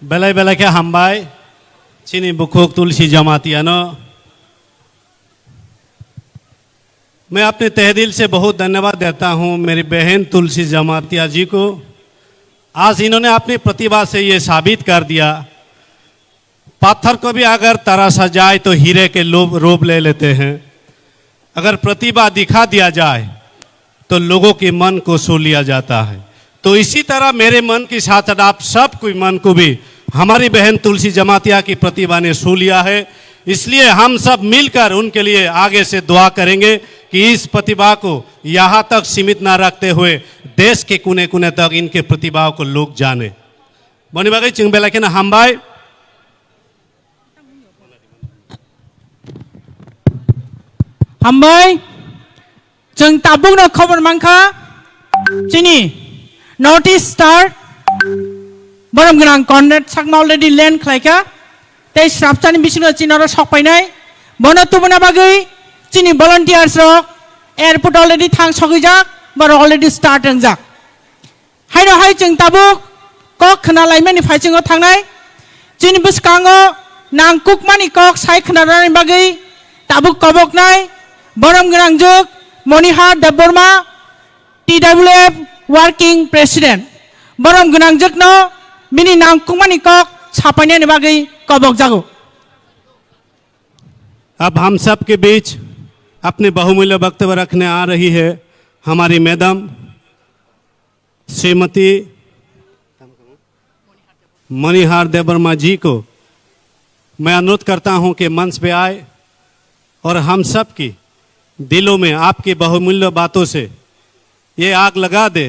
बेलाय बेलाय के हामबाय चीनी बुकुक तुलसी जमातियानो। मैं अपने तहे दिल से बहुत धन्यवाद देता हूं मेरी बहन तुलसी जमातिया जी को। आज इन्होंने अपनी प्रतिभा से ये साबित कर दिया, पत्थर को भी अगर तराशा जाए तो हीरे के रूप ले लेते हैं। अगर प्रतिभा दिखा दिया जाए तो लोगों के मन को छू लिया जाता है। तो इसी तरह मेरे मन के साथ साथ आप सब कोई मन को भी हमारी बहन तुलसी जमातिया की प्रतिभा ने छू लिया है। इसलिए हम सब मिलकर उनके लिए आगे से दुआ करेंगे कि इस प्रतिभा को यहाँ तक सीमित ना रखते हुए देश के कोने कोने तक इनके प्रतिभाओं को लोग जाने। बनी बागै चिंग बेला के ना हामबाय। हामबाय जों ताबुंनो खबर मांखा चिनी नॉर्थ ईस्ट स्टार बरम गनां कॉन्ट्रैक्ट साकमा अलरेडी लैंड खालायखा ते स्राबचानि बिसिनो चिनारो सकपायनाय बनो तुबना बागै चिनी वॉलंटियर्स रक एयरपोर्ट अलरेडी थांग सगैजाक बर अलरेडी स्टार्ट रंजाक हायनो हाय जों ताबुक कक खना लाइमानि फाइचिंगो थांनाय चिनी बुसकांगो नांकुकमानि कक साइ खनारानि बागै ताबुक कबकनाय बरम गनां जुग Manihar Debbarma TWF working president बरम गनां जुगनो मिनी नांकुकमानि कक छापायनानि बागै कबक जागो। अब हम सब के बीच अपने बहुमूल्य वक्तव्य रखने आ रही है हमारी मैडम श्रीमती मणिहार देबबर्मा जी को। मैं अनुरोध करता हूं कि मंच पे आए और हम सब की दिलों में आपकी बहुमूल्य बातों से ये आग लगा दे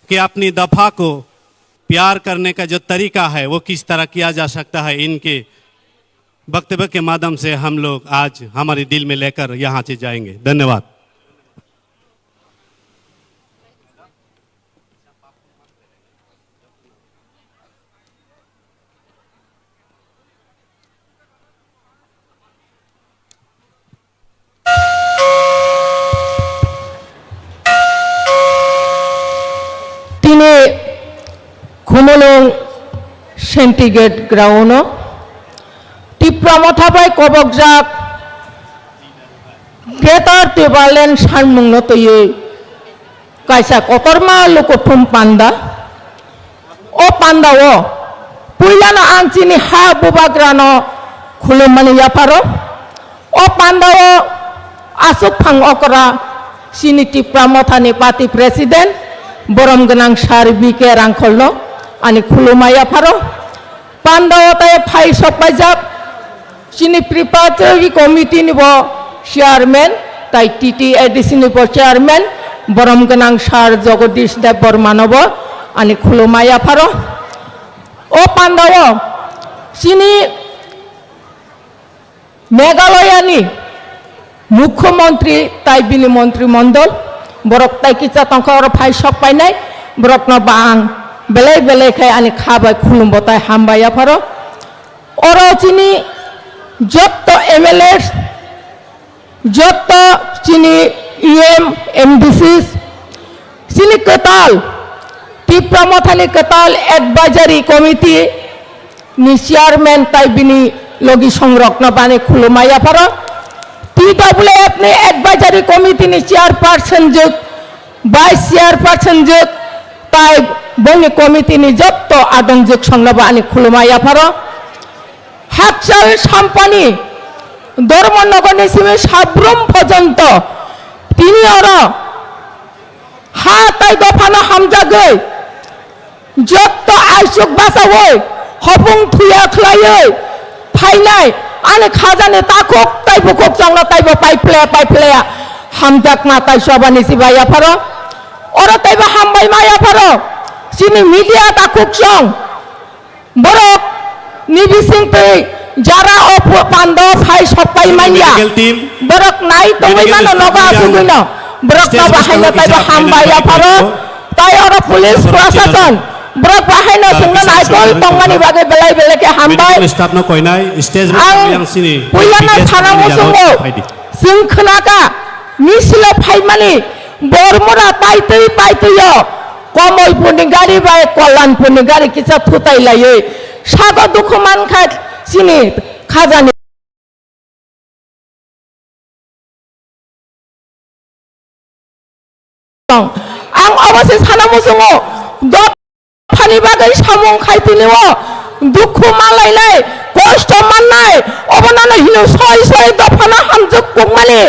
कि अपनी दफा को प्यार करने का जो तरीका है वो किस तरह किया जा सकता है। इनके वक्तव्य के माध्यम से हम लोग आज हमारे दिल में लेकर यहाँ से जाएंगे। धन्यवाद। खुमलुंग सेंटिग्रेड ग्राउंड टिप्रामथाबाय कबकजाक ग्रेटर टेबारलैंड सानमुंनो तोये कायसा कतरमा लुकुथुम पांडा ओ पांडाओ पुइलाना आंचिनी हा बुबाग्रानो खुलुममानि याफारो ओ पांडाओ आसुक फांग अकरा सिनी टिप्रामथानि पार्टी प्रेसिडेंट बरम गनां सार बीके रांखलनो आणि खुलुमाया फारो पांडाओ ताय फाइ सपायजाक सिनी प्रिपारेटरी कमिटी निबो चेयरमैन ताई TTADC निबो चेयरमैन बरम गनां सार जगदीश देव बर्मानबो आणि खुलुमाया फारो ओ पांडाओ सिनी मेघालयानि मुख्यमंत्री ताई बिनि मंत्रिमंडल बरक ताई किचा तंखर फाइ सपायनाय बरकनो बां बेले बेले खाय आनी खाबाय खुलुमबताय हामबाया फारो ओरो चिनी जत्त MLA जत्त चिनी MDC चिनी कताल टिप्रामथानि कताल एडवाइजरी कमिटी नि चेयरमैन ताई बिनि लगी संरक्षण बाने खुलुमाया फारो TWF ने एडवाइजरी कमिटी नि चेयरपर्सन जुग वाइस चेयरपर्सन जुग ताई बंग कमिटी नि जत्त आदम जुग संगबा आनी खुलुमाया फारो हाकसाल साम्पानी धर्मनगर निसिमे साब्रुम पर्यन्त तिनि अरो हा ताई दफानो हामजागै जत्त आइसुक बासावै हपुं थुया खलायै फाइनाय आने खाजाने ताकुक ताई बुकुक संग ताई पाइप्लेया हामजाक ना ताई सबानि सिबाया फारो और ताई बा हामबाय माया फारो सिनी मीडिया ताकुक संग बरक निबिसिंग पे जारा अप पांडो फाइ सपाय मानिया बरक नाई तोय मानो नगा सुगुनो बरक ना बाहायनो ताई बा हामबाया फारो ताई और पुलिस प्रशासन बरक बाहायनो संग नायकल तंगानि बागे बेलाय बेले के हामबाय स्टाफनो कोइनाय स्टेज में सिनी पुइलाना थाना मुसुंगो सिं खनाका मिसिलो फाइमानि बरमुरा पाइतैयो कमलपुरनि गाड़ी बाय कल्याणपुरनि गाड़ी किसा थुताय लायो सागो दुखु मानखा सिनि खाजानि आं अबसे साना मुसुङो दफानि बागै सामुं खायफिनिव दुखु मालायनाय कष्ट माननाय अबनानो हिनु सय सय दफाना हामजुक कुकमानि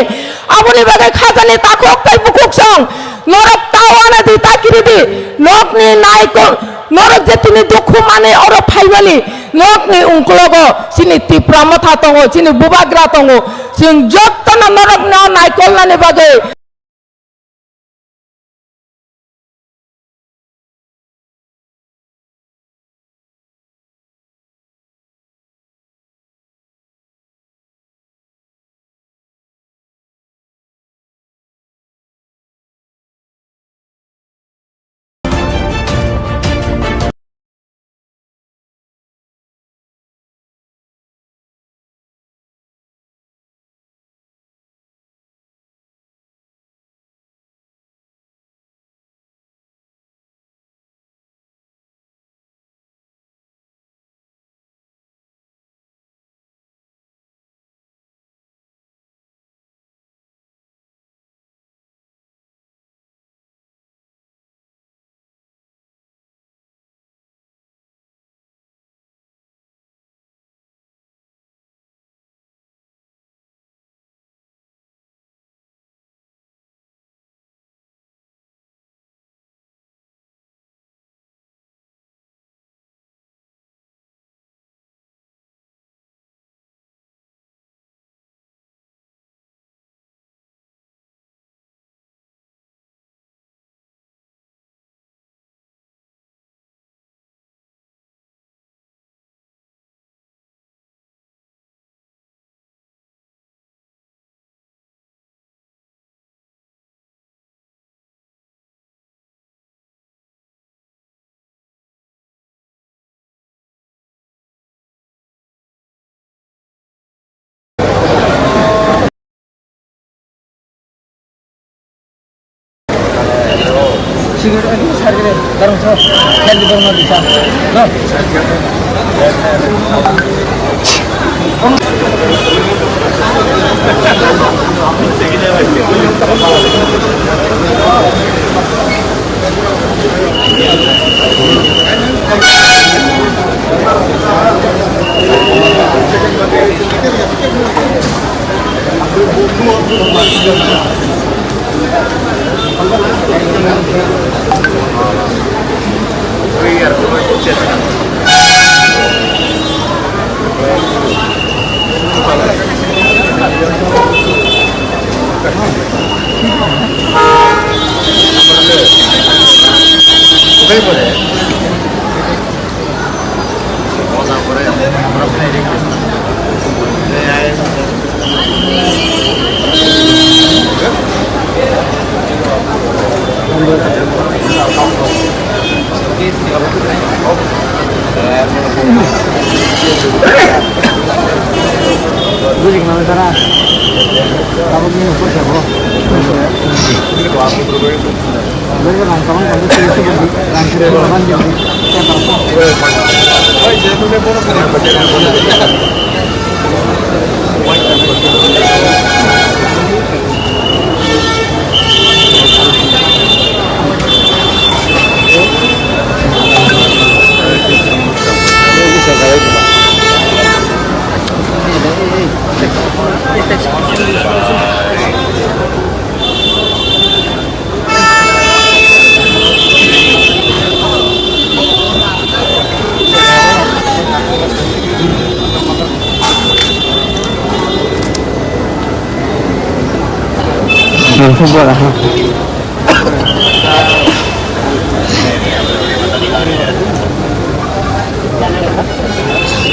आबनि बागै खाजानि ताखक ताइ बुकुक सं नरक तावाना दि ताकिरिदि नकनि नायको नरक जेतिनि दुखु माने अर फाइबालि नकनि उंकलगो सिनि तिप्रामथा तंगो सिनि बुबाग्रा तंगो जों जत्तना नरक न नायकलनानि बागै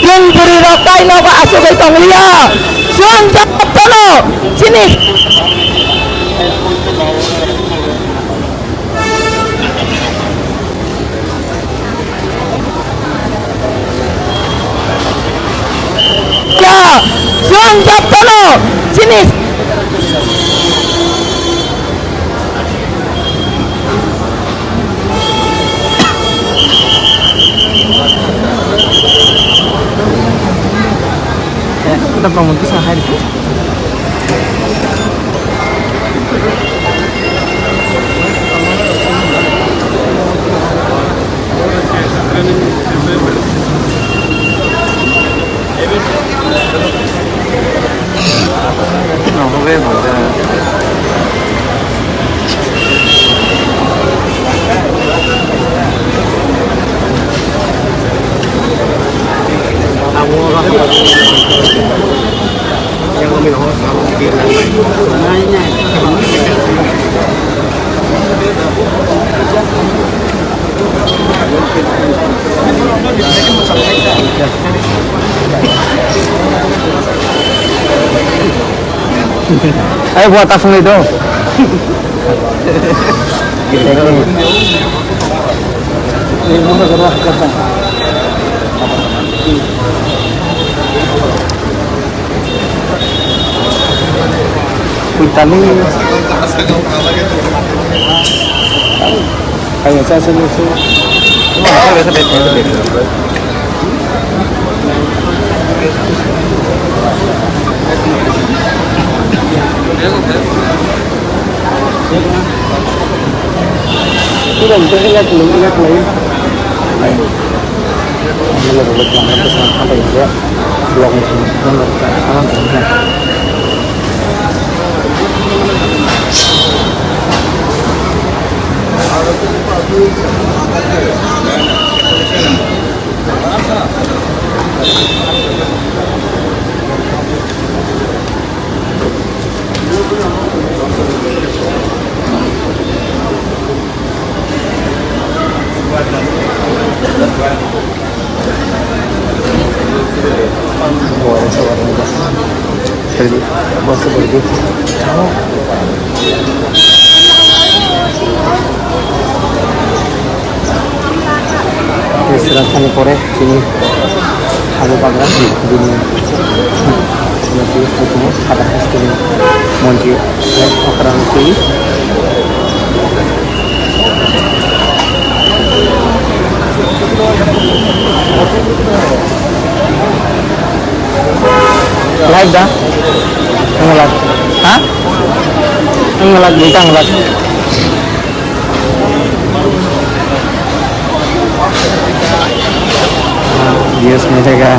Yung burirak tayo na kaasugay tong liya. Siyang dapat talo. Sinis. Ya. Siyang dapat talo. Sinis. Pramod को सहाय Ayo buat tas itu. Tali. Ayo saya solusi. Tidak bisa lihat dulu, lihat lain. Ini boleh kelamar pesan apa ya? Blok mesin, nomor salam teman. Jadi, masuk lagi. Istirahat kami kore sini ada pagar di dunia. Nanti ketemu ada istri monji orang sini. Live dah? Ngelag? Hah? Ngelag kita ngelag. Yes, mereka.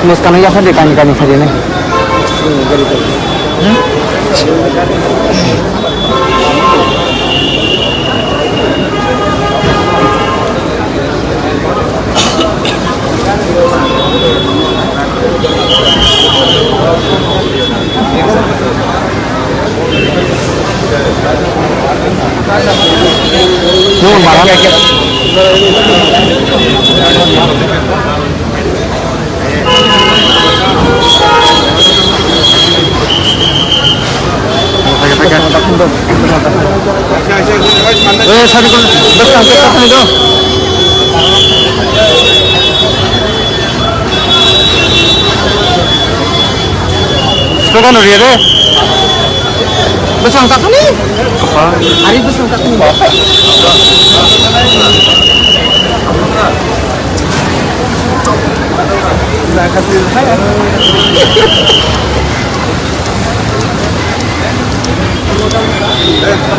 Mus kanu ya kan kani hari ini. Nuhun malam. Sari ko basta ang ito. Slogan uri re. Basta ang tatani. Apa? Ari basta ang tatani.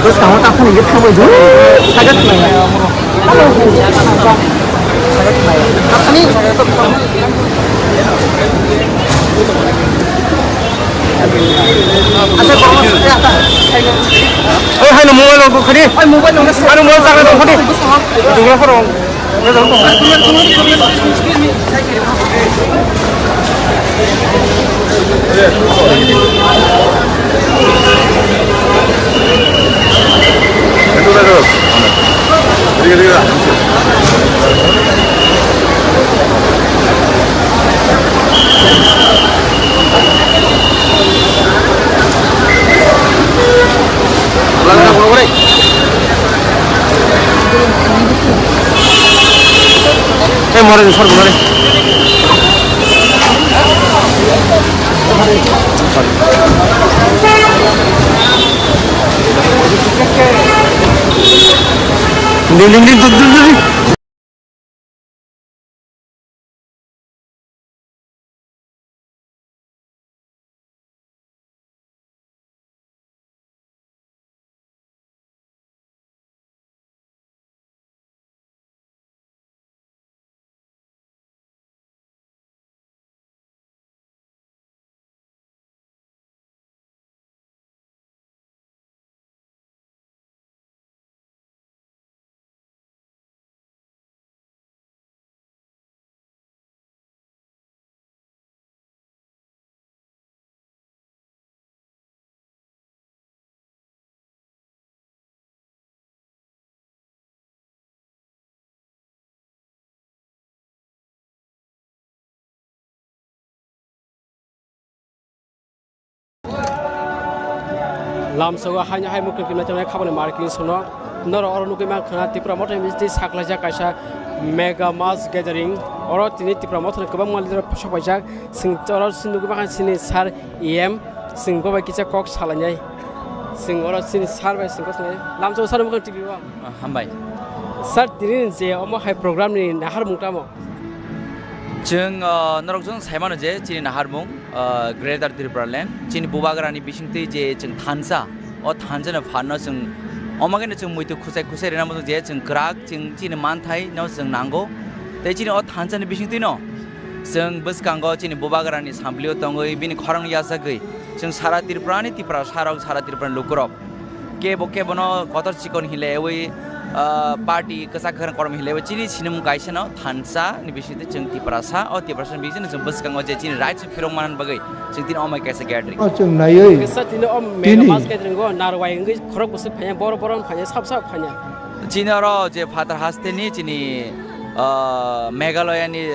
Terus kamu tak kan ingat kamu itu sangat maya. Sangat maya. Ini ada kamu sudah tak? Oh, hai nomor mobile aku kiri. Hai mobile nomor. Ada mobile tak ada kiri. Tunggu korong. Mari sar mari. Ding ding ding. लामसोगा हाय हाय मुख्य किमना चंगनाय खाबने मार्किं सोनो नर और नुगै मा खाना तिप्रा मथन मिस्ति साखलाजा कायसा mega मास गैदारिं और तिनि तिप्रा मथन गोबां मालिदर सबायजाक सिं चर सिनुगै मा सिनि सार एम सिं गबाय किसा कक सालायनाय सिं और सिनि सार बाय सिं कसनाय लामसो सार मुख्य टिभि वा हामबाय सार तिनि जे अमा हाय प्रोग्राम नि नाहार मुंटामो जों नरकजों सायमानो जे चिनि नाहारमुं ग्रेटार त्रिपुरालेण्ड चिनि बुबाग्रानि बिसिंथि जे जों थानसा अ थानसानो फानो जों अमागैनो जों मैथु खुसाय खुसाय रेना मोजों जे जों ग्राक जों चिनि मानथाय न जों नांगौ ते चिनि अ थानसानि बिसिंथि न जों बसकांगो चिनि बुबाग्रानि सामब्लियो दङै बिनि खरं यासागै जों सारा त्रिपुरानि तिप्रा साराव सारा त्रिपुरानि लुकुरब केबनो कतर चिकन हिलेवै पार्टी कसा खरं करम हिलेवै चिनि सिनम गायसनो थानसा नि बिसिंथि जों तिप्रासा अ तिप्रासन बिजन जों बसकांगो जे चिनि राइट्स फिरं मानन बगै जों दिन अमाय कैसे गैदरिं जों नायै सार तिनि अ मेगा मास गैदरिं गो नारवाय इंगै खरक बस फाया बर फाया साब साब फाया चिनि र जे फादर हास्तेनि चिनि मेघालयनि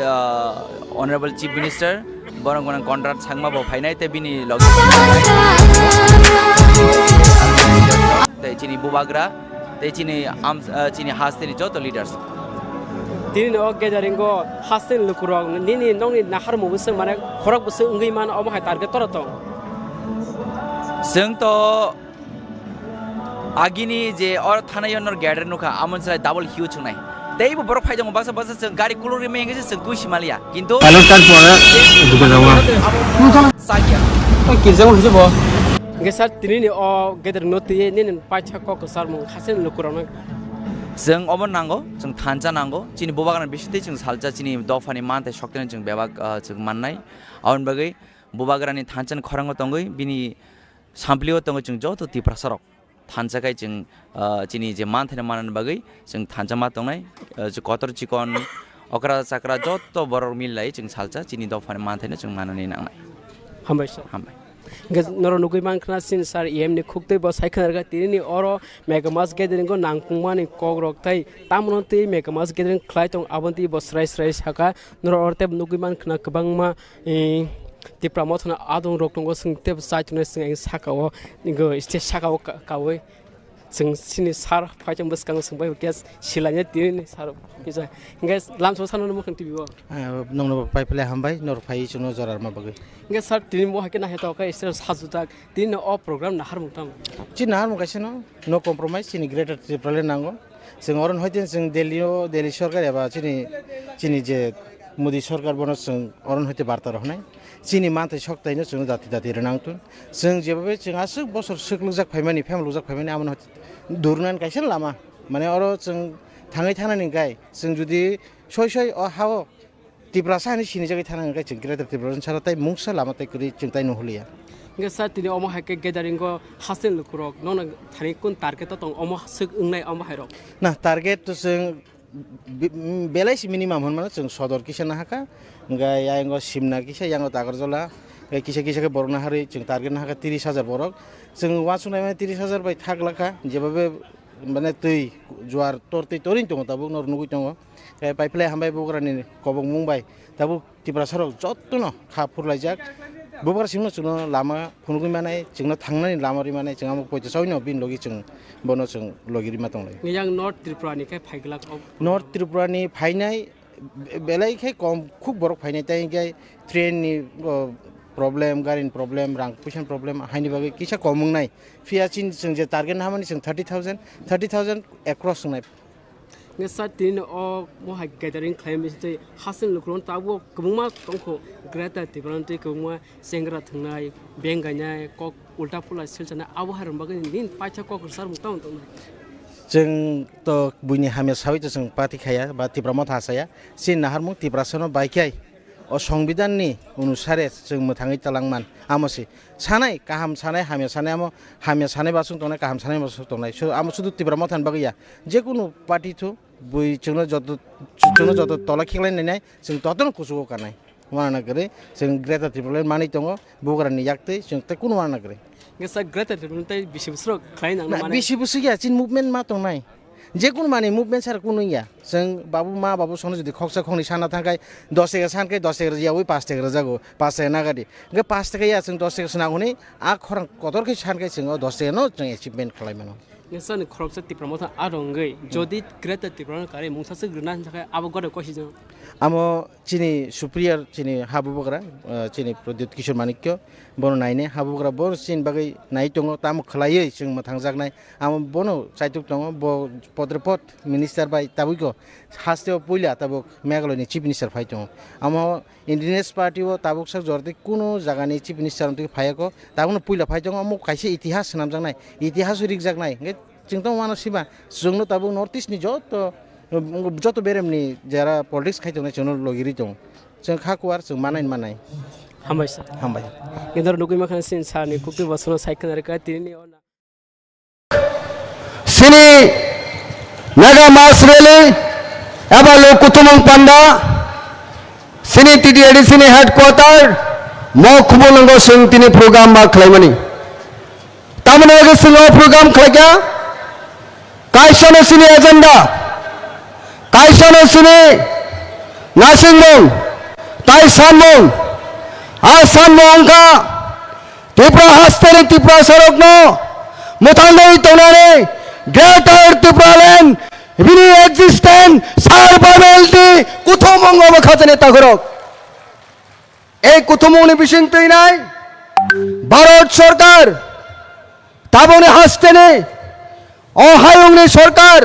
अनरेबल चीफ मिनिस्टर बरं बरं कन्ट्राक्ट सांमा बो फाइनाय ते बिनि लग ते चिनि बुबाग्रा ते चिनि हास्तेनि जत लीडर्स तिनि अ गैदारिं गो हास्तेन लुकुरक निनि नंनि नाहार मुबुसो माने खरक बस इंगै मान अमा हाय टारगेट तरत जों तो आगिनि जे और थानायनर गैदर नुखा आमनसाय डाबल हिउ छुनाय तेबो बर फायदों बासा बासा जों गारि कुलुरि मेंगे जों कुइस मालिया किन्तु हेलो कान परा दुगनावा साकिया किरजों हजबो गे सार तिनि अ गैदार नति निनि पाछा कक सार मु हासेन लुकुरक जों अमन नांगौ जों थानजा नांगौ चिनि बुबागान बिसिथि जों सालजा चिनि दफानि मानथाय सक्तेन जों बेबाग जों माननाय आउन बगै बुबाग्रानि थानजन खरंग दंगै बिनि सामप्लियो दंगै जों जत तिप्रासरक थानजाखाय जों चिनि जे मानथायनो मानन बगै जों थानजामा दंनाय जो कतर चिकन अकरा चक्रा जत बर मिललाय जों सालजा चिनि दफानि मानथायनो जों माननानै नांनाय हामबाय सर हामबाय नर नुगै मान खना सिन सार एम नि खुक्तै ब साइखनारगा तिनि अरो मेगामास गैदरिं गो नांकुमानि कग्रक तै तामनति मेगामास गैदरिं खलाय तं आबन्ति ब स्राय स्राय साका नर अरते नुगै मान खना गोबांमा तिप्रा मथना आदं रक्तंगो सोंते साइतने सिं साकाओ निगो स्टे साकाओ कावै जों सिनि सार फाइजों बसकांग सोंबाय गेस सिलायने तिनि सार किजा गेस लामसो साननो मखन टिभि व नंनो पाइपले हामबाय नर फाइ सुनो जरार मा बगै गेस सार तिनि मो हाके ना हेता का स्टे साजुता तिनि अ प्रोग्राम नाहार मुंताम चि नाहार मुगासिनो नो कम्प्रोमाइज चिनि ग्रेटर त्रिपुराले नांगौ जों अरन हयते जों दिल्ली सरकार एबा चिनि जे मोदी सरकार बनो जों अरन हयते बार्ता रहनाय चिनि मानथाय सक्तायनो जों दाति रनांतुन जों जेबे जों आसु बसर सुकलुजाक फाइमानि फेमलुजाक फाइमानि आमन दुरनान गायसन लामा माने अर जों थाङै थानानै गाय जों जुदि सय अ हाव तिप्रासानि सिनि जाय थानानै गाय जों ग्रेटर त्रिपुरान सारा ताइ मुंसा लामा ताइ करि जों ताइ नहलिया गेसा तिनि अमा हाके गैदारिं गो हासेन लुकुरक नन थानि कुन टारगेट तं अमा सुक इंनाय अमा हायरक ना टारगेट तो जों बेलायसि मिनिमाम होनमानो जों सदर किसा हाका गाय आंगो सिमना किसा यांगो तागरजला किसा के बरना हारि जों टारगेट हाका 30,000 बरक जों वासुनाय माने 30,000 बाय थागलाखा जेबाबे माने तै जुवार तोरतै तोरिन दङ ताबो नर नुगै दङ गाय पाइपलाय हामबाय बुग्रानि कबं मुंबाय ताबो तिप्रासरक जत्तनो खा फुरलायजाक बुग्रा सिमनो जों लामा फुनुगै माने जोंनो थांनानै लामारि माने जों आमो पयता सावनो बिन लगी जों बनो जों लगिरि मा दंलाय yang north tripura ni kai phaigla north त्रिपुरानि फाइनाय बेलायखाय कम खुब बरक फाइनाय ताइ गाय ट्रेननि प्रब्लेम गारिनि प्रब्लेम रां पैसानि प्रब्लेम हाइनि बागै किसा कमंनाय फियाचिन जों जे टारगेट नामानि जों 30,000 एक्रॉस नाय ngesa tin o mo ha gathering claim is the hasen lukron tabu kubuma tongko greta tibranti kubuma sengra thngnai bengainai kok ulta pula silchana abu harum bagin din pacha kok sar mutang tong जों तो बुइनि हामे सावै जों party खाया बा तिब्राम थासाया सिन नाहारमु तिब्रासनो बाइकाय अ संविधाननि अनुसारे जों मोथाङै तलांमान आमसि सानाय काहाम सानाय हामे सानाय आमो हामे सानाय बासुं तंनाय काहाम सानाय बासुं तंनाय सो आमो सुदु तिब्राम थान बागैया जेकुनु पार्टी थु बुइ जोंनो जत तला खिलायनाय जों ततन कुसुगो कानाय माना करे जों ग्रेटर त्रिपुरा मानै दङ बुग्रानि याक्तै जों त कुनु माना करे ngesa greta tibranti bisibsro claim nang बिसि बुसि गया चिन मुभमेन्ट मा तंनाय যে কোনো মানে মুভমেন্ট ছাড়া কোনো ইয়া जों बाबू मा बाबू संग जुदि खक्सा खंनि साना थांखाय 10 टाका सानखाय 10 टाका जियावै 5 टाका जागो 5 टाका नागादि गे 5 टाका या जों 10 टाका नागुनि आ खरां कतरखै सानखाय जों 10 टाका नो जों एचिभमेन्ट खालायमानो नोंसोर खरबसा तिप्रमथ आरंगै जदि ग्रेट तिप्रमथ कारे मुंसासो ग्रना थाखाय आबो गड कहि जों आमो चिनि सुप्रियर चिनि हाबु बग्रा चिनि प्रद्युत किशोर मानिक्य बनो नायने हाबु बग्रा बर चिन बागै नाय दङ ताम खलायै जों थांजागनाय आमो बनो साइतुक दङ ब पद्रपत मिनिस्टार बाय ताबुको हास्तेव पुइला ताबुक मेघालयनि चिफ मिनिस्टार फाइ दङ आमो इन्डिजिनियास पार्टी ओ ताबुक sak जरते कुनो जागानि चिफ मिनिस्टार उनति फायको ताबुनो पुइला फाइ दङ आमो काइसे इतिहास नामजागनाय इतिहास रिगजागनाय जों त मानसिबा जोंनो ताबु नर्थ इस्टनि जत बेरेमनि जारा पलिटिक्स खाइथनाय जोंनो लगिरि दं जों खाकुवार जों मानाय हामबायसा हामबाय गेदर नुगै माखान सिन सारनि कुकि बसनो साइखन आरो का तिरनि अना सिनि नागा मासवेली एबा लोकुतुमं पांडा सिनि टीडीएडी सिनि हेडक्वार्टर मखुबुलंगो सिं तिनि प्रोग्राम मा खलायमानि तामने लगे सिंह प्रोग्राम खलायगा कायसनो सिनि एजेंडा कायसनो सिनि नासिंमं ताइसानमं आसाममं का त्रिपुरा हास्तेनि त्रिपुरा सरकनो मुथांदै तनानै ग्रेटर त्रिपुरालेण्ड बिनि एक्जिस्टेंस सार्भाइभेलिटी कुथुमंग बखाजने तागरक এই কুথুমংনি বিশিং তৈনাই ভারত সরকার তাবনে হাসতেনে অহায়ংনি সরকার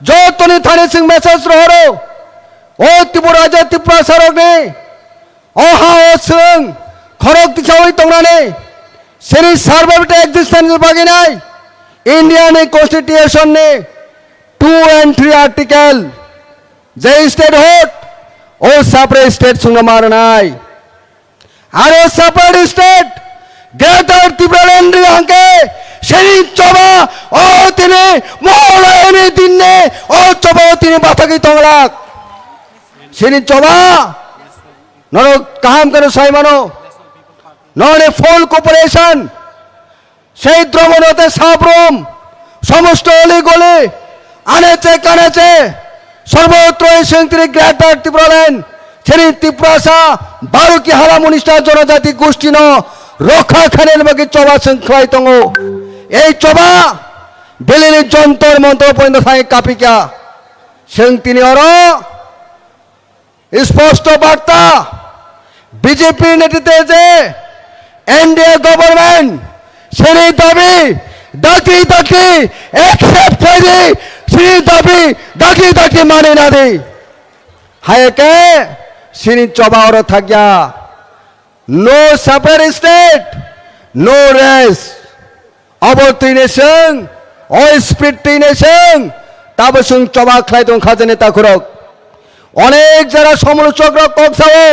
যতনি থানে সিং মেসেজ রহরো ও ত্রিপুরা রাজ্য ত্রিপুরা সরকনে অহা ও সিং খরক দিছাওই তংনানে সেনি সার্ভাইভেলিটি एक्जिस्टेंस बागिनाय इंडियन कॉन्स्टिट्यूशन ने 2 and 3 आर्टिकल जे स्टेट होट ओ सेपरेट स्टेट सुंग मारनाय आरो सेपरेट स्टेट ग्रेटर त्रिपुरालैंड अंके सेनी चबा ओ तिने मोलायनि दिनने ओ चबा तिने बाथागि तंगलाक सेनी चबा नरो काम करे साइमानो नने फुल कॉर्पोरेशन সেই দ্রবণতে সাবরম সমস্ত অলি গলি আনেছে কানেছে সর্বত্র সেন্ত্রিক গ্রেটার ত্রিপুরাল্যান্ড সেই ত্রিপুরাসা 12 কি হারা মনিষ্ঠা জনজাতি গোষ্ঠী ন রক্ষা খানের বাকি চবা সংখ্যায় তঙ্গ এই চবা বেলিনি যন্তর মন্ত্র পর্যন্ত থাই কাপিকা সেং তিনি অর স্পষ্ট বার্তা বিজেপি নেতৃত্বে যে এনডিএ গভর্নমেন্ট সেই দাবি দাকি দাকি একসেপ্ট করে সেই দাবি দাকি দাকি মানে না দে হায়কে সিনি চবাওর থাকিয়া no separate state no race অবর্তিনেশন ও স্পিরিটিনেশন তাবসুং চবা খাইতং খাজনে তাখরক অনেক যারা সমালোচক কক্সাও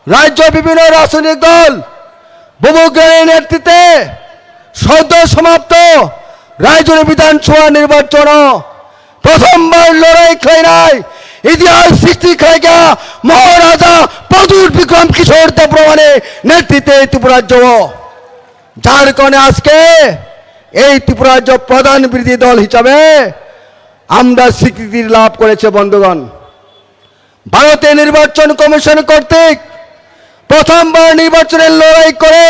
রাজ্য বিভিন্ন রাজনৈতিক দল বুবুগ্রানের নেতৃত্বে সদ্য সমাপ্ত রায়জনী বিধানসভা নির্বাচন প্রথমবার লড়াই খাইনাই ইতিহাস সৃষ্টি খাইগা মহারাজা প্রদূর বিক্রম কিশোর দেববর্মনে নেতৃত্বে ত্রিপুরা রাজ্য যার কারণে আজকে এই ত্রিপুরা রাজ্য প্রধান বিরোধী দল হিসাবে আমরা স্বীকৃতি লাভ করেছে বন্ধুগণ ভারতের নির্বাচন কমিশন কর্তৃক প্রথমবার নির্বাচনের লড়াই করে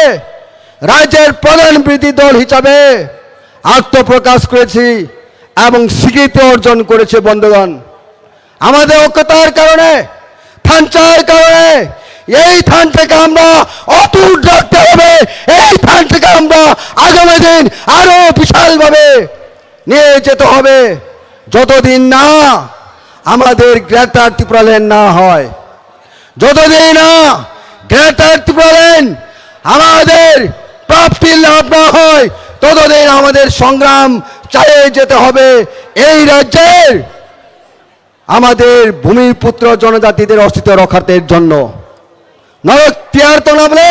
রাজ্যের প্রধান বিরোধী দল হিসাবে আত্মপ্রকাশ করেছি এবং স্বীকৃতি অর্জন করেছে বন্ধুগণ আমাদের ঐক্যতার কারণে থানচার কারণে এই থান থেকে আমরা অটুট রাখতে হবে এই থান থেকে আমরা আগামী দিন আরো বিশালভাবে নিয়ে যেতে হবে যতদিন না আমাদের গ্রেটার ত্রিপুরাল্যান্ড না হয় যতদিন না গ্রেটার ত্রিপুরাল্যান্ড আমাদের প্রাপ্তি লাভ না হয় ততদিন আমাদের সংগ্রাম চালিয়ে যেতে হবে এই রাজ্যের আমাদের ভূমিপুত্র জনজাতিদের অস্তিত্ব রক্ষার জন্য নরক তিয়ার তো নামলে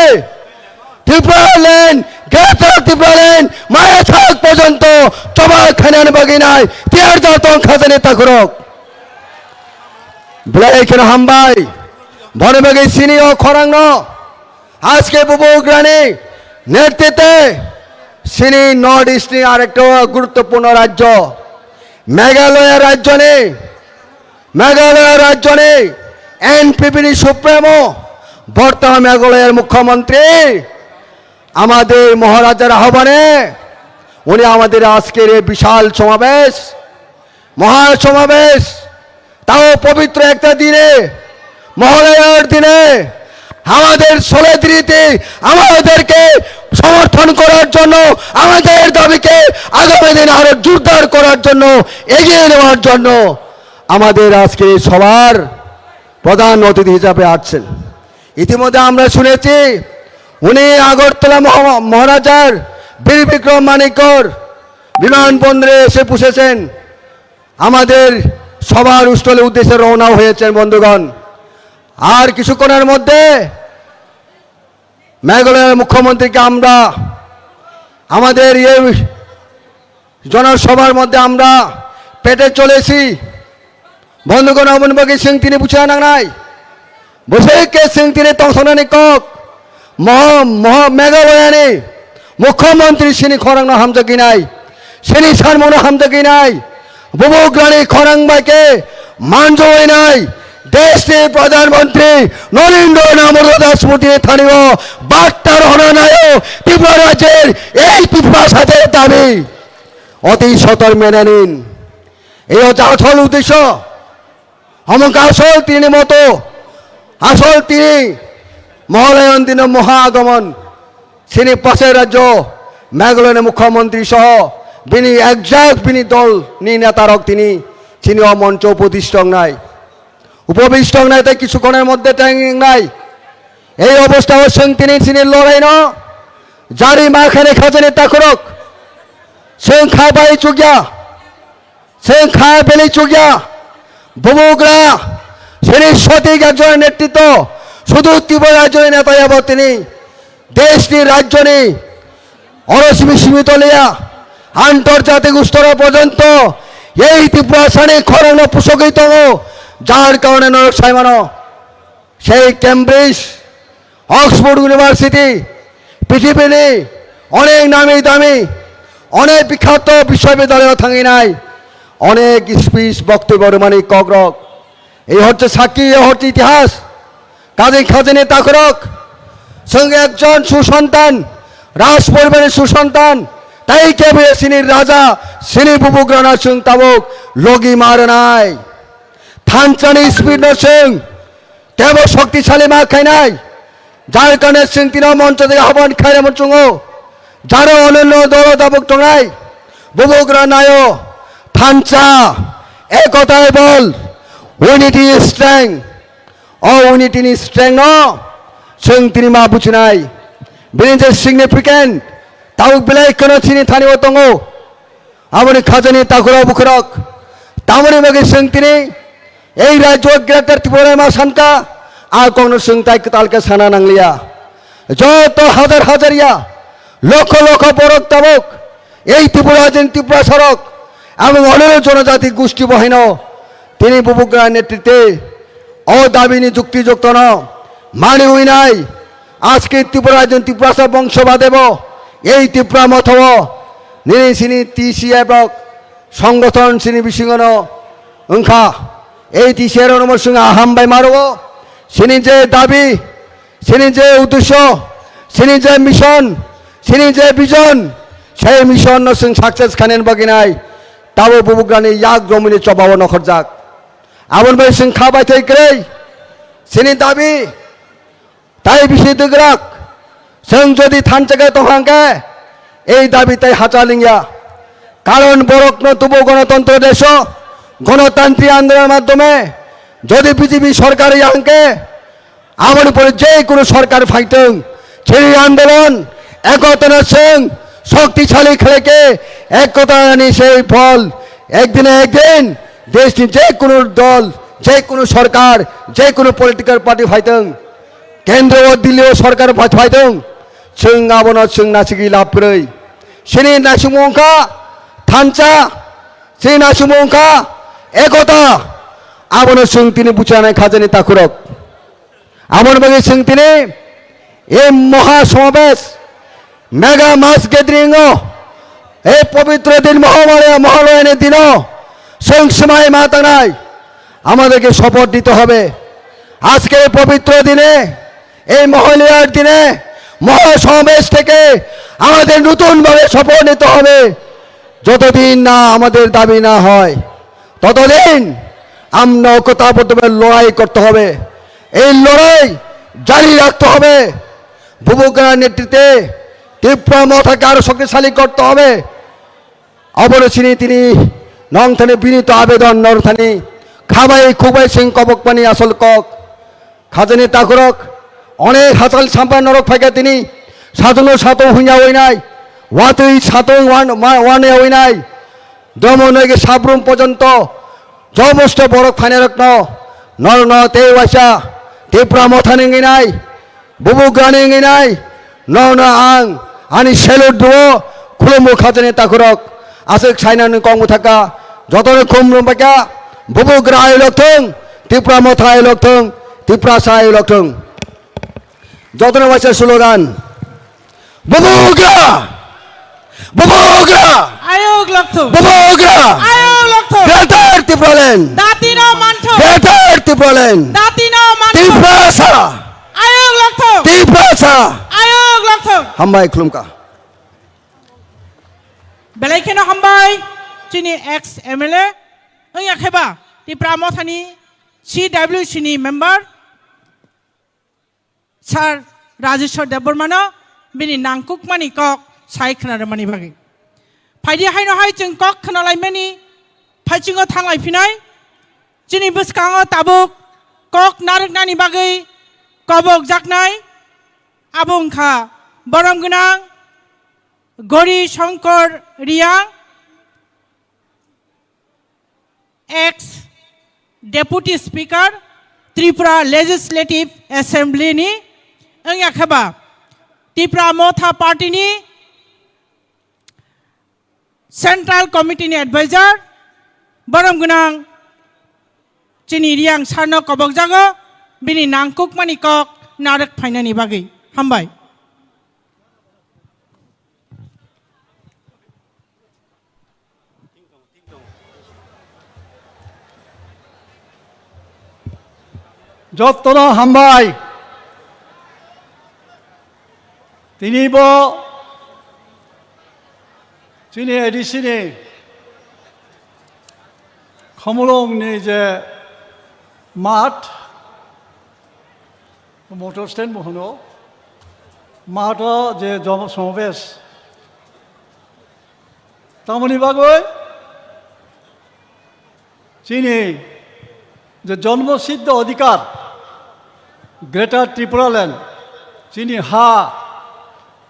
ত্রিপুরাল্যান্ড গ্রেটার ত্রিপুরাল্যান্ড মায়া থাক পর্যন্ত চবা খানান বাগিনায় তিয়ার জাতং খাজানে তাকরক ব্লেকের হামবাই বনবাগি সিনি ও খরাং আজকে বুবুগ্রানে নেতৃত্বে সিনি নর্থ ইস্টের আরেকটা গুরুত্বপূর্ণ রাজ্য মেঘালয় রাজ্যনে এনপিপির সুপ্রিমো বর্তমান মেঘালয়ের মুখ্যমন্ত্রী আমাদের মহারাজার আহ্বানে উনি আমাদের আজকের এই বিশাল সমাবেশ মহাসমাবেশ তাও পবিত্র একটা দিনে মহালয়ার দিনে আমাদের সোলেদ্রিতে আমাদেরকে সমর্থন করার জন্য আমাদের দাবিকে আগামী দিনে আরো জোরদার করার জন্য এগিয়ে নেওয়ার জন্য আমাদের আজকে সবার প্রধান অতিথি হিসাবে আসছেন। ইতিমধ্যে আমরা শুনেছি উনি আগরতলা মহারাজার বীর বিক্রম মানিকর বিমানবন্দরে এসে পুষেছেন, আমাদের সবার স্থলের উদ্দেশ্যে রওনা হয়েছেন। বন্ধুগণ, আর কিছুক্ষণের মধ্যে মেঘালয়ের মুখ্যমন্ত্রীকে আমরা আমাদের এই জনসভার মধ্যে আমরা পেটে চলেছি। বন্ধুগণ, অমনবগী সিং তিনি বুঝে নাই বসে কে সিং তিনি তংসনানি কক মেঘালয়ানি মুখ্যমন্ত্রী সিনি খরাং হামজাগি নাই সিনি সারমনো হামজাগি নাই বুবুগ্রানি খরাং বাইকে মানজই নাই দেশে প্রধানমন্ত্রী নরেন্দ্র দাস মোদীর স্থানীয় বার্তার হনানায় ত্রিপুরা রাজ্যের এই ত্রিপুরা সাথের দাবি অতি সতর মেনে নিন। এই হচ্ছে আসল উদ্দেশ্য। আমাকে আসল তিনি মতো আসল তিনি মহালয়ন দিন মহা আগমন তিনি পাশের রাজ্য মেঘালয়ের মুখ্যমন্ত্রী সহ বিনি একজাক বিনি দল নি নেতারক তিনি মঞ্চ উপবিষ্ট নাই তাই কিছুক্ষণের মধ্যে ট্যাঙ্গিং নাই। এই অবস্থা অবশ্যই তিনি লড়াই ন জারি মাখানে খাজানি তাকরক সিং খা বাই চুগিয়া সিং খা বেলি চুগিয়া বুবুগ্রা তিনি সঠিক একজনের নেতৃত্ব শুধু ত্রিপুরা রাজ্যের নেতা যাব তিনি দেশটি রাজ্য নেই অরসীমিত লিয়া আন্তর্জাতিক স্তর পর্যন্ত এই ত্রিপুরা সানি খরণ পোষকিত যার কারণে নরক সাইমানো সেই কেমব্রিজ অক্সফোর্ড ইউনিভার্সিটি পৃথিবীর অনেক নামি দামি অনেক বিখ্যাত বিশ্ববিদ্যালয় থাকি নাই অনেক স্পিচ বক্তব্য মানে কগ্রক এই হচ্ছে সাক্ষী এ হচ্ছে ইতিহাস। কাজী খাজানি তাকরক সঙ্গে একজন সুসন্তান রাজ পরিবারের সুসন্তান তাই কেবল সিনির রাজা সিনি বুবুগ্রানা সিং তাবক লগি মার নাই থানচানি স্পিড সিং কেবল শক্তিশালী মা খাই নাই যার কারণে সিং তিন মঞ্চ থেকে আহ্বান খাই মঞ্চুঙ্গ যারও অনন্য দল দাবক টঙাই বুবুগ্রা নায় থানচা একতায় বল উইনিটি স্ট্রেং উইনিটি স্ট্রেং ন সিং তিনি মা বুঝি নাই বিনি যে সিগনিফিকেন্ট তাও বিলাই কেন চিনি থানিও তঙ্গ আমনি খাজানি তাকুরা বুখরক তামনি মগে সিং তিনি এই রাজ্য গ্রেটার ত্রিপুরা মা সানকা আর কোন সিং তাই তালকে সানা নাংলিয়া যত হাজার হাজারিয়া লক্ষ লক্ষ বরক তাবক এই ত্রিপুরা ত্রিপুরা সড়ক এবং অনেক জনজাতি গোষ্ঠী বহিন তিনি বুবুগ্রা নেতৃত্বে অদাবিনী যুক্তিযুক্ত ন মানি হই নাই আজকে ত্রিপুরা ত্রিপুরা বংশবাদেব এই ত্রিপুরা মথব নিনি সিনি টিসিএফ সংগঠন সিনি বিশিঙ্গন ওংখা এই টিসিএর নম্বর সঙ্গে আহামবাই মারব সিনি যে দাবি সিনি যে উদ্দেশ্য সিনি যে মিশন সিনি যে বিজন সেই মিশন সিং সাকসেস খানেন বাকি নাই তাও বুবুগ্রানি ইয়াক জমিনে চবাব নখর যাক আমন ভাই সিং খাবাই থেকে সিনি দাবি তাই বিষয় দিগ্রাক সিং যদি থান জায়গায় তহাঙ্কে এই দাবি তাই হাচালিঙ্গা কারণ বরকন তবু গণতন্ত্র দেশ গণতান্ত্রিক আন্দোলনের মাধ্যমে যদি বিজেপি সরকার ইয়াঙ্কে আমার উপরে যে কোনো সরকার ফাইটং সেই আন্দোলন একতা সিং শক্তিশালী খেলেকে একতা আনি সেই ফল একদিনে একদিন দেশটি যে কোনো দল যে কোনো সরকার যে কোনো পলিটিক্যাল পার্টি ফাইটং কেন্দ্র ও দিল্লীয় সরকার ফাইটং সিং আবন সিং নাচিকি লাভ করে সিনি নাসুমঙ্কা থানচা সেই নাসুমঙ্কা একতা আবন সিং তিনি বুঝানায় খাজানি তাকুরক আমন বাগে সিং তিনি এই মহাসমাবেশ মেগা মাস গ্যাদারিং এই পবিত্র দিন মহালয়ের দিন সীমায় মা তানাই আমাদেরকে শপথ দিতে হবে আজকের পবিত্র দিনে এই মহলিয়ার দিনে মহাসমাবেশ থেকে আমাদের নতুনভাবে শপথ নিতে হবে যতদিন না আমাদের দাবি না হয় ততদিন আমরা ঐক্যতাবদ্ধভাবে লড়াই করতে হবে এই লড়াই জারি রাখতে হবে বুবুগার নেতৃত্বে তীব্র মথাকে আরো শক্তিশালী করতে হবে অবরোচিনী তিনি নংথানে বিনীত আবেদন নরথানি খাবাই খুবাই সিং কবক পানি আসল কক খাজানি তাকরক অনেক হাসাল সাম্পান নরক ফাইকা তিনি সাধনো সাতং হুইয়া ওই নাই ওয়াতুই সাতং ওয়ানে ওই নাই দমনগে সাবরুম পর্যন্ত জবস্ত বরক ফাইনে রত্ন নর ন তে ওয়াসা তীব্র মথানি নাই বুবু গানি নাই ন ন আং আনি সেলুট দুও খুলমু খাজানি তাকরক আসক সাইনানি কংমু থাকা যতরে খুমরুম পাকা বুবু গ্রাই লক্ষং তীব্র মথাই লক্ষং তীব্র সাই লক্ষং যতনে ওয়াসা স্লোগান বুবুগা বুবুগা Ayog Lokto. বুবুগা Ayog Lokto. গ্রেটার তীব্রলেন Datino Manto. গ্রেটার তীব্রলেন Datino Manto. তীব্রসা Ayog Lokto. তীব্রসা Ayog Lokto. হামবাই খুলুমকা Belaikeno hambai. Chini ex MLA. Ang kheba. Ti Pramothani CWC ni member. Sir Rajeshwar Debormano. Bini nangkuk mani kok. Sai khana mani bagi. Phaidi haino hai chung kok khana lai mani. Phaichungo thanglai phinai. Chini buskango tabuk. Kok narik nani bagi. Kobok jaknai. Abung kha. Borom gunang. Gori Shankar Riang. Ex-Deputy Speaker, Tripura Legislative Assembly ni, ang yakhaba, Tripura Motha Party ni, Central Committee ni Advisor, Borom gunang, Chini Riang Sarno Kobok Jago, Bini Nangkuk Manikok, Narak Painani Bagi, Hambai. যত্তনা হাম্বাই তিনিব চিনি এডিসিনি খমলংনি যে মাঠ মটর stand হনো মাঠ যে সমাবেশ তামনি বাগৈ চিনি যে জন্মসিদ্ধ অধিকার গ্রেটার ত্রিপুরাল্যান্ড চিনি হা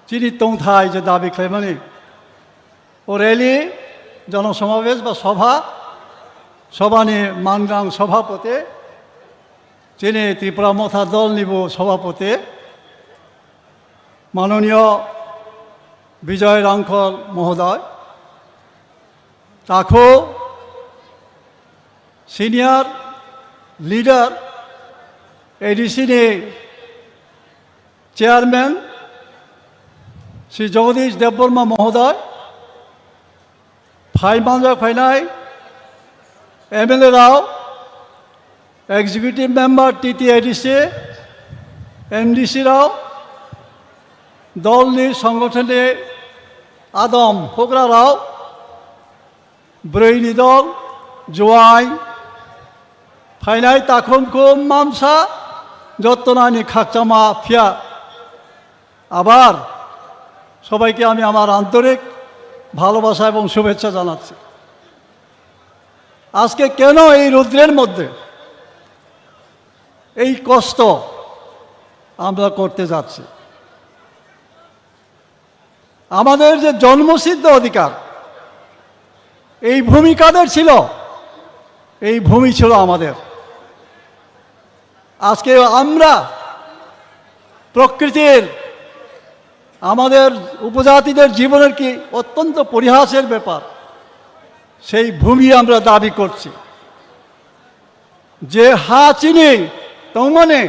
চিনি তংথাই যে দাবি খাইমানি ও র্যালি জনসমাবেশ বা সভানি মানগাং সভাপতি চিনি ত্রিপুরা মথা দল নিব সভাপতি মাননীয় বিজয় রাংখল মহোদয় তাকো সিনিয়র লিডার এডিসিনি চেয়ারম্যান শ্রী জগদীশ দেববর্মা মহোদয় ফাইনাই MLA রাও এক্সিকিউটিভ মেম্বার TTADC MDC রাও দলনি সংগঠনে আদম হোগরা রাও ব্রৈনি দল জোয়াই ফাইনাই তাখুমকুম মামসা যত্তনানি খাকচামা ফিয়া আবার সবাইকে আমি আমার আন্তরিক ভালোবাসা এবং শুভেচ্ছা জানাচ্ছি আজকে কেন এই রৌদ্রের মধ্যে এই কষ্ট আমরা করতে যাচ্ছি আমাদের যে জন্মসিদ্ধ অধিকার এই ভূমি কাদের ছিল এই ভূমি ছিল আমাদের আজকে আমরা প্রকৃতির আমাদের উপজাতিদের জীবনের কি অত্যন্ত পরিহাসের ব্যাপার সেই ভূমি আমরা দাবি করছি যে হা চিনি তমনে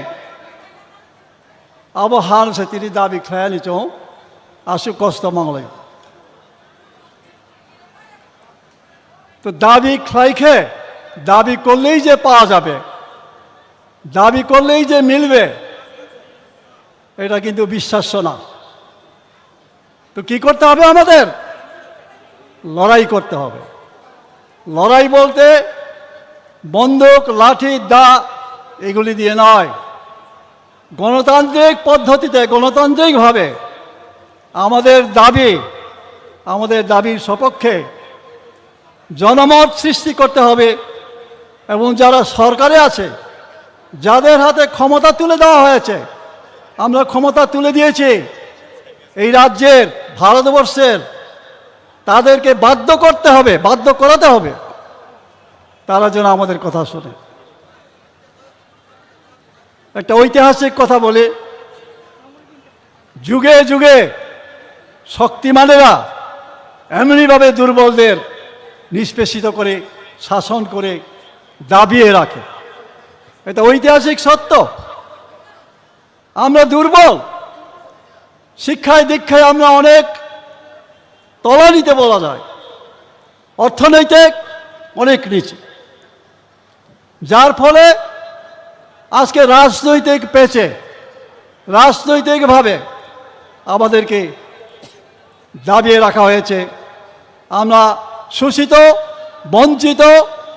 अब हाल से तिरी दाबी खयाली चौ आशु कष्ट मांगले তো দাবি খাইখে দাবি করলেই যে পাওয়া যাবে, দাবি করলেই যে মিলবে, এটা কিন্তু বিশ্বাস্য না। তো কি করতে হবে? আমাদের লড়াই করতে হবে। লড়াই বলতে বন্দুক, লাঠি, দা এগুলি দিয়ে নয়, গণতান্ত্রিক পদ্ধতিতে, গণতান্ত্রিকভাবে আমাদের দাবির সপক্ষে জনমত সৃষ্টি করতে হবে। এবং যারা সরকারে আছে, যাদের হাতে ক্ষমতা তুলে দেওয়া হয়েছে, আমরা ক্ষমতা তুলে দিয়েছি এই রাজ্যের, ভারতবর্ষের, তাদেরকে বাধ্য করতে হবে, বাধ্য করাতে হবে তারা যেন আমাদের কথা শোনে। একটা ঐতিহাসিক কথা বলে, যুগে যুগে শক্তিমানেরা এমনিভাবে দুর্বলদের নিষ্পেষিত করে, শাসন করে, দাবিয়ে রাখে। এটা ঐতিহাসিক সত্য। আমরা দুর্বল, শিক্ষায় দীক্ষায় আমরা অনেক তলানিতে বলা যায়, অর্থনৈতিক অনেক নিচে, যার ফলে আজকে রাজনৈতিক পেচে, রাজনৈতিকভাবে আমাদেরকে দাবিয়ে রাখা হয়েছে। আমরা শোষিত, বঞ্চিত,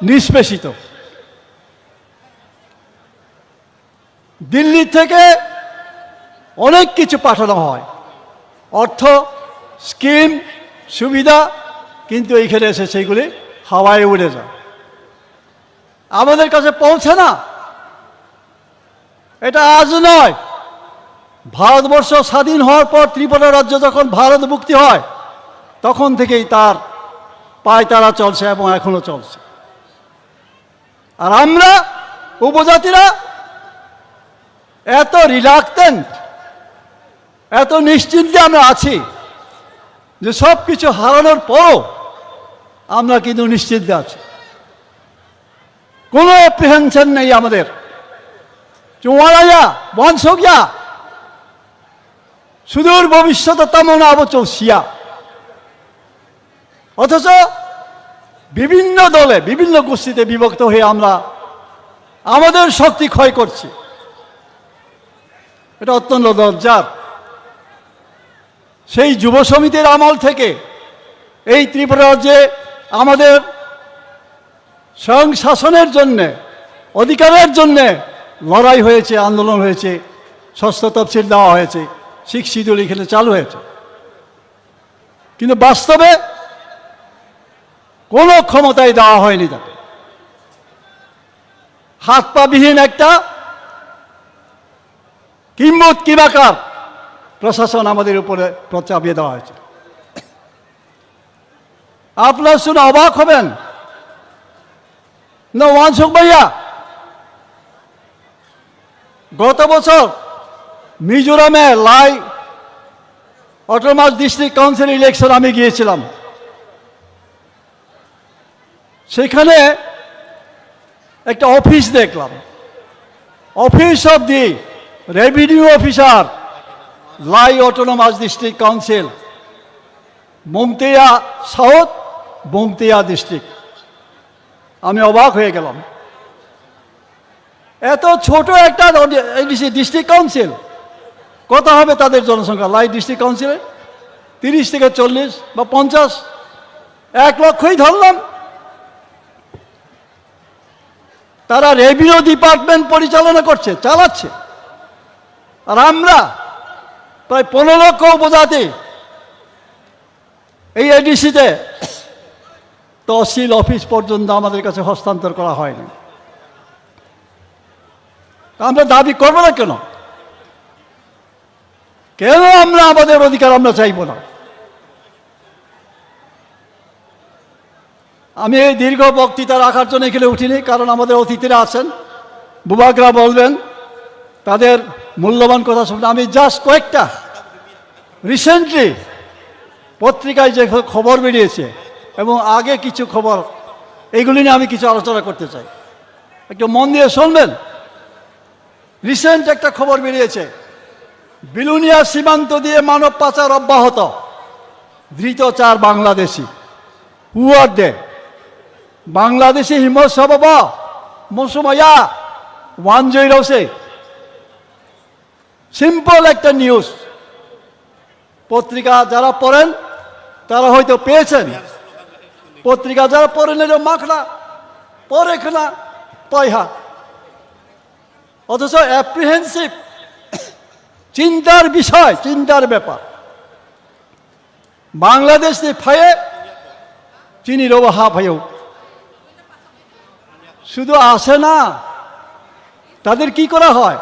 নিষ্পেষিত। দিল্লি থেকে অনেক কিছু পাঠানো হয়, অর্থ, স্কিম, সুবিধা, কিন্তু এইখানে এসে সেইগুলি হাওয়ায় উড়ে যায়, আমাদের কাছে পৌঁছে না। এটা আজ নয়, ভারতবর্ষ স্বাধীন হওয়ার পর ত্রিপুরা রাজ্য যখন ভারত মুক্তি হয়, তখন থেকেই তার পায়তারা চলছে এবং এখনো চলছে। আর আমরা উপজাতিরা এত রিলাক্টেন্ট, এত নিশ্চিন্তে আমরা আছি যে সব কিছু হারানোর পরও আমরা কিন্তু নিশ্চিন্তে আছি, কোনো অ্যাপ্রিহেনশন নেই আমাদের। চুয়ারাইয়া বনসগিয়া সুদূর ভবিষ্যৎ তেমনা আবচৌসিয়া। অথচ বিভিন্ন দলে, বিভিন্ন গোষ্ঠীতে বিভক্ত হয়ে আমরা আমাদের শক্তি ক্ষয় করছি। এটা অত্যন্ত লজ্জার। সেই যুব সমিতির আমল থেকে এই ত্রিপুরা রাজ্যে আমাদের স্বয়ং শাসনের জন্যে, অধিকারের জন্যে লড়াই হয়েছে, আন্দোলন হয়েছে, ষষ্ঠ তফসিল দেওয়া হয়েছে, শিখ শিডিউল এখানে চালু হয়েছে। কিন্তু বাস্তবে কোনো ক্ষমতাই দেওয়া হয়নি তাকে। হাত পা বিহীন একটা কিম্বত কিবাকার প্রশাসন আমাদের উপরে চাপিয়ে দেওয়া হয়েছে। আপনারা শুনে অবাক হবেন না, ওয়ানসুক ভাইয়া, গত বছর মিজোরামে Lai autonomous district council election আমি গিয়েছিলাম। সেখানে একটা অফিস দেখলাম, office of the revenue officer, Lai autonomous district council, মমতেয়া সাউথ, মমতেয়া ডিস্ট্রিক্ট। আমি অবাক হয়ে গেলাম, এত ছোট একটা ডিস্ট্রিক্ট কাউন্সিল, কত হবে তাদের জনসংখ্যা? লাই ডিস্ট্রিক্ট কাউন্সিলে 30 থেকে 40 বা 50, 1 লক্ষই ধরলাম। তারা রেভিনিউ ডিপার্টমেন্ট পরিচালনা করছে, চালাচ্ছে। আর আমরা প্রায় 15 লক্ষ উপজাতি এই এডিসিতে তহসিল অফিস পর্যন্ত আমাদের কাছে হস্তান্তর করা হয়নি। আমরা দাবি করবো না কেন? কেন আমরা আমাদের অধিকার আমরা চাইব না? আমি এই দীর্ঘ বক্তৃতা রাখার জন্য এখানে উঠিনি, কারণ আমাদের অতিথিরা আছেন, বুবাকরা বলবেন তাদের মূল্যবান কথা শুনতে। আমি জাস্ট কয়েকটা রিসেন্টলি পত্রিকায় যে খবর বেরিয়েছে এবং আগে কিছু খবর, এইগুলি নিয়ে আমি কিছু আলোচনা করতে চাই, একটু মন দিয়ে শুনবেন। রিসেন্ট একটা খবর বেরিয়েছে, বিলুনিয়া সীমান্ত দিয়ে মানব পাচার অব্যাহত, ধৃত 4 বাংলাদেশি। হু আর দে? বাংলাদেশি হিমসভব মৌসুমাইয়া 106 সিম্পল একটা নিউজ পত্রিকা যারা পড়েন তারা হয়তো পেয়েছেন পত্রিকা যারা পড়েন এর মাখনা পরেখনা পয়হা অথচ অ্যাপ্রিহেন্সিভ চিন্তার বিষয় চিন্তার ব্যাপার বাংলাদেশ ফায়ে চিনি রোবা হা ভাইও শুধু আসে না তাদের কি করা হয়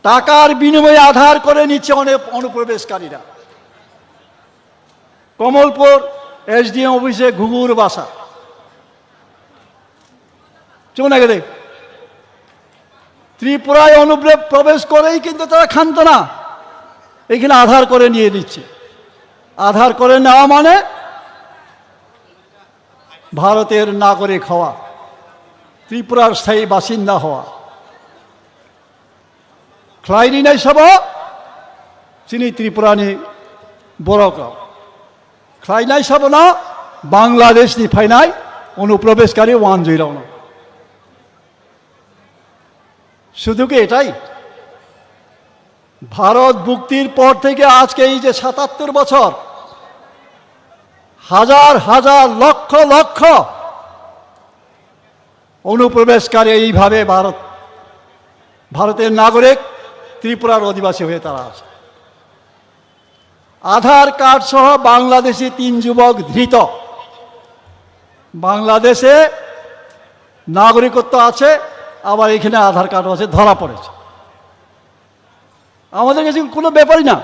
টাকার বিনিময়ে আধার করে নিচ্ছে অনেক অনুপ্রবেশকারীরা কমলপুর এসডিএম অফিসে ঘুঘুর বাসা চলে গেলে ত্রিপুরায় অনুপ্রবেশ করেই কিন্তু তারা ক্ষান্ত না এখানে আধার করে নিয়ে নিচ্ছে আধার করে নেওয়া মানে ভারতের নাগরিক হওয়া ত্রিপুরার স্থায়ী বাসিন্দা হওয়া খ্লাইনি নাই সব চিনি ত্রিপুরানি বড়ক খ্লাই নাই সব না বাংলাদেশ নি ফাইনাই অনুপ্রবেশকারী 109 শুধু কি এটাই ভারত মুক্তির পর থেকে আজকে এই যে ৭৭ বছর হাজার হাজার লক্ষ লক্ষ অনুপ্রবেশকারী এইভাবে ভারতের নাগরিক ত্রিপুরার অধিবাসী হয়ে তারা আছে আধার কার্ড সহ বাংলাদেশি 3 যুবক ধৃত বাংলাদেশে নাগরিকত্ব আছে আবার এখানে আধার কার্ড আছে ধরা পড়েছে আমাদের কাছে কোনো ব্যাপারই না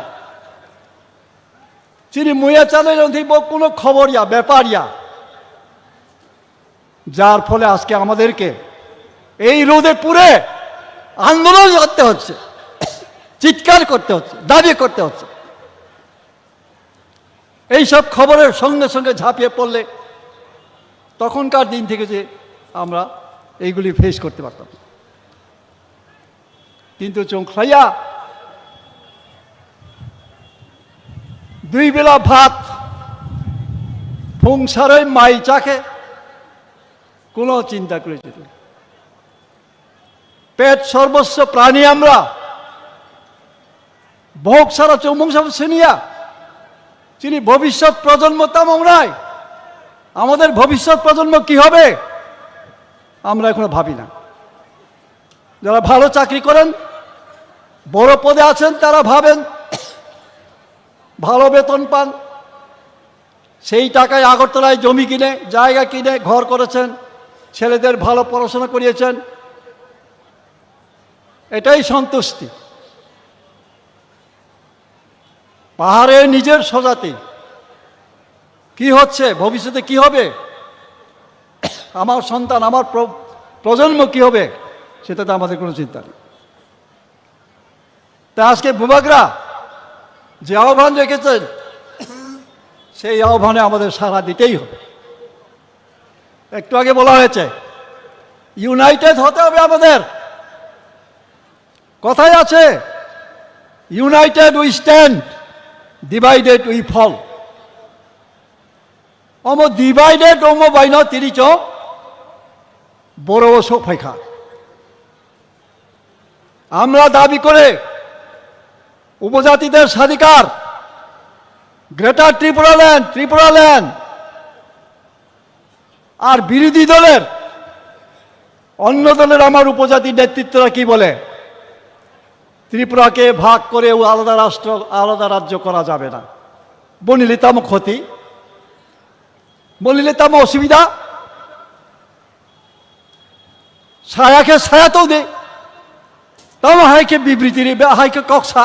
চিনি মুয়া চালের কোনো খবরিয়া ব্যাপারিয়া যার ফলে আজকে আমাদেরকে এই রোদে পুরে আন্দোলন করতে হচ্ছে চিৎকার করতে হচ্ছে দাবি করতে হচ্ছে এইসব খবরের সঙ্গে সঙ্গে ঝাঁপিয়ে পড়লে তখনকার দিন থেকে যে আমরা এইগুলি ফেস করতে পারতাম কিন্তু চোখলাইয়া 2 বেলা ভাত সংসারে মাই চাকে কোনো চিন্তা করেছে পেট সর্বস্ব প্রাণী আমরা ভোগ সারা চৌমংসা শ্রেণিয়া চিনি ভবিষ্যৎ প্রজন্ম তামরাই আমাদের ভবিষ্যৎ প্রজন্ম কি হবে আমরা এখনো ভাবি না যারা ভালো চাকরি করেন বড় পদে আছেন তারা ভাবেন ভালো বেতন পান সেই টাকায় আগরতলায় জমি কিনে জায়গা কিনে ঘর করেছেন ছেলেদের ভালো পড়াশোনা করিয়েছেন এটাই সন্তুষ্টি পাহাড়ে নিজের স্বজাতি কি হচ্ছে ভবিষ্যতে কি হবে আমার সন্তান আমার প্রজন্ম কি হবে সেটাতে আমাদের কোনো চিন্তা নেই তা আজকে বুবাগরা যে আহ্বান রেখেছেন সেই আহ্বানে আমাদের সাড়া দিতেই হবে একটু আগে বলা হয়েছে ইউনাইটেড হতে হবে আমাদের কথাই আছে united we stand divided we fall অমো ডিভাইডেড অমো বাইন তিরিচ বড় শোক ফাইখা আমরা দাবি করে উপজাতিদের স্বাধিকার গ্রেটার ত্রিপুরাল্যান্ড আর বিরোধী দলের অন্য দলের আমার উপজাতির নেতৃত্বরা কি বলে ত্রিপুরাকে ভাগ করে আলাদা রাষ্ট্র আলাদা রাজ্য করা যাবে না বলিলে তাম ক্ষতি বলিলে তাম অসুবিধা ছায়াকে ছায়াতেও দে তাম হাইকে বিবৃতি হাইকে কক্সা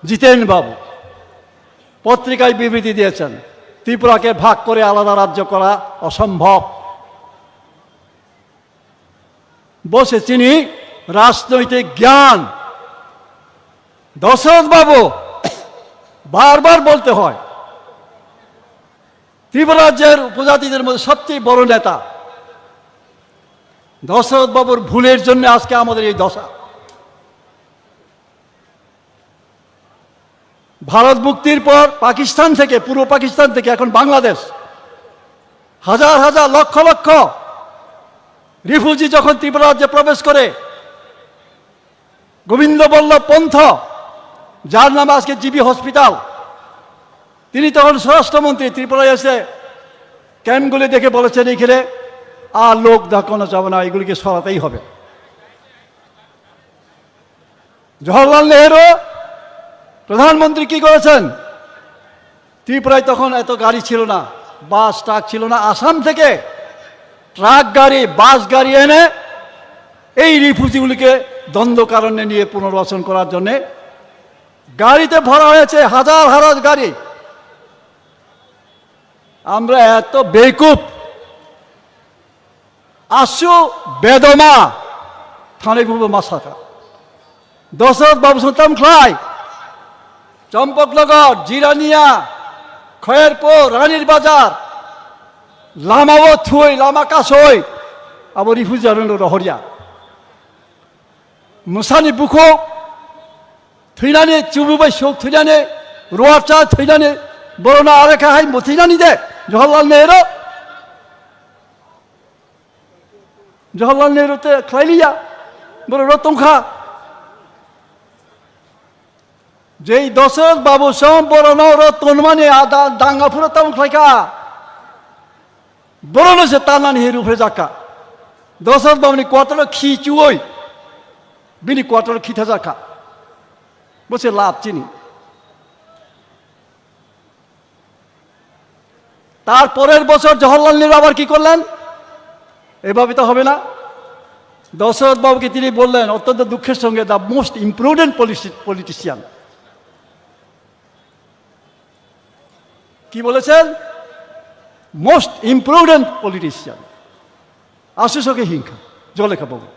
জিতেন বাবু পত্রিকায় বিবৃতি দিয়েছেন ত্রিপুরাকে ভাগ করে আলাদা রাজ্য করা অসম্ভব বসে চিনি রাজনৈতিক জ্ঞান দশরথ বাবু বারবার বলতে হয় ত্রিপুরা রাজ্যের উপজাতিদের মধ্যে সবচেয়ে বড় নেতা দশরথ বাবুর ভুলের জন্য আজকে আমাদের এই দশা ভারত মুক্তির পর পাকিস্তান থেকে পূর্ব পাকিস্তান থেকে এখন বাংলাদেশ হাজার হাজার লক্ষ লক্ষ রিফিউজি যখন ত্রিপুরা রাজ্যে প্রবেশ করে, গোবিন্দ বল্লভ পন্থ, যার নামে আজকে জিবি হসপিটাল, তিনি তখন স্বরাষ্ট্রমন্ত্রী, ত্রিপুরায় এসে ক্যাম্পগুলি দেখে বলেছেন এখানে আর লোক দেখানো যাবে না, এগুলিকে সরাতেই হবে। জওহরলাল নেহেরু প্রধানমন্ত্রী কি করেছেন? ত্রিপুরায় তখন এত গাড়ি ছিল না, বাস ট্রাক ছিল না, আসাম থেকে ট্রাক গাড়ি বাস গাড়ি এনে এই রিফিউজিগুলিকে দ্বন্দ্বকারণ্যে নিয়ে পুনর্বাসন করার জন্যে গাড়িতে ভরা হয়েছে, হাজার হাজার গাড়ি। আমরা এত বেকুব, আসু বেদমা থানে গুবো মাসাকা দশরথ বাবু সুলতান খাই, চম্পকনগর, জিরানিয়া, খয়েরপুর, রানীর বাজার, লামাও থুই, লামা কাসই, আবার রিফিউজি রহরিয়া মুসানি বুখো थैनानै चुबुबाय सौक थैनानै रुवाबचा थैनानै बर'ना आरेखाहाय थैनानै दे जवाहरलाल नेहरू ते खायलिया बर' रतंखा जे दशरथ बाबू सम बर'नाव रतनमानि आदा दांगाफोरा ताम खायका बर'नो से तानानै हेरु फ्रेजाका दशरथ बाबूनि क्वार्टार खिचुय बिनि क्वार्टार खिथा जाका বসে লাভ চিনি। তারপরের বছর জওহরলাল নেহরু আবার কি করলেন? এভাবে তো হবে না। দশরথ বাবুকে তিনি বললেন অত্যন্ত দুঃখের সঙ্গে, দ্য মোস্ট ইম্প্রুডেন্ট পলিটিশিয়ান। কি বলেছেন? Most ইম্প্রুডেন্ট politician. আশুসকে হিংসা জলেখা বাবু।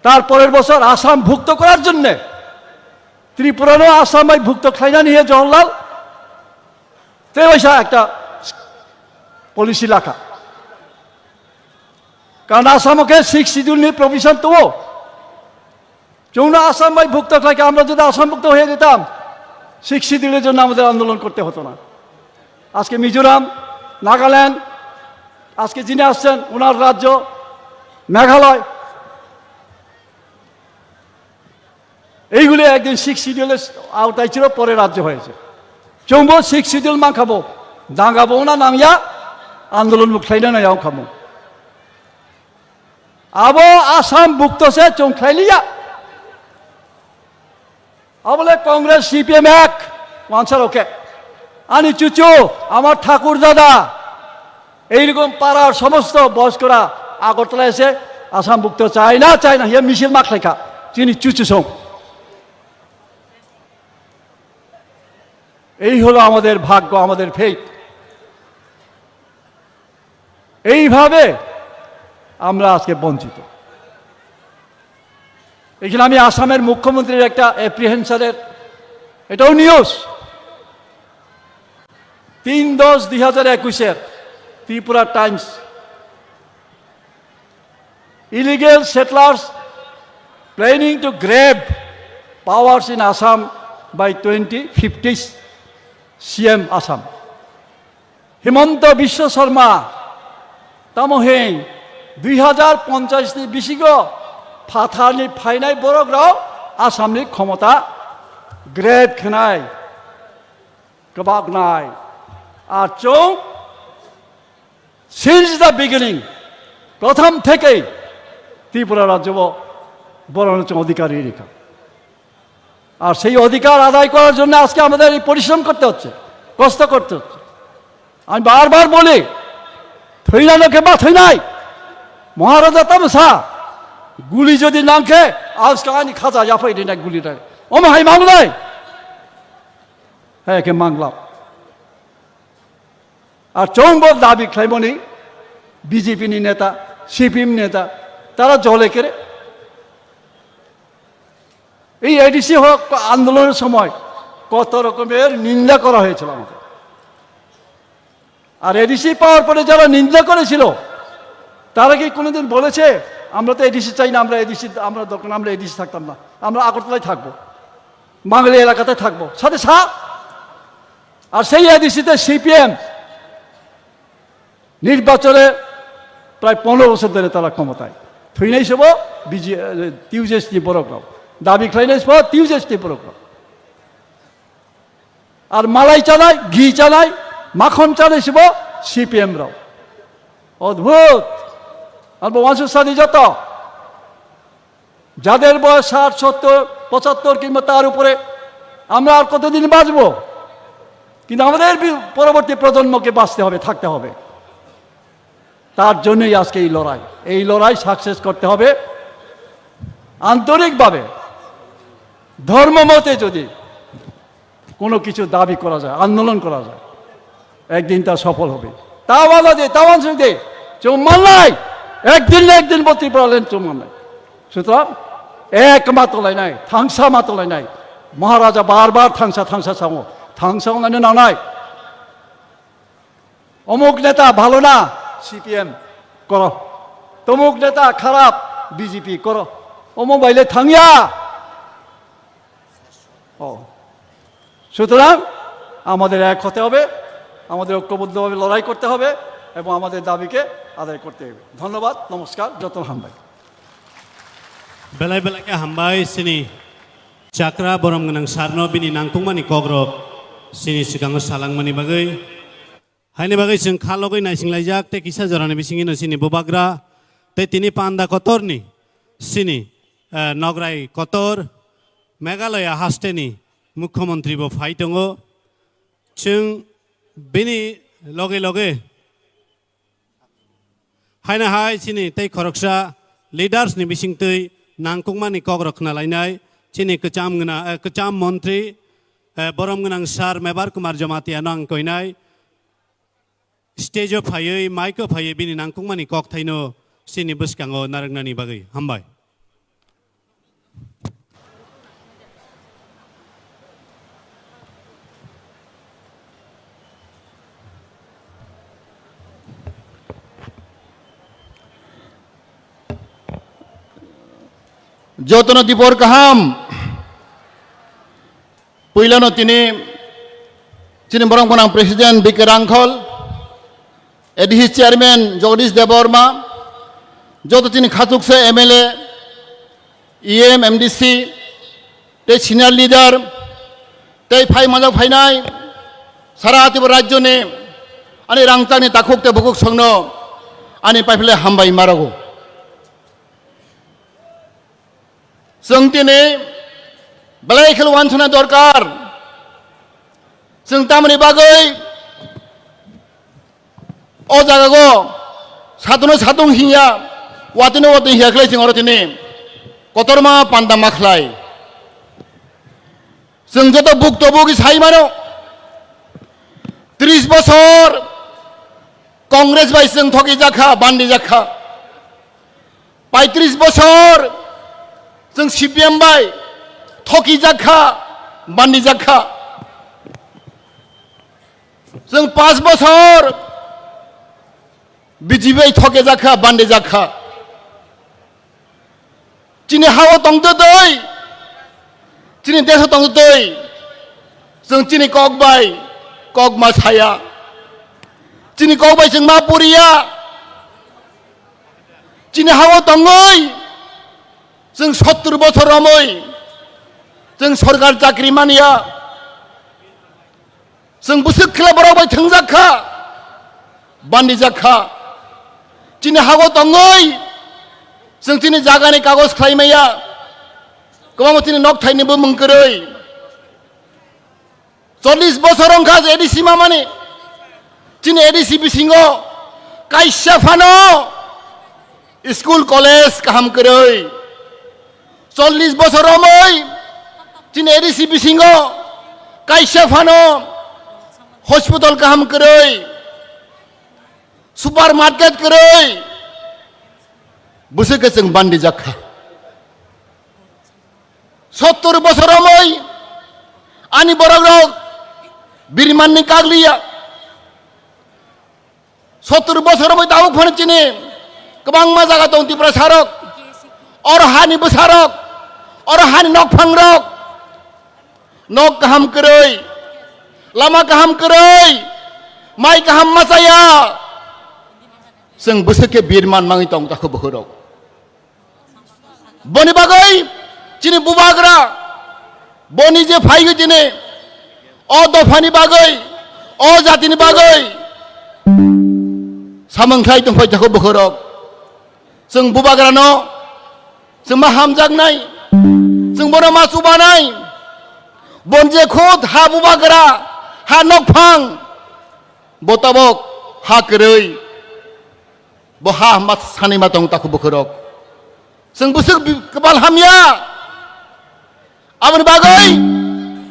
তারপরের বছর আসাম ভুক্ত করার জন্যে ত্রিপুরানো আসামাই ভুক্ত খাইনা নিয়ে জওহরলাল তেইশা একটা পলিসি লেখা, কারণ আসামকে 6 শিডিউল নিয়ে প্রভিশন তো চৌনা আসামাই ভুক্ত খাইকে আমরা যদি আসাম ভুক্ত হয়ে যেতাম 6 শিডিউলের জন্য আমাদের আন্দোলন করতে হতো না। আজকে মিজোরাম, নাগাল্যান্ড, আজকে যিনি আসছেন ওনার রাজ্য মেঘালয়, এইগুলি একদিন 6 শিডিউলের আওতায় ছিল, পরে রাজ্য হয়েছে। চৌম্ব 6 শিডিউল মা খাবো দাঙ্গাবো না নামিয়া আন্দোলন মুখাইনা না যাও খাবো আবো আসাম ভুক্ত সে চৌখাইলিয়া বলে কংগ্রেস সিপিএম এক ওয়ানসার ওকে আনি চুচু আমার ঠাকুর দাদা এইরকম পাড়ার সমস্ত বয়স্করা আগরতলা এসে আসাম ভুক্ত চায় না হিয়া মিছিল মাখ লেখা চিনি চুচু সং। এই হলো আমাদের ভাগ্য, আমাদের ফেট। এইভাবে আমরা আজকে বঞ্চিত। এখানে আমি আসামের মুখ্যমন্ত্রীর একটা অ্যাপ্রিহেনশনের এটাও news 3/10/2021 Tripura Times, illegal সেটলার্স planning to grab powers in Assam by 2050 CM Assam Himanta Biswa Sarma তামহেং 2050 বিশিগ ফাথানি ফাইনাই বরগ্রাও আসামনি ক্ষমতা গ্রেড খেনাই কবাগনাই আর চৌ সিন্স দ্য বিগিনিং প্রথম থেকেই ত্রিপুরা রাজ্য বরঞ্চ অধিকারী রেখা, আর সেই অধিকার আদায় করার জন্য আজকে আমাদের এই পরিশ্রম করতে হচ্ছে, কষ্ট করতে হচ্ছে। আমি বারবার বলি থৈনালোকে বা থৈনাই মহারাজা তামসা গুলি যদি নাংখে আজকে আনি খাজা জাফাই দিন এক গুলিটা হাই মাংলাই হ্যাঁ একে মাংলাম। আর চৌম্বক দাবি খাইমনি বিজেপিনি নেতা সিপিএম নেতা তারা জলে কেড়ে এই এডিসি হোক আন্দোলনের সময় কত রকমের নিন্দা করা হয়েছিল আমাকে। আর এডিসি পাওয়ার পরে যারা নিন্দা করেছিল তারা কি কোনোদিন বলেছে আমরা তো এডিসি চাই না, আমরা এডিসি আমরা দরকার, আমরা এডিসি থাকতাম না, আমরা আগরতলায় থাকবো, বাঙালি এলাকাতে থাকবো সাথে আর সেই এডিসিতে সিপিএম নির্বাচনে প্রায় 15 বছর ধরে তারা ক্ষমতায় থইনাই সব টিউজেসটি বরকরাও দাবি খাইনাই সব টিউজেসটি বরকরাও আর মালাই চালায় ঘি চালায় মাখন চালায় সব সিপিএম রাও অদ্ভুত আর বংশের সাথে যত যাদের বয়স 60, 70, 75 কিংবা তার উপরে আমরা আর কতদিন বাঁচবো কিন্তু আমাদের পরবর্তী প্রজন্মকে বাঁচতে হবে থাকতে হবে তার জন্যই আজকে এই লড়াই সাকসেস করতে হবে আন্তরিকভাবে ধর্মমতে যদি কোনো কিছু দাবি করা যায় আন্দোলন করা যায় একদিন তা সফল হবে তাও বাধা দে তাও অংশ দে চুম্মান নাই একদিন বত্রি পড়ালেন চুম্মান নাই সুতরাং এক মাতলাই নাই থাংসা মাতলাই নাই মহারাজা বারবার থাংসা সামো থাংসা না নাই অমুক নেতা ভালো না সিপিএম করো তমুক নেতা খারাপ বিজেপি করো অমুক বাইলে থাঙ্গিয়া সুতরাং আমাদের এক হতে হবে আমাদের ঐক্যবদ্ধভাবে লড়াই করতে হবে এবং আমাদের দাবিকে আদায় করতে হবে ধন্যবাদ নমস্কার যতন হামবাই बेलाय बेलाय के हामबाय सिनी चाक्रा बरम गनां सारनो बिनि नांकुंमानि कग्रब सिनी सिगाङाव सालांमानि बागै हायनि बागै जों खालगै नायसिंलायजाक ते किसा जरानि बिसिङिनो सिनी बुबाग्रा ते तिनि पान्दा कतरनि सिनी नगराय कतर मेघालया हास्टेनि मुख्यमंत्री बो फाइ दङ जों बिनि लगे लगे हायना हाय सिनी तै खरकसा लिडार्सनि बिसिंतै नांकुंमानि कग्रक नालायनाय चिनि कचाम मंत्री बरम गनां सार मेबार कुमार जमातिया नांकयनाय स्टेजो फायै माइको फायै बिनि नांकुंमानि कक थाइनो सिनि बसकाङो नारंनानि बागै हामबाय যতন দীপর কাহাম পইলানো তিনি বরং বনাং প্রেসিডেন্ট বিকে রাংখল এডিসি চেয়ারম্যান জগদীশ দেববর্মা যত তিনি খাতুকসে এমএলএ ইএম এমডিসি তে সিনিয়র লিডার তে ফাই মাজak ফাইনাই সারা তিব্বত রাজ্যনি আনি রাংতাनि তাখুকতে বুকুক সংनो आनि पाइफले हामबाय मारागौ जों दिनै बेलाय खेल वानसना दरकार जों तामानि बागै अ जागागो सातनो सातुं हिया वातिनो वातिं हियाखलाय जों अरतिनि कतरमा पान्दा माखलाय जों जत बुक्तबुगि साइ मानो 30 বছর কংগ্রেস বাই जों ठगी जाखा बान्दी जाखा 35 বছর जों सीपीएम बाय ठगी जाखा बान्दी जाखा जों 5 বছর बीजेपी ठगे जाखा बान्दी जाखा चिनि हाव तंगतो दै चिनि देश तंगतो दै जों चिनि कक बाय कक मा साया चिनि कक बाय जों मा पुरिया चिनि हाव तंगै जों 70 বছর रमै जों सरकार चाकरि मानिया जों बुसुक खेला बरावबाय थंजाखा बान्दी जाखा चिनि हाव तंगै जों चिनि जागानि कागज खालामैया गोबां चिनि नक थाइनोबो मोनगोरै 40 বছর अंखा एडिसि मामानि चिनि एडिसि बिसिङो काइसा फानो स्कुल कलेज काहाम करै 40 বছর रमै चिनि एडिसि बिसिङो काइसा फानो हस्पिटाल काहाम करै सुपार मार्केट करै बुसुके जों बान्दी जाखा 70 বছর रमै आनि बरगरक बिरमाननि कागलिया 70 বছর रमै दाउ फानो चिनि गोबां मा जागा दं त्रिपुरा सारक और हानि बसारक और हानि नक फांग्रक नक गाहाम करै लामा गाहाम करै माइ गाहाम मासाया जों बोसोरके बिरमान माङै दं दाखौ बोहरक बनि बागै चिनि बुबाग्रा बनि जे फाइगो दिनै अ दफानि बागै अ जातिनि बागै सामोंथाय दंफाय दाखौ बोहरक जों बुबाग्रानो जों मा हामजागनाय जों बर' मा सुबानाय बनजे खुद हा बुबाग्रा हा नकफां बताबक हा गोरै बहा मा सानै मा दं दाखौ बोहरक जों बोसोर कबाल हामिया आमन बागै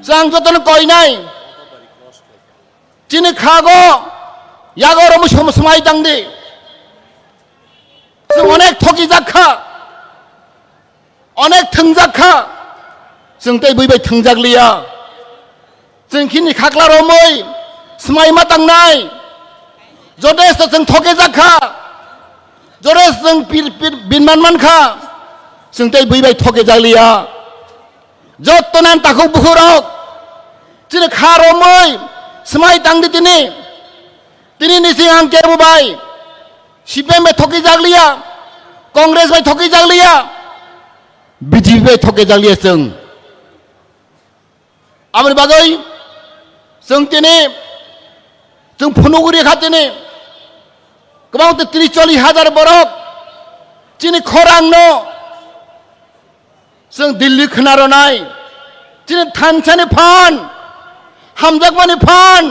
जों जतन कयनाय चिनि खागो यागो रम समाय दांदे जों अनेक थगि जाखा अनेक थंजाखा जों तै बैबाय थंजागलिया जों खिनि खाख्ला रमै समाय मा दांनाय जदेस जों थगे जाखा जदेस जों बिनमान मानखा जों तै बैबाय थगे जागलिया जतनान ताखौ बुहरक चिनि खा रमै समाय दांदे दिनै निसिं आं केरबोबाय सिपिएम बाय थगे जागलिया कांग्रेस बाय थगे जागलिया बीजेपी बाय थगे जागलिया जों आमर बागै जों दिनै जों फुनुगुरि खाथिनि गोबां 30-40 हाजार बरक चिनि खरांनो जों दिल्ली खोनारनाय चिनि थानसानि फान हामजागमानि फान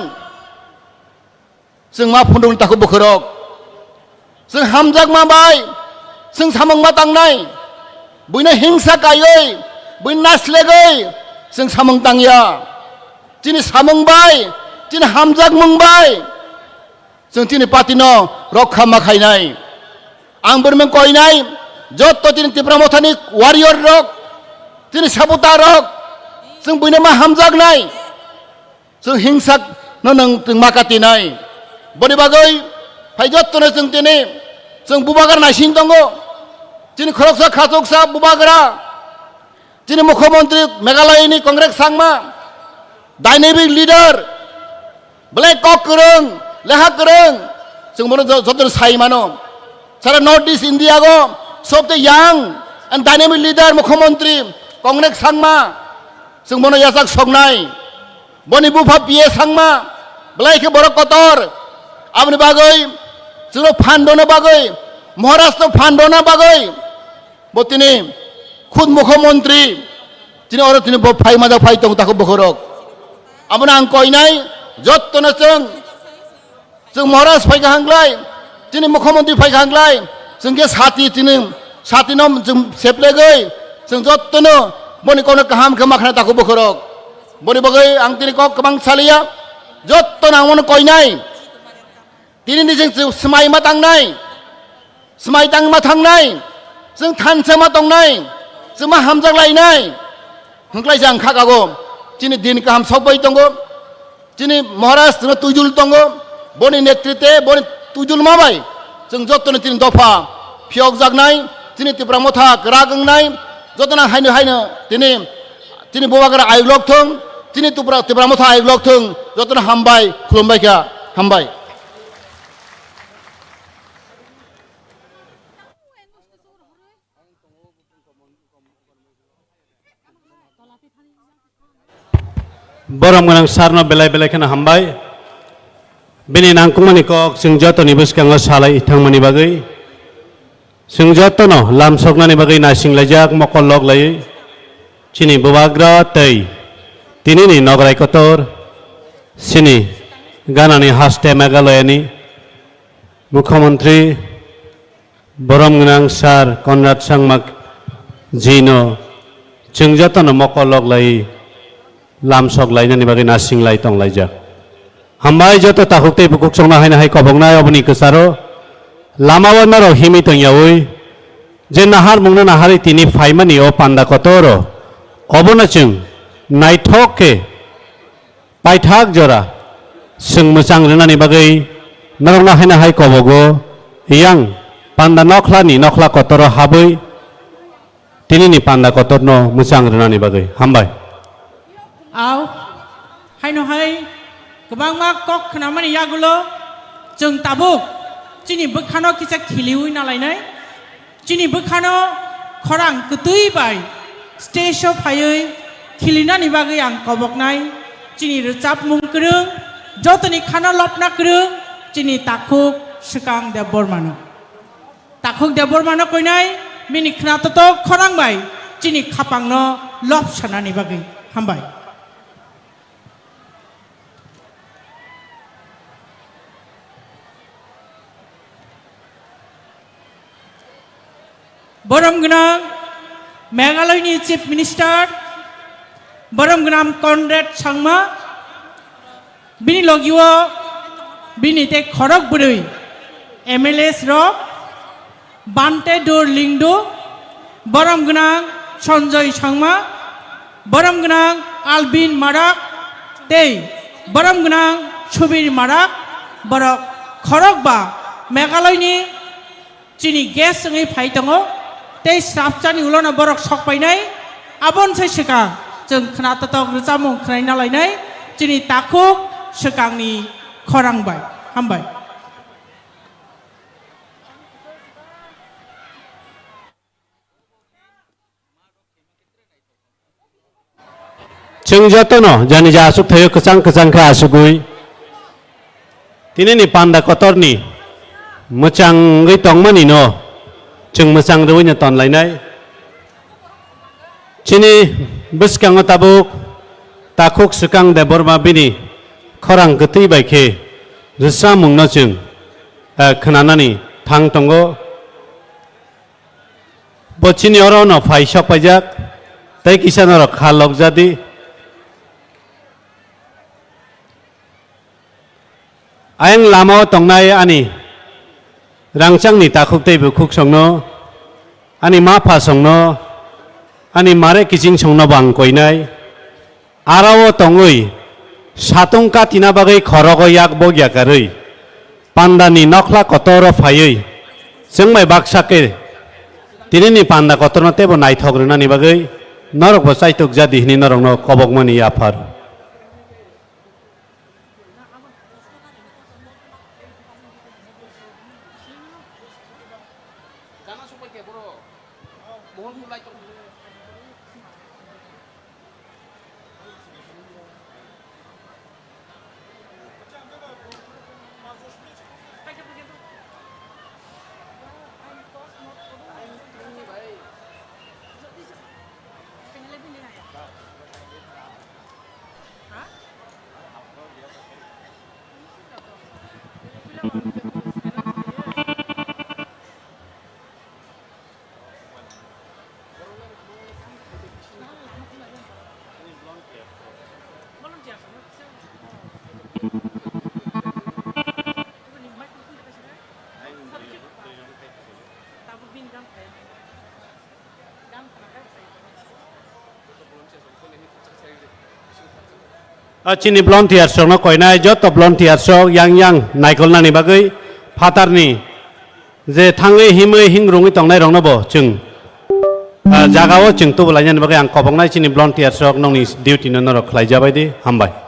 जों मा फुन्दुं ताखौ बोखरक जों हामजागमा बाय जों सामंमा तांनाय बयना हिंसा गायै बयना नासलेगै जों सामं तांया चिनि सामंबाय चिनि हामजाग मंबाय जों चिनि पार्टिनो रक्षा माखायनाय आं बोरमों कयनाय जत चिनि तिप्रा मथानि वारियर रक चिनि साबुता रक जों बयना मा हामजागनाय जों हिंसा नों जों माकातिनाय बनि बागै फायजतनो जों दिनै जों बुबागार नायसिन दङ चिनि खरकसा खाजकसा बुबाग्रा चिनि मुख्यमंत्री मेघालयनि Congress Sangma dynamic leader black कक गोरों लेखा गोरों जों मोनो जतन साइ मानो सारा नॉर्थ ईस्ट इंडिया को सबसे यंग एंड डायनेमिक लीडर मुख्यमंत्री कांग्रेस सांमा जों मोनो याजाक संनाय बनि बुफा पिए सांमा ब्लैक बर कतर आमनि बागै जों फान्डनो बागै महाराष्ट्र फान्डना बागै बतिनि खुद मुख्यमंत्री तिनि और तिनि फाइ माजा फाइ दं ताखौ बोखरक आमन आं कयनाय जतन जों महाराष्ट्र फाइखांलाय तिनि मुख्यमंत्री फाइखांलाय जों के साथि तिनि साथिनो जों सेप्लेगै जों जतन बनि कोनो काहाम खमाखना ताखौ बोखरक बनि बागै आं तिनि क गोबां सालिया जतन आंमोन कयनाय तिनि जों समाय मा तांनाय समाय तां मा थांनाय जों थानसा मा दंनाय जों मा हामजागलायनाय हंख्लाय जां खागागो चिनि दिन काहाम सबबाय दङ चिनि महाराष्ट्र तुजुल दङ बनि नेतृत्वे बनि तुजुल माबाय जों जतन तिनि दफा फियक जागनाय चिनि तिप्रा मथा रागंनाय जतन हायनो तिनि बबाग्रा आयग्लक थों चिनि तिप्रा मथा आयग्लक थों जतन हामबाय खुलुमबाय का हामबाय बरम गोनां सारनो बेलाय बेलाय खोना हामबाय बेनि नांकुमानि कक जों जतनि बुसखाङो सालाय इथांमोननि बागै जों जतनो लामसगनानि बागै नासिंलायजाक मकल लगलायै चिनि बुबाग्रा तै तिनिनि नगराय कतर सिनि गानानि हास्ते मेघालयनि मुख्यमंत्री बरम गोनां सार कनराड सांमा जिनो जों जतनो मकल लगलायै लामसक लायनानि बागै नासिंलाय तंलायजाक हामबाय जत ताखुकते बुकुक संना हायना हाय कबंनाय अबनि कसारो लामाव नारो हिमि तंयावै जे नाहार मुंनो नाहारि तिनि फाइमानि ओ पान्दा कतरो अबनो जों नायथके पाइथाक जरा जों मोजां रोनानि बागै नरना हायना हाय कबगो यां पान्दा नखलानि नखला कतरो हाबै तिनिनि पान्दा कतरनो मोजां रोनानि बागै हामबाय आव हायनो हाय गोबां मा कक खोनामानि यागुलो जों Tabuk chini bukhano kisa khiliui nalainai chini bukhano khorang ketui bai stage of hayoi khilina ni bagai ang koboknai chini recap mungkrung jotoni khana lopna krung chini takhuk sekang de bormano takhuk de bormano koinai mini khna to khorang bai chini khapang no lop sana ni bagai hambai Borom Gnam Meghalaya Chief Minister Borom Gnam Conrad Sangma Bini Logiwo Bini Te Khorok Burui MLS Rock Bante Dur Lingdo Borom Gnam Sanjay Sangma Borom Gnam Albin Marak Te Borom Gnam Subir Marak Borok Khorok Ba Meghalaya Chini gas ngai phai tango tei sapchani ulona borok sokpainai abon sai sekang jeng khna tatok rujamung khnai nalainai chini takhuk sekangni khorang bai hambai Jeng jotono jani jasuk thayo kesang kha asugui tinini panda kotorni machang ngai tongmani no Jeng mesang ruwnya ton lainai chini biskang tabuk takhuk sekang de borma bini khorang ketui baikhe rsamung no jeng khnanani thang tongo bochini oro no phai sok pajak tai kisan oro khalok jadi ayang lamao tongnai ani rangchang ni takhuk tei bukhuk songno ani ma pha songno ani mare kiching songno bang koinai arao tongui satung ka tina bagai khorogo yak bogya karui pandani nokla kotoro phaiui jengmai baksake tinini panda kotorno tebo naithogruna ni bagai norok bo saituk jadi hini norokno kobokmani afar Chini volunteer sok no koinai joto volunteer sok yang naikol nani bagai fatar ni je thangai himai hingrungi tongnai rong no bo jeng jagao jeng tu belanya ni bagai ang kobongnai chini volunteer sok nongni duty no norok khlai jabai di hambai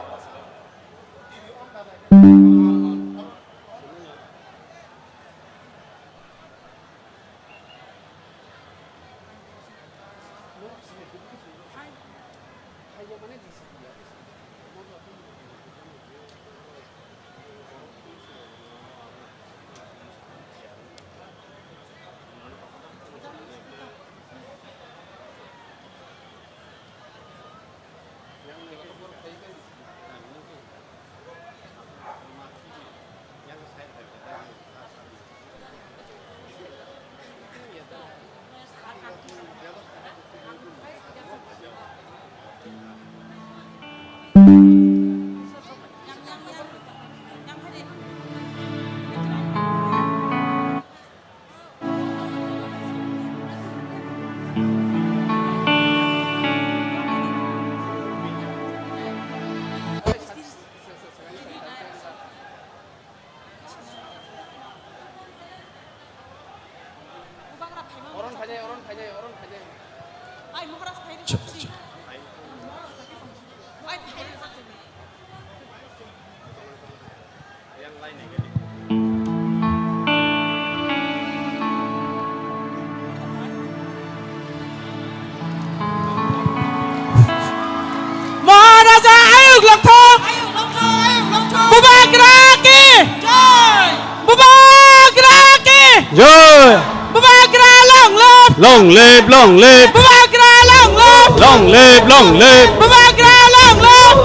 जय Bubagra long live. long live long live Bubagra long live. long live long live Bubagra long live.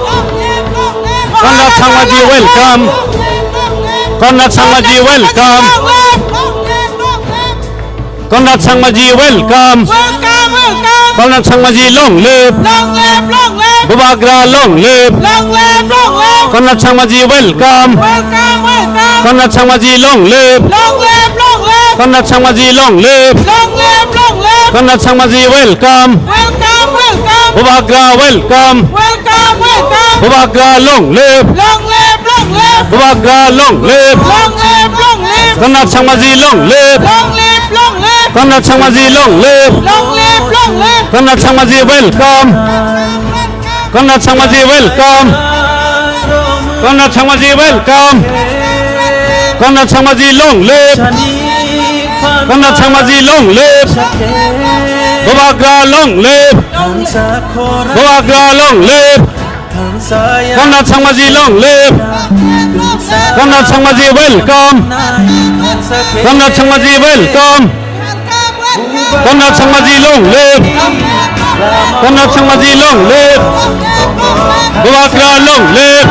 Conrad Sangmaji welcome Conrad Sangmaji welcome Conrad Sangmaji welcome Welcome, welcome. Conrad Sangmaji long live Long live, long live. Bubagra long live Long live, long live. Conrad Sangmaji welcome Welcome, welcome. Conrad Sangmaji long live Long live, long live. Conrad Sangmaji long live Long live, long live. Conrad Sangmaji welcome Welcome, welcome. Bubagra welcome Welcome, welcome. Bubagra long live Long live, long live. Bubagra long live Long live, long live. Conrad Sangmaji long live Long live, long live. Conrad Sangmaji long live Long live, long live. Conrad Sangmaji welcome Conrad Sangmaji welcome Conrad Sangmaji welcome Conrad Sangmaji long live Conrad Sangmaji long live Bubagra long live Bubagra long live Conrad Sangmaji long live Conrad Sangmaji welcome Conrad Sangmaji welcome Conrad Sangmaji long live Conrad Sangmaji long live Bubagra long live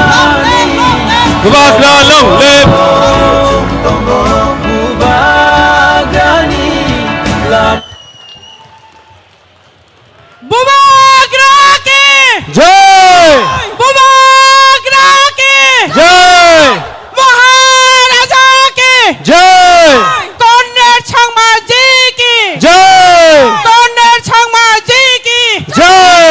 Bubagra long live Bubagra ke. जय Bubagra ke. जय Maharaja ke. जय Conrad Sangmaji ki. जय Conrad Sangmaji ki. जय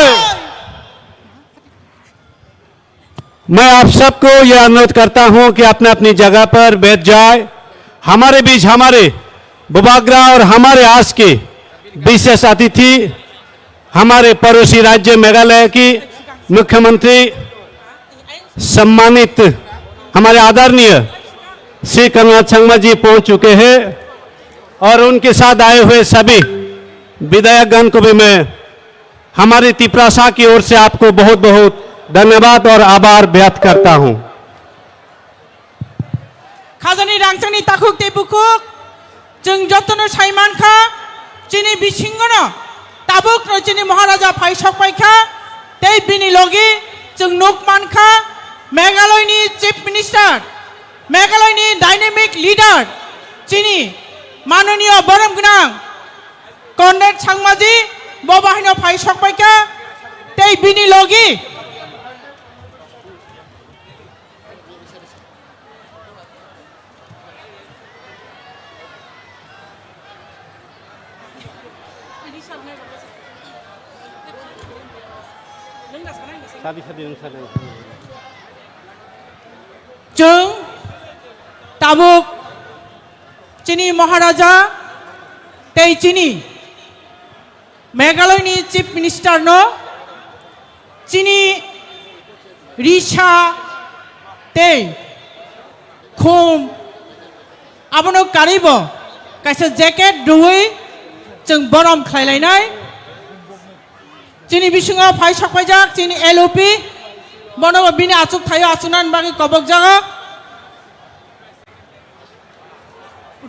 मैं आप सबको यह अनुरोध करता हूं कि अपने अपनी जगह पर बैठ जाए। हमारे बीच हमारे बुबाग्रा और हमारे आस के विशेष अतिथि हमारे पड़ोसी राज्य मेघालय की मुख्यमंत्री सम्मानित हमारे आदरणीय श्री कनराड संगमा जी पहुंच चुके हैं और उनके साथ आए हुए सभी विधायकगण को भी मैं हमारी तिप्रासा की ओर से आपको बहुत बहुत धन्यवाद और आभार व्यक्त करता हूं। Khazani rangchangni takuk te bukuk jeng jotono saimankha chini bisingono tabuk no chini maharaja phai sokpaikha tei bini logi jeng nukmankha Meghalaya ni chief minister Meghalaya ni dynamic leader chini manoniyo borom gnang Conrad Sangmaji bo bahino phai sokpaikha tei bini logi Jung tabuk chini maharaja tei chini Meghalaya ni chief minister no chini risha tei khum abono karibo kaisa jacket duhui jeng borom khlailai chini bisingo phai sokpaijak chini LOP bono bini achuk thayo achunan bagi kobok jaga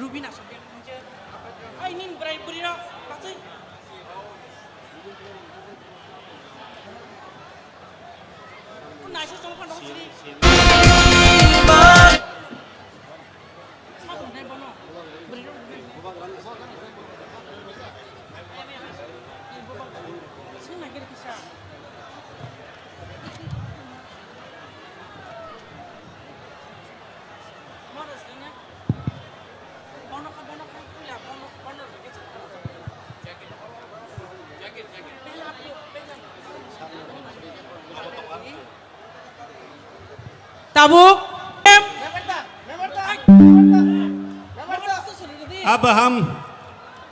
rubina ai nin brai burira pasai naisa songpan dong sini satu nai bono burira sini lagi kisah tabuk अब हम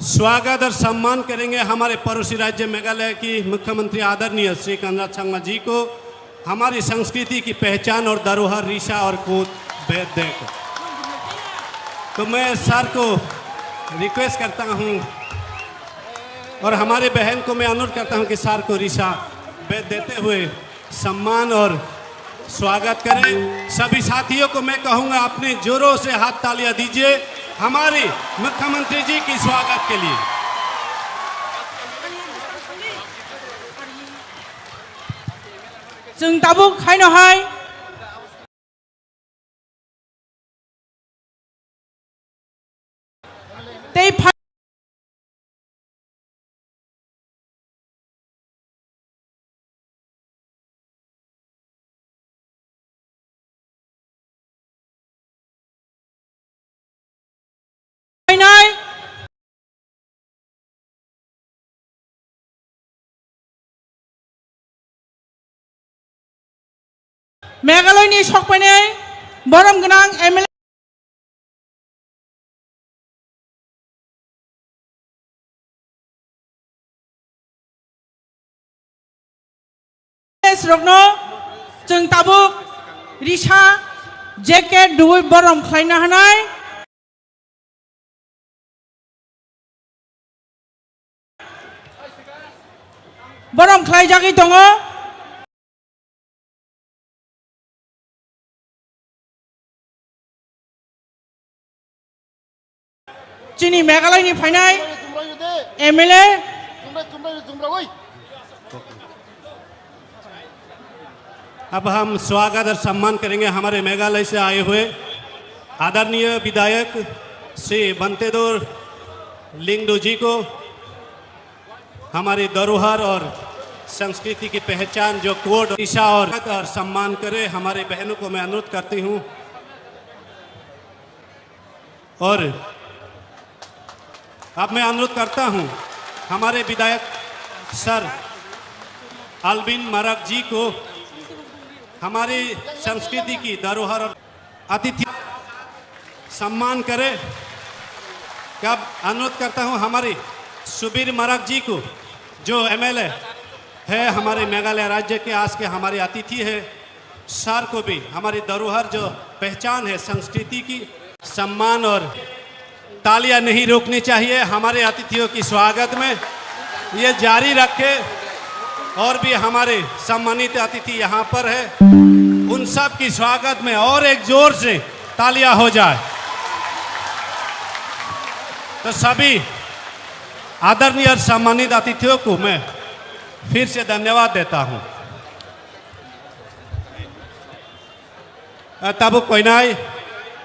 स्वागत और सम्मान करेंगे हमारे पड़ोसी राज्य मेघालय की मुख्यमंत्री आदरणीय श्री कनराड संगमा जी को हमारी संस्कृति की पहचान और धरोहर ऋषा और कूद भेद देकर। तो मैं सर को रिक्वेस्ट करता हूं और हमारे बहन को मैं अनुरोध करता हूं कि सर को ऋषा भेद देते हुए सम्मान और स्वागत करें। सभी साथियों को मैं कहूंगा अपने जोरों से हाथ तालियां दीजिए हमारी मुख्यमंत्री जी की स्वागत के लिए। जों दाबुक हायनहाय tei फाइनाय मेघालयनि सकफैनाय बरम गोनां एमएलए रगनो जों ताबुक रिसा जेकेट दुइ बरम खालायनो हानाय बरम खालायजागै दङ जोंनि मेघालयनि फैनाय एमएलए अब हम स्वागत और सम्मान करेंगे हमारे मेघालय से आए हुए आदरणीय विधायक श्री बंतेदोर लिंगडू जी को। हमारी धरोहर और संस्कृति की पहचान जो कोड दिशा और सम्मान करे, हमारे बहनों को मैं अनुरोध करती हूँ। और अब मैं अनुरोध करता हूँ हमारे विधायक सर अल्बिन मरक जी को हमारी संस्कृति की धरोहर और अतिथि सम्मान करे। कब अनुरोध करता हूँ हमारी सुबीर मरक जी को जो एमएलए है हमारे मेघालय राज्य के, आज के हमारे अतिथि है। सर को भी हमारी धरोहर जो पहचान है संस्कृति की सम्मान और तालियां नहीं रोकनी चाहिए। हमारे अतिथियों की स्वागत में ये जारी रखे और भी हमारे सम्मानित अतिथि यहाँ पर है, उन सब की स्वागत में और एक जोर से तालियां हो जाए। तो सभी आदरणीय और सम्मानित अतिथियों को मैं फिर से धन्यवाद देता हूँ। ताबुक कोइनाय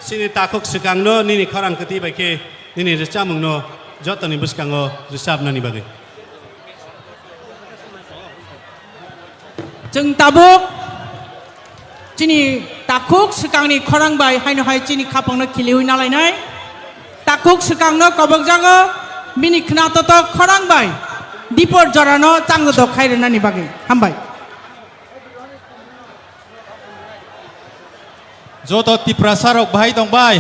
सिनी ताकुक सिकांगनो निनी खरांकति बायके निनी रिसामुंगनो जतनि बुसकांगो रिसाबनानि बागै जों ताबुक चिनी ताकुक सिकांनि खरांबाय हायनहाय चिनी खापांनो खिलिहुइ नालायनाय ताकुक सिकांनो कबकजागो बिनि खनातत खरांबाय दीपर जरानो चांगदो खायरनानि बागै हामबाय जत तिप्रासारक भाई दंबाय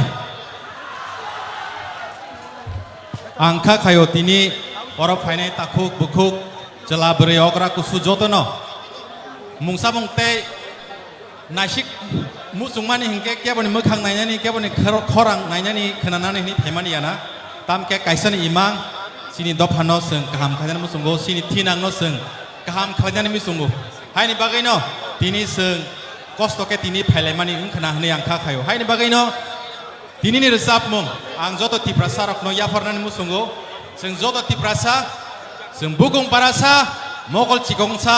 आंखा खायो तिनी अरब फायनाय ताकुक बुकुक जला बरे अग्रा कुसु जतनो मुंसा मुंगते नासिक मुसुंमानि हिंके केबनि मोखां नायनानि केबनि खरां नायनानि खोनानानि हिनि थेमानियाना तामके कायसानि इमां सिनि दफानो जों गाहाम खालायनानै मुसुंगो सिनि थिनांनो जों गाहाम खालायनानै मुसुंगो हायनि बागैनो दिनै जों कस्तके दिनै फायलायमानि ओंखाना होनै आंखा खायो हायनि बागैनो दिनैनि रोजाबमुं आं जत तिप्रासारकनो याफरनानै मुसुंगो जों जत तिप्रासा जों बुगुं बारासा mogol चिगंसा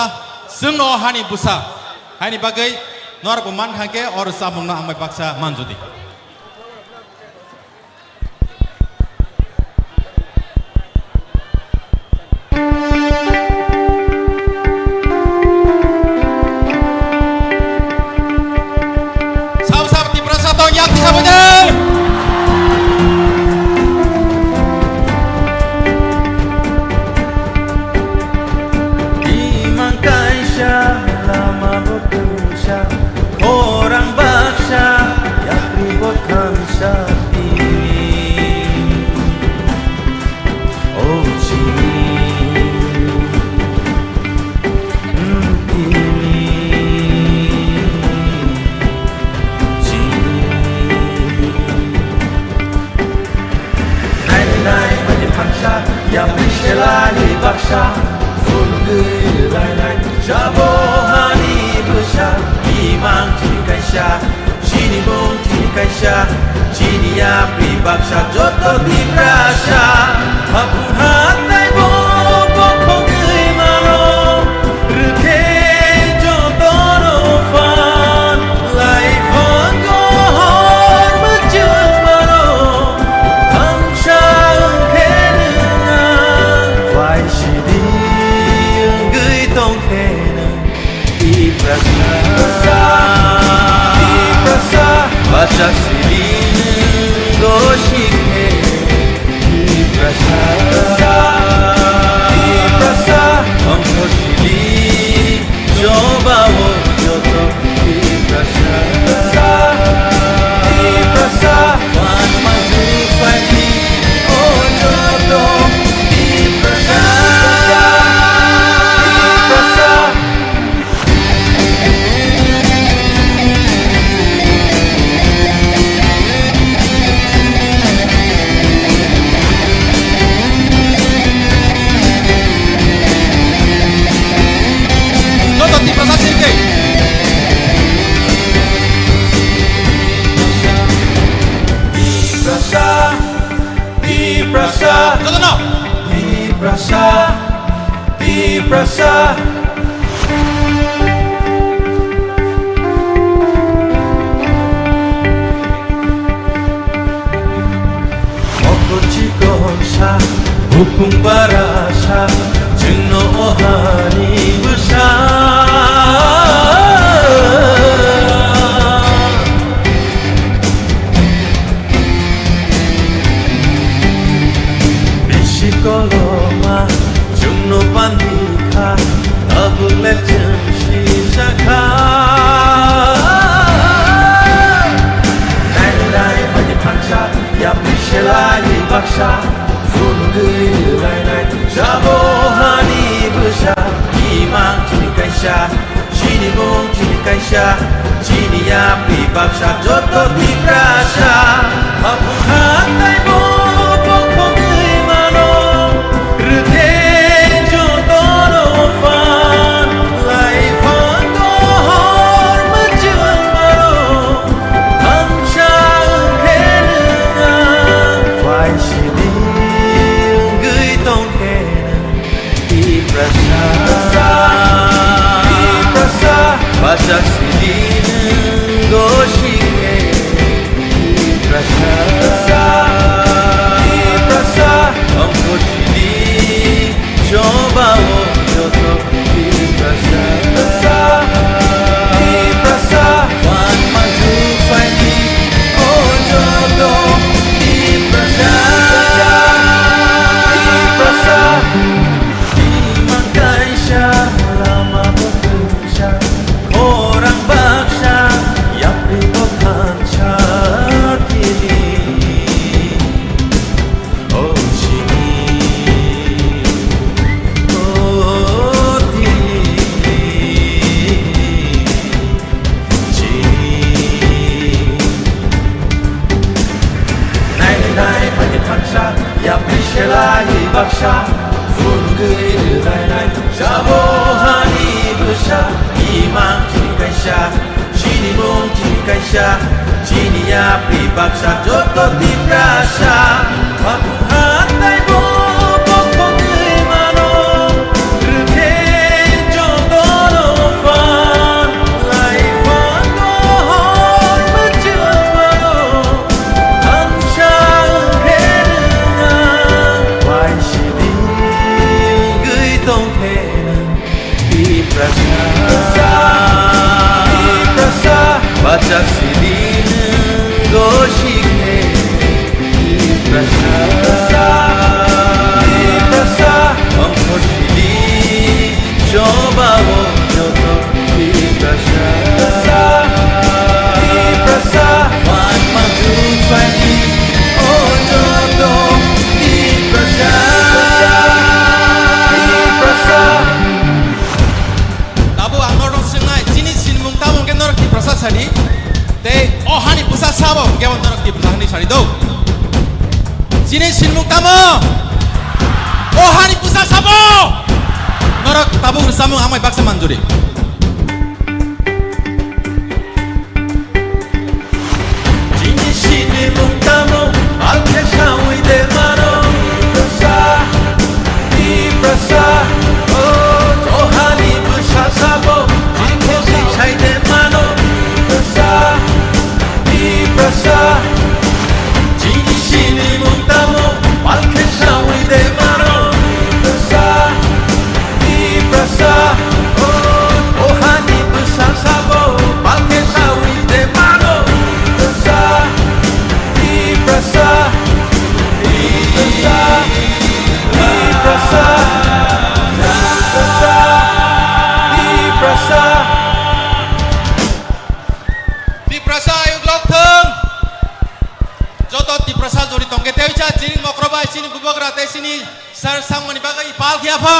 जोंनो हानि बुसा हायनि बागै नरबो मान थांके और सामुंनो आंबाय बाक्सा मानजुदि साब तिप्रासा दं याति साबोदों Orang baksa, yang baksa joto di prasa hapun hatai bo bokongui mano rute joto no fan lai fango hor bejut mano hamsa kenena vai sidi gui tong kena di prasa baca silin goshike di prasa amko silin coba wo joto di prasa wan maju fadi oh joto di prasa Joto di prasa sirke. Di prasa Joto no. di prasa Mokochi konsa hukum barasa jengno ohani besar Bisikoloma jengno pandika abule jengsi saka Nai pada paksa ya pishelani baksa Funugui nai Sabohani besar Imang cini kaisha Sini mong cini kaisha Sini api baksa Joto di prasa Hapun hatai mo Bokongui mano Rute joto no fan Lai fango hor menjual mano Hamsa kenena Vai sini gui tong kena di prasa baca silin goshike di prasa amko silin coba wo joto di prasa wan maju fadi oh joto di prasa Kaisha lama bekerja orang baksa yang ribukan kini oh sini oh sini nai pada paksa yang pishelani baksa Funugui nai Sabohani besar Imang cini kaisha Sini mong cini kaisha Sini api baksa Joto di prasa Hapun hatai mo Bokongui mano Rute joto no fan Lai fango hor menjual mano Hamsa kenena Vai sini gui tong kena di prasa baca silin goshike di prasa amko silin coba wo joto di prasa wan maju fadi oh joto di prasa Tabu ang norong sengai sini sinmung tabung ke norok di prasa sani te ohani pusat sabo ke norok di prasa ni sani do sini sinmung tamo ohani pusat sabo norok tabung bersambung amai baksa manjuri Sini mung tamo al de mano di prasa Johani busha sabo Jikosi chai de mano di prasa Jini shini mutamo Palke shawi de mano di prasa Johani busha sabo Palke shawi de mano di prasa Tiprasa ayuk lok theng joto tiprasa jori tongke teucha chini mokroba sini gubagra te sini sar sangmani bagai pal khiafa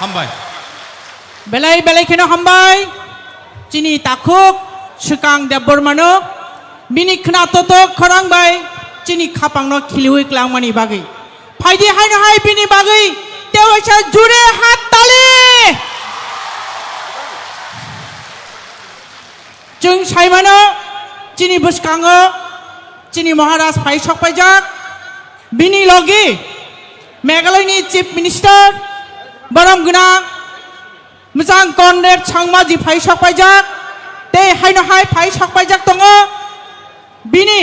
hambai belai belai kino hambai chini takhuk sukang debormano bini khna toto khorang bai chini khapang no khiliwi klangmani bagai phaidi haino hai bini bagai teucha jure hat tali जों साइमानो चिनी बुसकाङो चिनी महाराज phi सकपाइजाक बिनि लगे मेघालयनि chief minister बरम गुना मोजां कनरेड सांमाजी phi सकपाइजाक ते हाइनो hi fi सकपाइजाक दङ बिनि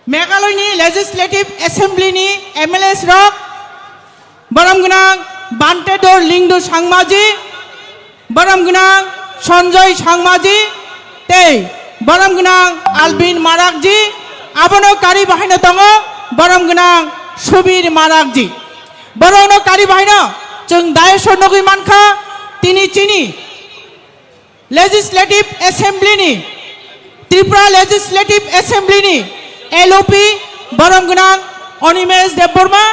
मेघालयनि legislative एसेम्ब्लिनि MLAs रक बरम गुना बान्टेदर लिंगदु सांमाजी बरम गुना সঞ্জয় সাংমাজি তে বরম গুনাং আলবিন মারাকজি আবনো কারি বাহিনী দङ বরম গুনাং সুবীর মারাকজি বরনো কারি বাহিনী जों दायेश्वर नगै मानखा তিনি চিনি लेजिस्लेटिभ एसेम्ब्लिनि त्रिपुरा लेजिस्लेटिभ एसेम्ब्लिनि एलओपि बरम गुनां अनिमेश देबबर्मा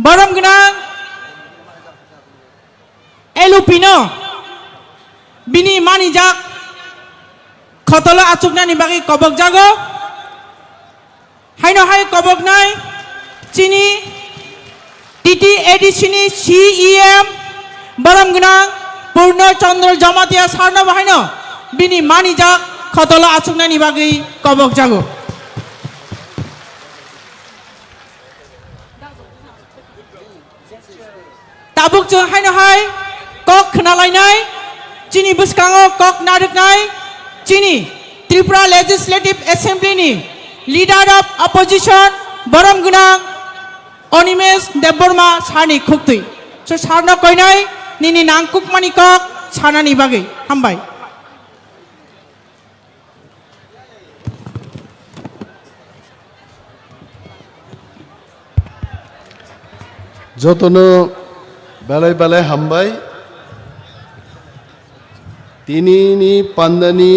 बरम गुनां एलुपिनो बिनि मानिजाक खतला आचुकनानि बागै कबक जागो हाइनो हाइ कबक नाय चिनी टीटी एडिसिनि सीईएम बरम गुनां पूर्ण चंद्र जमातिया सारनो बाहायनो बिनि मानिजाक खतला आचुकनानि बागै कबक जागो ताबुक जों हाइनो हाइ कक खोनालायनाय चिनी बुसकाङो कक नारकनाय चिनी त्रिपुरा लेजिस्लेटिभ एसेम्ब्लिनि लिडार अफ अपोजिशन बरम गुनां अनिमेश देबबर्मा सारनि खुक्तै सो सारनो कयनाय निनि नांकुकमानि कक सानानि बागै हामबाय যতনো বেলায় বেলায় হামবাই তিনিনি পান্দানি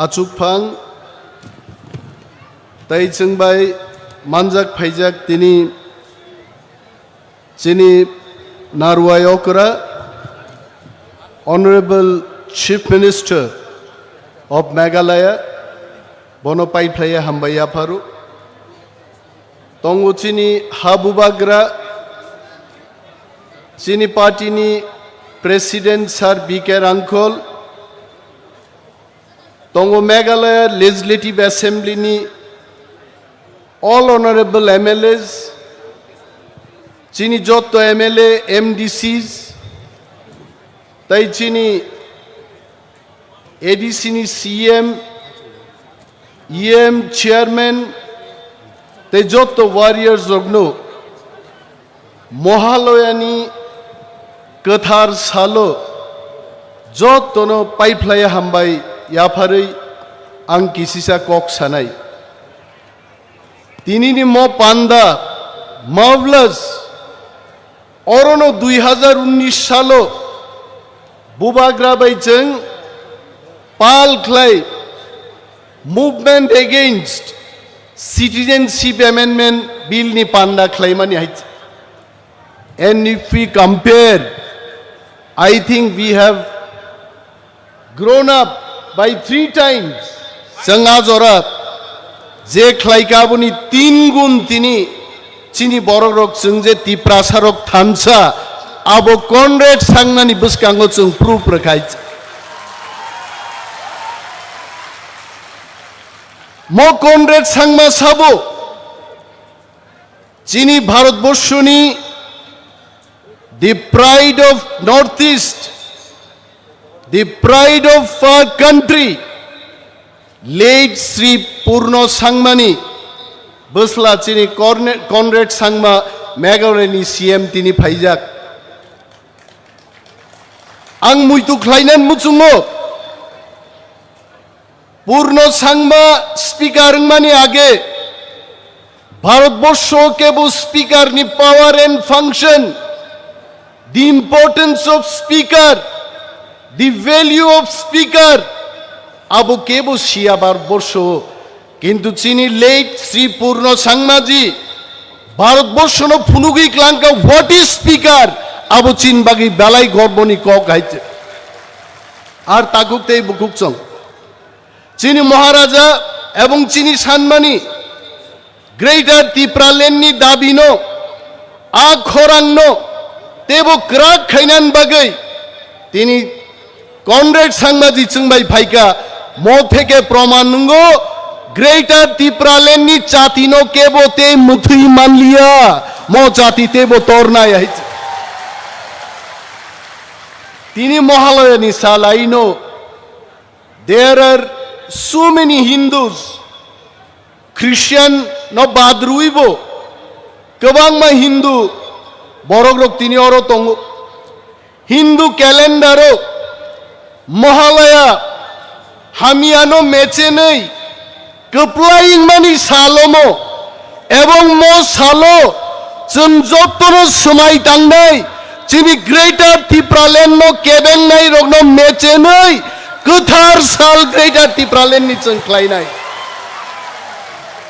আচুকফাং তাই जोंबाय मानजाक फाइजाक তিনি চিনি नारवायकरा Honorable Chief Minister of Meghalaya bono paiflaya hambay afaru tongo chini habubagra chini party ni President Sir B.K. Rangkhol tongo Meghalaya Legislative Assembly ni all honorable MLAs chini jotto MLA MDCs tai chini ADC ni CM EM chairman tai jotto warriors ogno mohaloyani kathar salo jottono paiflaya hambai yafarai ang kisisa kok sanai tinini mo panda marvelous orono 2019 salo bubagrabai jeng pal clay movement against citizenship amendment bill ni panda clay mani hait and if we compare I think we have grown up by 3 times janga jora je clay kabuni 3 gun tini chini borok rok jeng je tiprasarok thamsa abo Conrad Sangmani buskango chung proof rakhait mo Conrad Sangma sabo chini bharatborshoni the pride of Northeast, the pride of our country, late Sri Purno Sangmani busla chini Conrad Sangma Meghalaya CM tini phaijak ang muitu khlainan muchungo Purno Sangma speaker mani age Bharatborsho kebo speaker ni power and function, the importance of speaker, the value of speaker abo kebo shia Bharatborsho kintu chini late Sri Purno Sangmaji Bharatborsho no phunugi klanka what is speaker abo chin bagi belai gorboni kok haite ar takukte bukuk chong chini Maharaja ebong chini Sanmani Greater Tipralenni dabino a khorangno tebo krak khainan bagai tini Conrad Sangmaji chungbai phaika mo theke promanungo Greater Tipralenni chatino kebo te muthui manliya mo chati tebo tornai haiche tini Mahalaya ni salaino there are so many Hindus Christian no badruibo kabang ma Hindu borogrok tini oro tongo Hindu calendar o Mahalaya hamiano meche nei kaplaing mani salomo ebong mo salo chunjotoro somai tangnai chini Greater Tipraland no kebeng nai rogno meche nei kuthar sal Greater Tipraland ni chungklai nai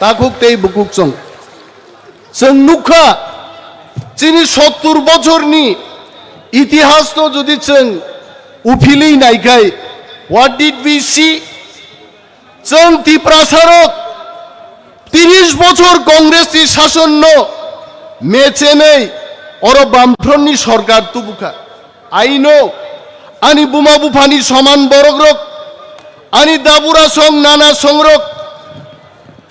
takuk tei bukuk chong chung nukha chini 70 bochor ni itihas to jodi chung uphili naikai what did we see chung Tiprasarok 30 bochor Congress ti শাসন no meche nei oro bamfront ni Sarkar তুবুখা I know ani buma bufani সমান বরগ্রক ani dabura song nana songrok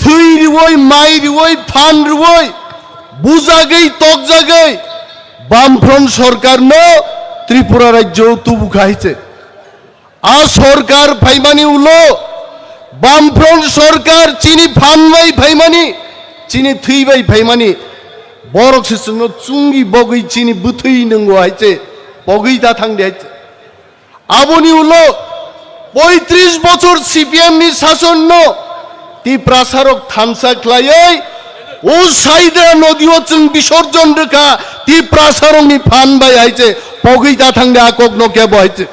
thui riwoi mai riwoi phan riwoi bujagai tokjagai bamfront সরকার no Tripura রাজ্য তুবুখা হইছে আ সরকার ভাইমানি উলো বামফ্রন্ট সরকার চিনি ফানবাই ভাইমানি চিনি থুইবাই ভাইমানি বরক সিসং চুঙ্গি বগৈ চিনি বুথুই নঙ্গো আইছে বগৈ তা থাংদে আইছে আবনি উলো 35 বছর সিপিএম নি শাসন নো তি প্রাসারক থানসা খ্লাইই ও সাইদে নদীও চুং বিসর্জন রেখা তি প্রাসারক নি ফানবাই আইছে বগৈ তা থাংদে আকক নো কেব আইছে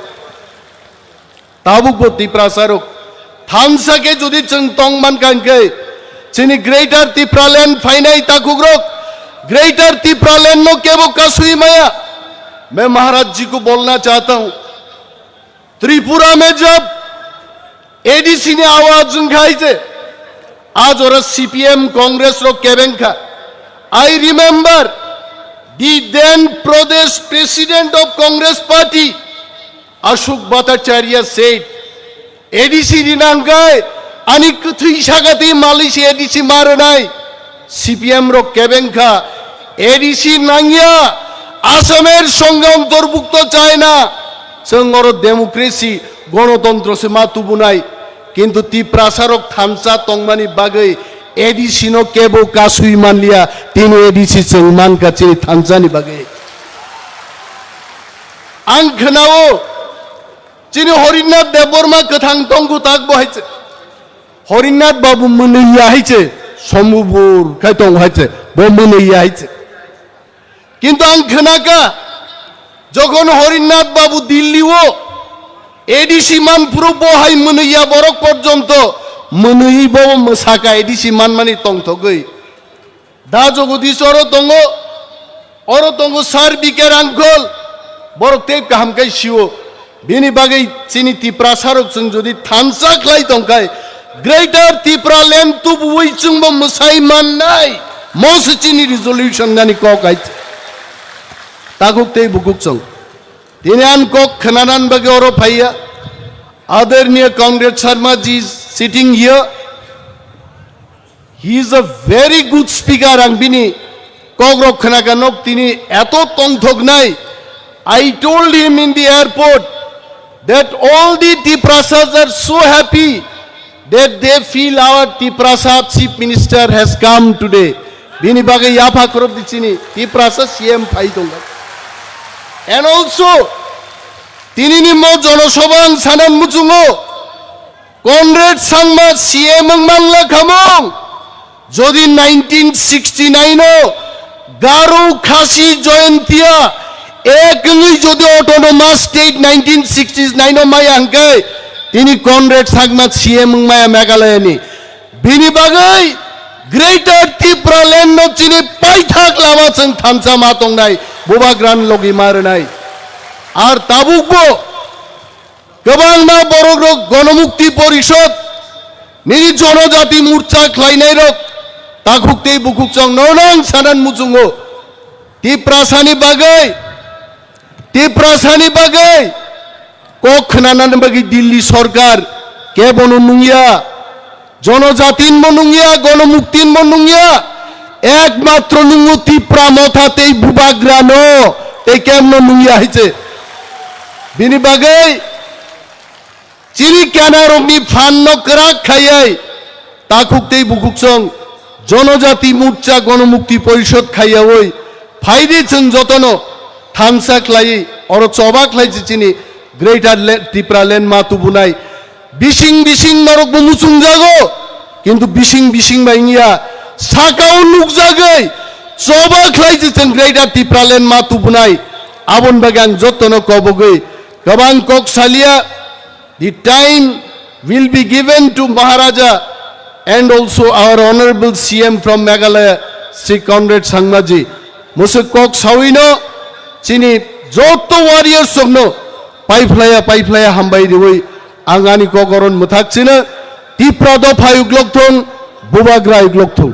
তাবুক তি প্রাসারক থানসাকে যদি চং তংমান কানকে চিনি গ্রেটার Tipraland फाइनाई ताकुग्रोक ग्रेटर Tipraland नो केबो कसुई माया मैं महाराज जी को बोलना चाहता हूं त्रिपुरा में जब एडीसी ने आवाज उठाई थे आज और सीपीएम कांग्रेस रो केबेंखा I remember the then Pradesh president of Congress party Ashok Bhattacharya said ADC दिनांकाय आणि कथुई शागाती मालिशी एडीसी मारनाय सीपीएम रो केबेंखा एडीसी नांगिया आसामेर संगे अंतर्भुक्त चाय ना जोंगर डेमोक्रेसी गणतंत्र से मातुबुनाय किंतु ती प्रासारक थामसा तंगमानी बागै एडीसी नो केबो कासुई मानलिया तीन एडीसी चंगमान का चिनी थामसानी बागै आं खोनाओ चिनी हरिनाथ देवबर्मा कथां तंगु ताक बहायছে हरिनाथ बाबू मनैया हाइছে समबुर खायतंग हाइছে बो मनैया हाइছে কিন্তু आं खोनाका যখন হরিনাথ বাবু দিল্লিও এডিসি মান পুরো বহাই मनैया বরক পর্যন্ত मनैই বাবু মসাকা এডিসি মান মানি তংথগৈ দা জগদীশ্বর তঙ্গ সার বিকের আঙ্কল বরক তে কাহামকাই শিও बेनि बागै चिनी Tiprasarok जों जदि थानसा ख्लाय तंखाय ग्रेटर Tipraland तुबुइ जोंबो मसाय माननाय मस चिनी रिजोल्यूशन गानि ककाय ताकुक बुकुक चंग तीन कक खनानान बगे और फाइया आदरणीय comrade Sharma ji sitting here he is a very good speaker आं बिनि कक रक खनागानक तिनि एतो तंथक नाय I told him in the airport that all the Tiprasas are so happy that they feel our Tiprasa chief minister has come today. Bini bagai yafa korop dichini Tiprasa CM paitonga. And also tinini mo jonosoban sanan muchungo Comrade Sangma CM mangla khamong jodi 1969 Garo Khasi Joyantia एक जो autonomous state 1969 माया अंके तिनी comrade Sangma CM माया मेघालय नि बिनी बागै greater Tripura land no चिनी पाइथाक लामा चंग थामसा मातोंग नाय बुबाग्रान लोगी मारनाय are ताबुकबो गोबां ना बर'ग्रक गणमुक्ति परिषद निनि जनजाति मोर्चा ख्लायनाय रक ताखुकते बुकुकचंग नोनां सानान मुचुंगो त्रिपुरासानि बागै Tiprasani bagai kok khananan bagi Delhi सरकार के बनो नुंगिया जनजातिन मनुंगिया गणमुक्तिन मनुंगिया एकमात्र नुंगु त्रिपुरा मथाते बुबाग्रानो ते केमनो नुंगिया हिचे बिनि बागै चिनि क्यानारंनि फाननो करा खायै ताखुकते बुकुकसं जनजाति मोर्चा गणमुक्ति परिषद खाया ओइ फाइदे जों जतनो थामसा ख्लाई और चौबा ख्लाई चिनी ग्रेटर त्रिपुरा लैंड मातु बुनाई बिशिंग बिशिंग नरक बुमुचुंग जागो किंतु बिशिंग बिशिंग बाइंगिया साकाउ नुक जागै चौबा ख्लाई चिन ग्रेटर त्रिपुरा लैंड मातु बुनाई आबन बागान जतनो कबगै गोबां कक सालिया the time will be given to Maharaja and also our honorable CM from Meghalaya Sri Comrade Sangmaji मुसे कक साविनो चिनी जोतो वारियर सोगनो पाइफ्लाया हामबाय दिवै आंगानि कगरन मुथाकसिनो त्रिपुरा दफा युग्लकथं बुबाग्रा युग्लकथं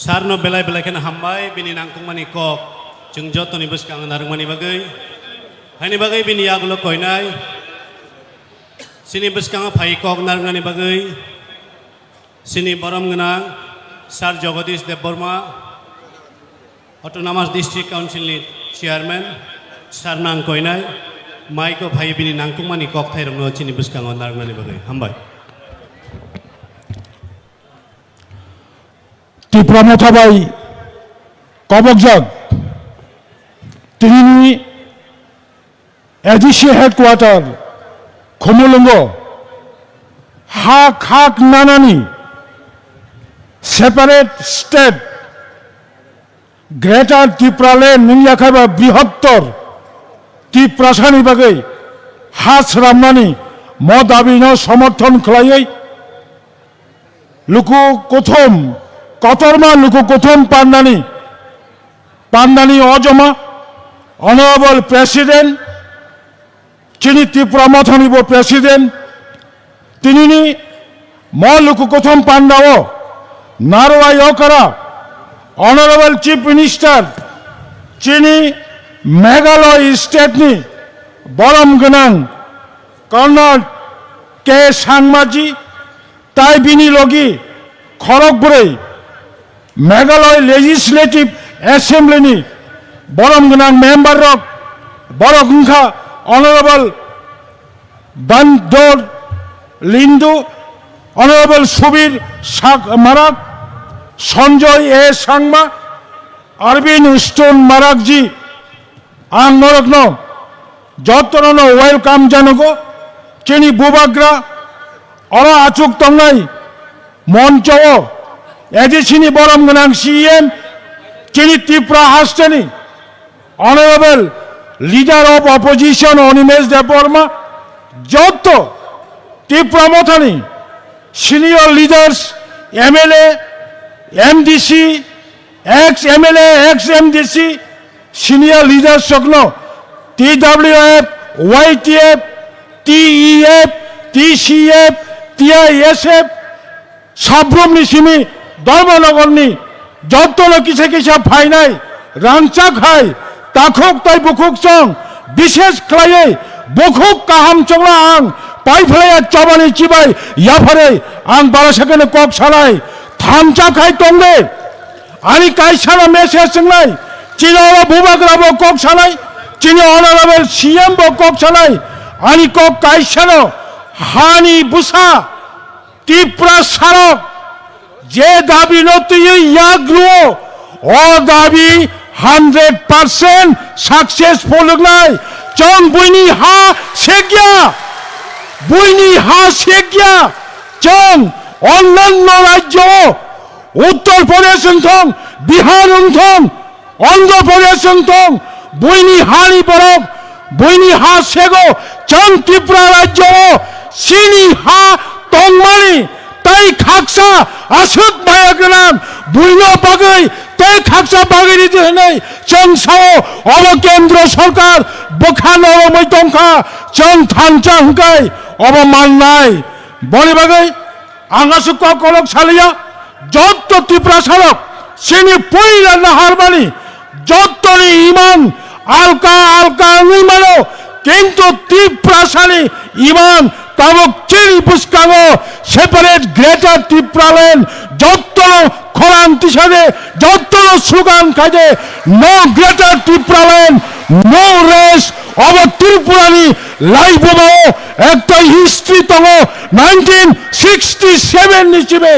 सारनो बेलाय बेलायखन हामबाय बिनि नांकुमानि कक जों जतनि बसकां नारमानि बागै हानि बागै बिनि आगुलो कयनाय सिनि बसकां फाइ कक नारमानि बागै सिनि बरम गना सार Jagdish Debbarma autonomous district council chairman सार नां कयनाय माइको भाई बिनि नांकुमानि कक थाइरंनो चिनि बसकां नारमानि बागै हामबाय त्रिपुरा मथाबाई कबकजग तिनि एडिसी हेडक्वार्टर खमुलुंगो हाक नानानि separate state greater Tripura land नियाखाबा बृहत्तर त्रिपुरासानि बागै हास रामनानि म दाबिनो समर्थन खालायै लुकु कथम कतरमा लुकु कथम पान्नानि अजमा Honorable President, Chini Tripura Mathanibo President, Tinini Moluku Kotham Pandao, Narwa Yokara, Honorable Chief Minister, Chini Meghalaya State ni Borom Ganang, Colonel K. Sangmaji, Taibini Logi, Khorokpure, Meghalaya Legislative Assembly ni Borom Ganang member of Borogungha Honorable Bandor Lindu, Honorable Subir Marak, Sanjoy A. Sangma, Arvind Stone Marakji, Ang Norokno, Jotono welcome Janogo, Chini Bubagra, Ora Achuk Tongai, Moncho, Edishini Borom Ganang CM, Chini Tripura Hastani, Honorable Leader of Opposition Onimesh Deborma, Joto, Tripura Mothani, Senior Leaders, MLA, MDC, ex-MLA, ex-MDC, Senior Leaders Sogno, TWF, YTF, TEF, TCF, TISF, Sabrum Nishimi, धर्मनगरनि जत्तनो किसा किसा फायनाय रांचाखाय ताखुक ताय बुखुक चं विशेष खालायै बुखुक काहाम चंला आं पाइफलाया चबानि चिबाय याफारे आं बारासाखौनो कक सालाय थामचाखाय तंगे आनि कायसाना message जोंलाय चिनाव बुबाग्राबो कक सालाय चिनि अनारेबल सीएम बो कक सालाय आनि कक कायसानो हानि बुसा तीव्र सारक जे दाबी नतुयै याग्रुओ ओ दाबी 100% सक्सेसफुल नाय चं बुइनि हा सेग्या बुइनि हा सेग्या चं अन्यान्य राज्य उत्तर प्रदेश थं बिहार थं अन्ध्र प्रदेश थं बुइनि हानि बरक बुइनि हा सेगो चं त्रिपुरा राज्य सिनि हा तंमानि तै खाक्सा आसुक बायागोनां बुइनो बागै तै खाक्सा बागैनि दिनै जों साव अब केन्द्र सरकार बोखानो मैतंखा जों थांचा हुंखाय अब माननाय बनि बागै आंगासु कलक सालिया जत्त त्रिपुरा सालक सिनि पुइला नाहारबानि जत्तनि इमान आलका आलका निमानो किन्तु त्रिपुरा सानि इमान ताबुक चिनि बुसकांगो सेपारेट ग्रेटर त्रिपुरालैंड जत्तनो खरान तिसादे जत्तनो स्लोगान खादे नो ग्रेटर त्रिपुरालैंड नो रेस अब त्रिपुरानि लाइफआव একটা হিস্ট্রি তঙ্গ 1967 নিচিবে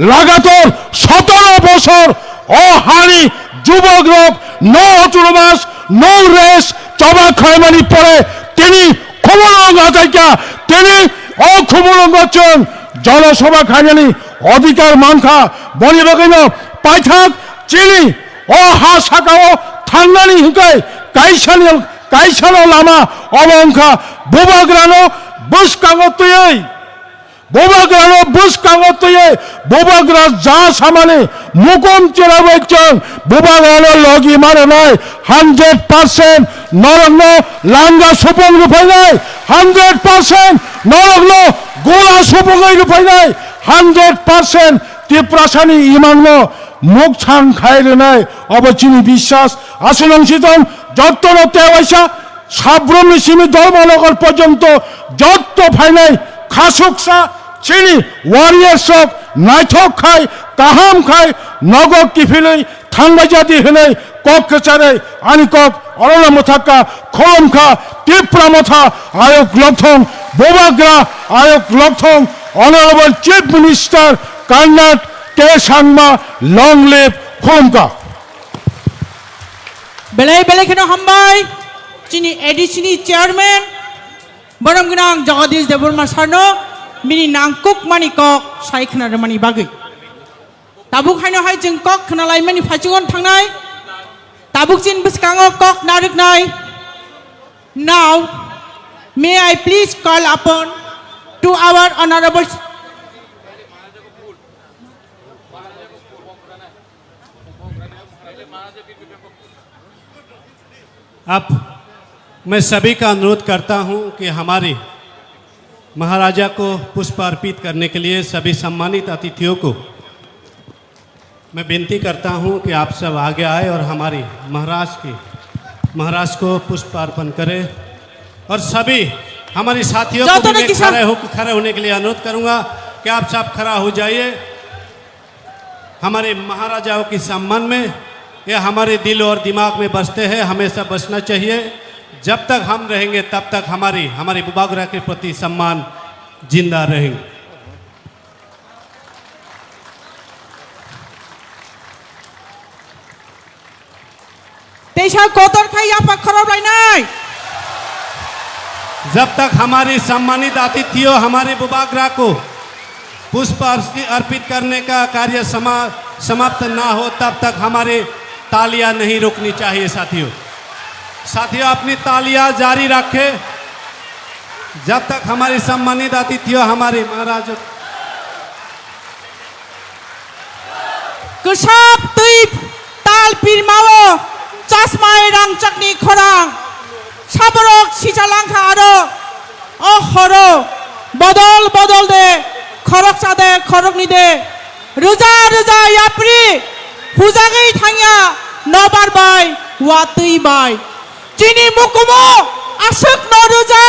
লাগাতার 17 বছর অহানি যুবক লোক নো অটোনমাস নো রেস চবা খায়মানি পরে তিনি ক্ষমলং আজাইকা তিনি অক্ষমলং গচ্ছেন জনসভা খায়মানি অধিকার মানখা বনিবাগৈন পাইথাক চিনি অহা সাকাও থাंनानै हुंखाय कायसानो लामा अबंखा बोबाग्रानो बुसकांगतयै बोबाग्रा जा सामाने मुकम चेराबैचों बोबाग्रानो लगी मारनाय 100% नरग्न लांगा सुपुं रुफायनाय 100% नरग्न गोला सुपुङै रुफायनाय 100% त्रिपुरासानि इमाननो मुख छान खायरनाय अब चिनि বিশ্বাস आसुलंसितन जत्तनो तेवाइसा साब्रमनिसिमि धर्मनगर पर्यन्त जत्त फायनाय खासुकसा चिनि वारियार्सक नायथक खाय काहाम खाय नगर किफिलै थांबायजादि होनै कक कचारै आनि कक अरना मथाका खलमखा त्रिपुरा मथा आयोग लक्थं बोबाग्रा आयोग लक्थं ऑनरेबल चीफ मिनिस्टर कर्नाट के सांगमा लॉन्ग लिव खलमखा बेलाय बेलाय खेनो हामबाय चिनि एडिशननि चेयारमैन बरम गोनां जगदीश देबबर्मा सारनो मिनि नांकुक मानि कक सायखनार मानि बागै ताबुक हायनो हाय जों कक खोनालाय मानि फाइजोन थांनाय ताबुक चिन बिसकाङो कक नारकनाय now may I please call upon to our honourable अब मैं सभी का अनुरोध करता हूं कि हमारे महाराजा को पुष्प अर्पित करने के लिए सभी सम्मानित अतिथियों को मैं विनती करता हूं कि आप सब आगे आए और हमारी महाराज को पुष्प अर्पण करें और सभी हमारे साथियों को भी मैं खड़े होने के लिए अनुरोध करूंगा कि आप सब खड़ा हो जाइए हमारे महाराजाओं के सम्मान में। ये हमारे दिल और दिमाग में बसते हैं, हमेशा बसना चाहिए। जब तक हम रहेंगे तब तक हमारी बुबाग्रा के प्रति सम्मान जिंदा रहेंगे। तेसा कोतर खाया पखरब लाइनाय जब तक हमारी सम्मानित अतिथियों हमारे बुबाग्रा को पुष्प अर्पित करने का कार्य समाप्त ना हो तब तक हमारे तालियां नहीं रुकनी चाहिए। साथियों अपनी तालियां जारी रखें जब तक हमारे सम्मानित अतिथियों हमारे महाराज गोसाब तुई ताल पिरमाओ चश्माय रांचकनि खरां साबरक सिजालांखा आरो अहरो बदल दे खरक चादे खरकनि दे रोजा रोजा यात्री हुजागै थांया नबार बाय वातै बाय चिनी मुकुमो आसुक न रोजा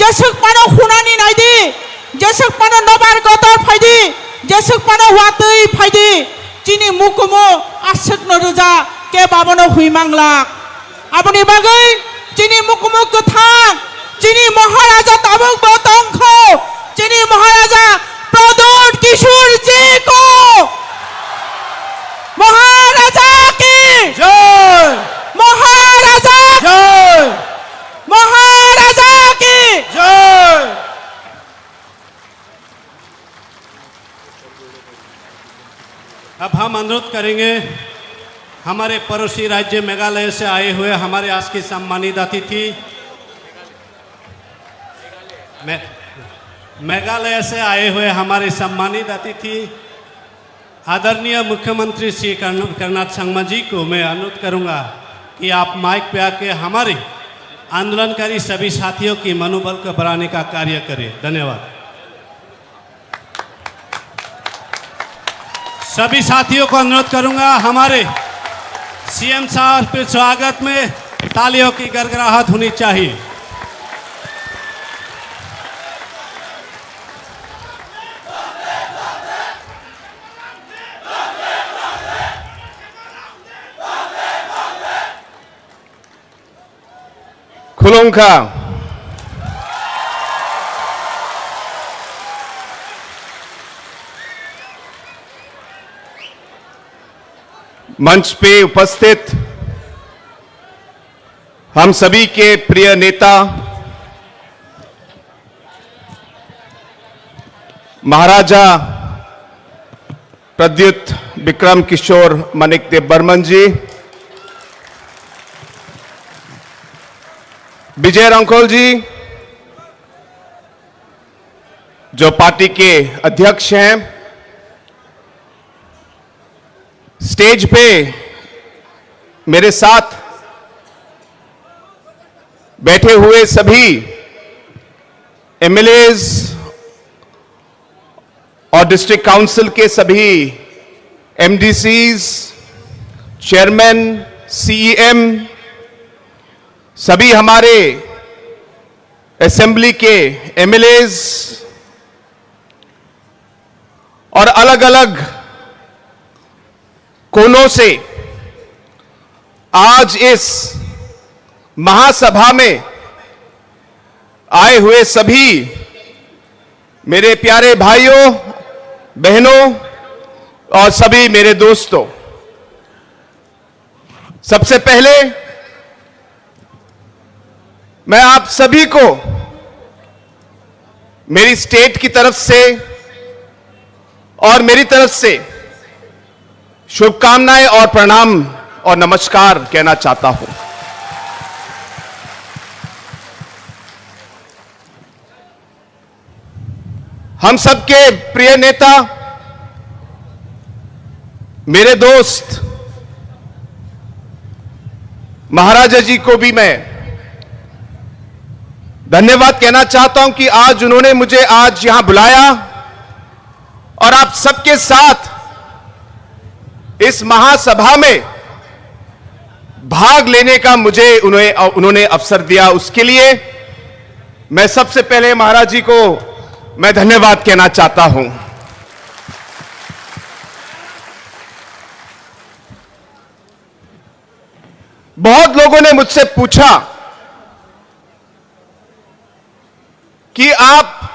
जसुक पानो हुनानि नायदि जसुक पानो नबार गतर फायदि जसुक पानो वातै फायदि चिनी मुकुमो आसुक न रोजा के बाबनो हुइमांला आपनि बागै चिनी मुकुमो गोथां चिनी महाराजा ताबुक बतंखौ चिनी महाराजा प्रदोत किशोर जी को महाराजा की जय महाराजा जय महाराजा की जय। अब हम अनुरोध करेंगे हमारे पड़ोसी राज्य मेघालय से आए हुए हमारे आज की सम्मानित अतिथि मेघालय से आए हुए हमारे सम्मानित अतिथि आदरणीय मुख्यमंत्री श्री कर्नाथ संगमा जी को मैं अनुरोध करूंगा कि आप माइक पे आके हमारे आंदोलनकारी सभी साथियों की मनोबल को बढ़ाने का कार्य करें। धन्यवाद। सभी साथियों को अनुरोध करूंगा हमारे सीएम साहब के स्वागत में तालियों की गड़गड़ाहट होनी चाहिए। खुलुमखा मंच पे उपस्थित हम सभी के प्रिय नेता महाराजा प्रद्युत विक्रम किशोर मानिकदेव बर्मन जी, विजय रंखोल जी जो पार्टी के अध्यक्ष हैं, स्टेज पे मेरे साथ बैठे हुए सभी एमएलएज और डिस्ट्रिक्ट काउंसिल के सभी एमडीसीज, चेयरमैन, सीईएम, सभी हमारे असेंबली के एमएलएज और अलग अलग कोनों से आज इस महासभा में आए हुए सभी मेरे प्यारे भाइयों बहनों और सभी मेरे दोस्तों, सबसे पहले मैं आप सभी को मेरी स्टेट की तरफ से और मेरी तरफ से शुभकामनाएं और प्रणाम और नमस्कार कहना चाहता हूं। हम सबके प्रिय नेता, मेरे दोस्त महाराजा जी को भी मैं धन्यवाद कहना चाहता हूं कि आज उन्होंने मुझे आज यहां बुलाया और आप सबके साथ इस महासभा में भाग लेने का मुझे उन्होंने अवसर दिया। उसके लिए मैं सबसे पहले महाराज जी को मैं धन्यवाद कहना चाहता हूं। बहुत लोगों ने मुझसे पूछा कि आप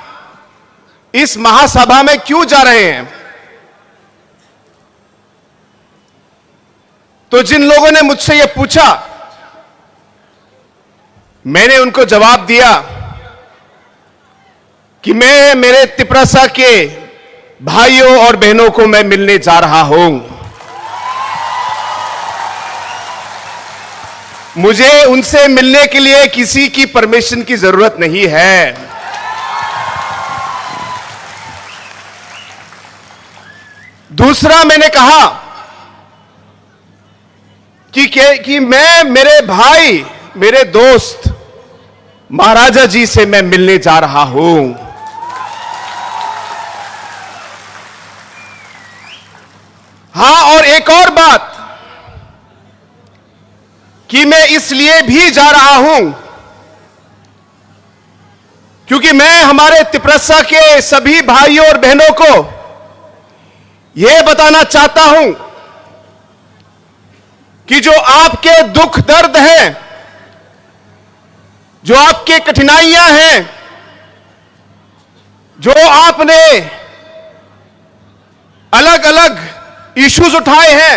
इस महासभा में क्यों जा रहे हैं, तो जिन लोगों ने मुझसे यह पूछा मैंने उनको जवाब दिया कि मैं मेरे तिपरासा के भाइयों और बहनों को मैं मिलने जा रहा हूं। मुझे उनसे मिलने के लिए किसी की परमिशन की जरूरत नहीं है। दूसरा मैंने कहा कि मैं मेरे भाई मेरे दोस्त महाराजा जी से मैं मिलने जा रहा हूं। हां, और एक और बात कि मैं इसलिए भी जा रहा हूं क्योंकि मैं हमारे तिपरसा के सभी भाइयों और बहनों को यह बताना चाहता हूं कि जो आपके दुख दर्द हैं, जो आपके कठिनाइयां हैं, जो आपने अलग अलग इश्यूज उठाए हैं,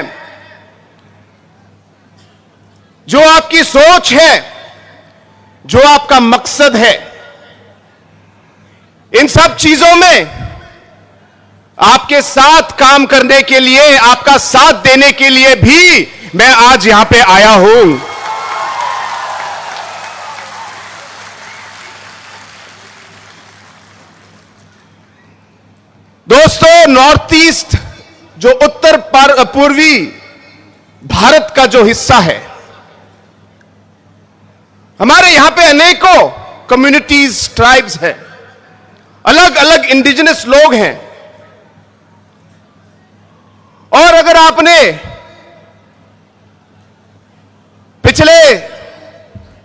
जो आपकी सोच है, जो आपका मकसद है, इन सब चीजों में आपके साथ काम करने के लिए, आपका साथ देने के लिए भी मैं आज यहां पे आया हूं। दोस्तों, नॉर्थ ईस्ट जो उत्तर पूर्वी भारत का जो हिस्सा है, हमारे यहां पे अनेकों कम्युनिटीज, ट्राइब्स हैं, अलग अलग इंडिजिनस लोग हैं। और अगर आपने पिछले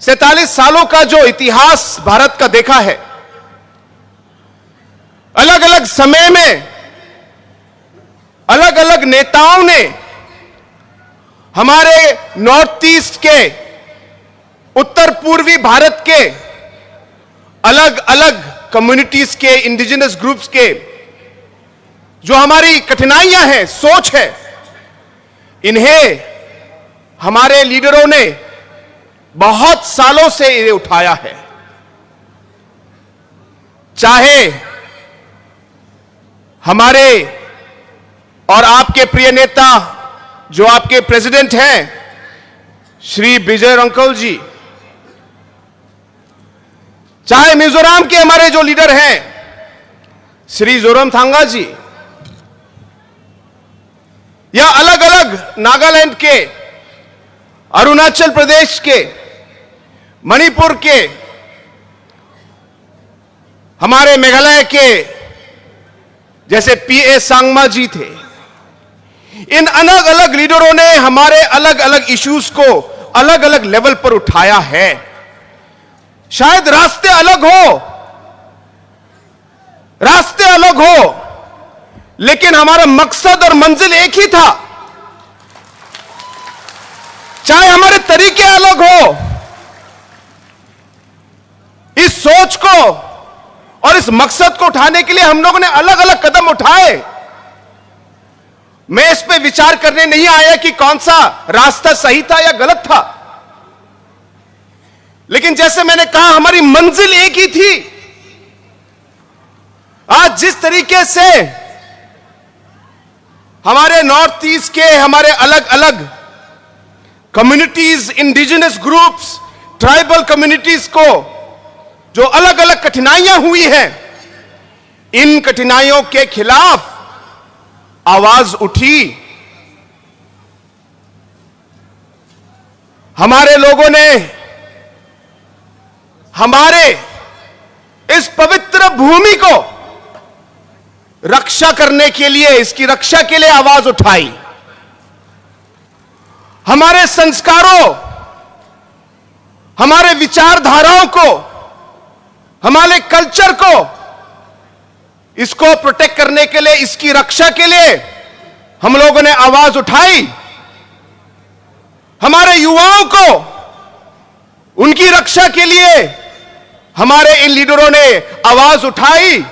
47 सालों का जो इतिहास भारत का देखा है, अलग अलग समय में अलग अलग नेताओं ने हमारे नॉर्थ ईस्ट के, उत्तर पूर्वी भारत के अलग अलग कम्युनिटीज के, इंडिजिनस ग्रुप्स के जो हमारी कठिनाइयां हैं, सोच है, इन्हें हमारे लीडरों ने बहुत सालों से इन्हें उठाया है। चाहे हमारे और आपके प्रिय नेता जो आपके प्रेसिडेंट हैं श्री विजय रंकल जी, चाहे मिजोरम के हमारे जो लीडर हैं श्री जोरमथंगा जी, या अलग अलग नागालैंड के, अरुणाचल प्रदेश के, मणिपुर के, हमारे मेघालय के जैसे पीए सांगमा जी थे, इन अलग अलग लीडरों ने हमारे अलग अलग इश्यूज को अलग अलग लेवल पर उठाया है। शायद रास्ते अलग हो, लेकिन हमारा मकसद और मंजिल एक ही था। चाहे हमारे तरीके अलग हो, इस सोच को और इस मकसद को उठाने के लिए हम लोगों ने अलग अलग कदम उठाए। मैं इस पे विचार करने नहीं आया कि कौन सा रास्ता सही था या गलत था, लेकिन जैसे मैंने कहा, हमारी मंजिल एक ही थी। आज जिस तरीके से हमारे नॉर्थ ईस्ट के हमारे अलग अलग communities, indigenous groups, tribal communities को जो अलग अलग कठिनाइयां हुई हैं, इन कठिनाइयों के खिलाफ आवाज उठी। हमारे लोगों ने हमारे इस पवित्र भूमि को रक्षा करने के लिए, इसकी रक्षा के लिए आवाज उठाई। हमारे संस्कारों, हमारे विचारधाराओं को, हमारे कल्चर को, इसको प्रोटेक्ट करने के लिए, इसकी रक्षा के लिए हम लोगों ने आवाज उठाई। हमारे युवाओं को उनकी रक्षा के लिए हमारे इन लीडरों ने आवाज उठाई।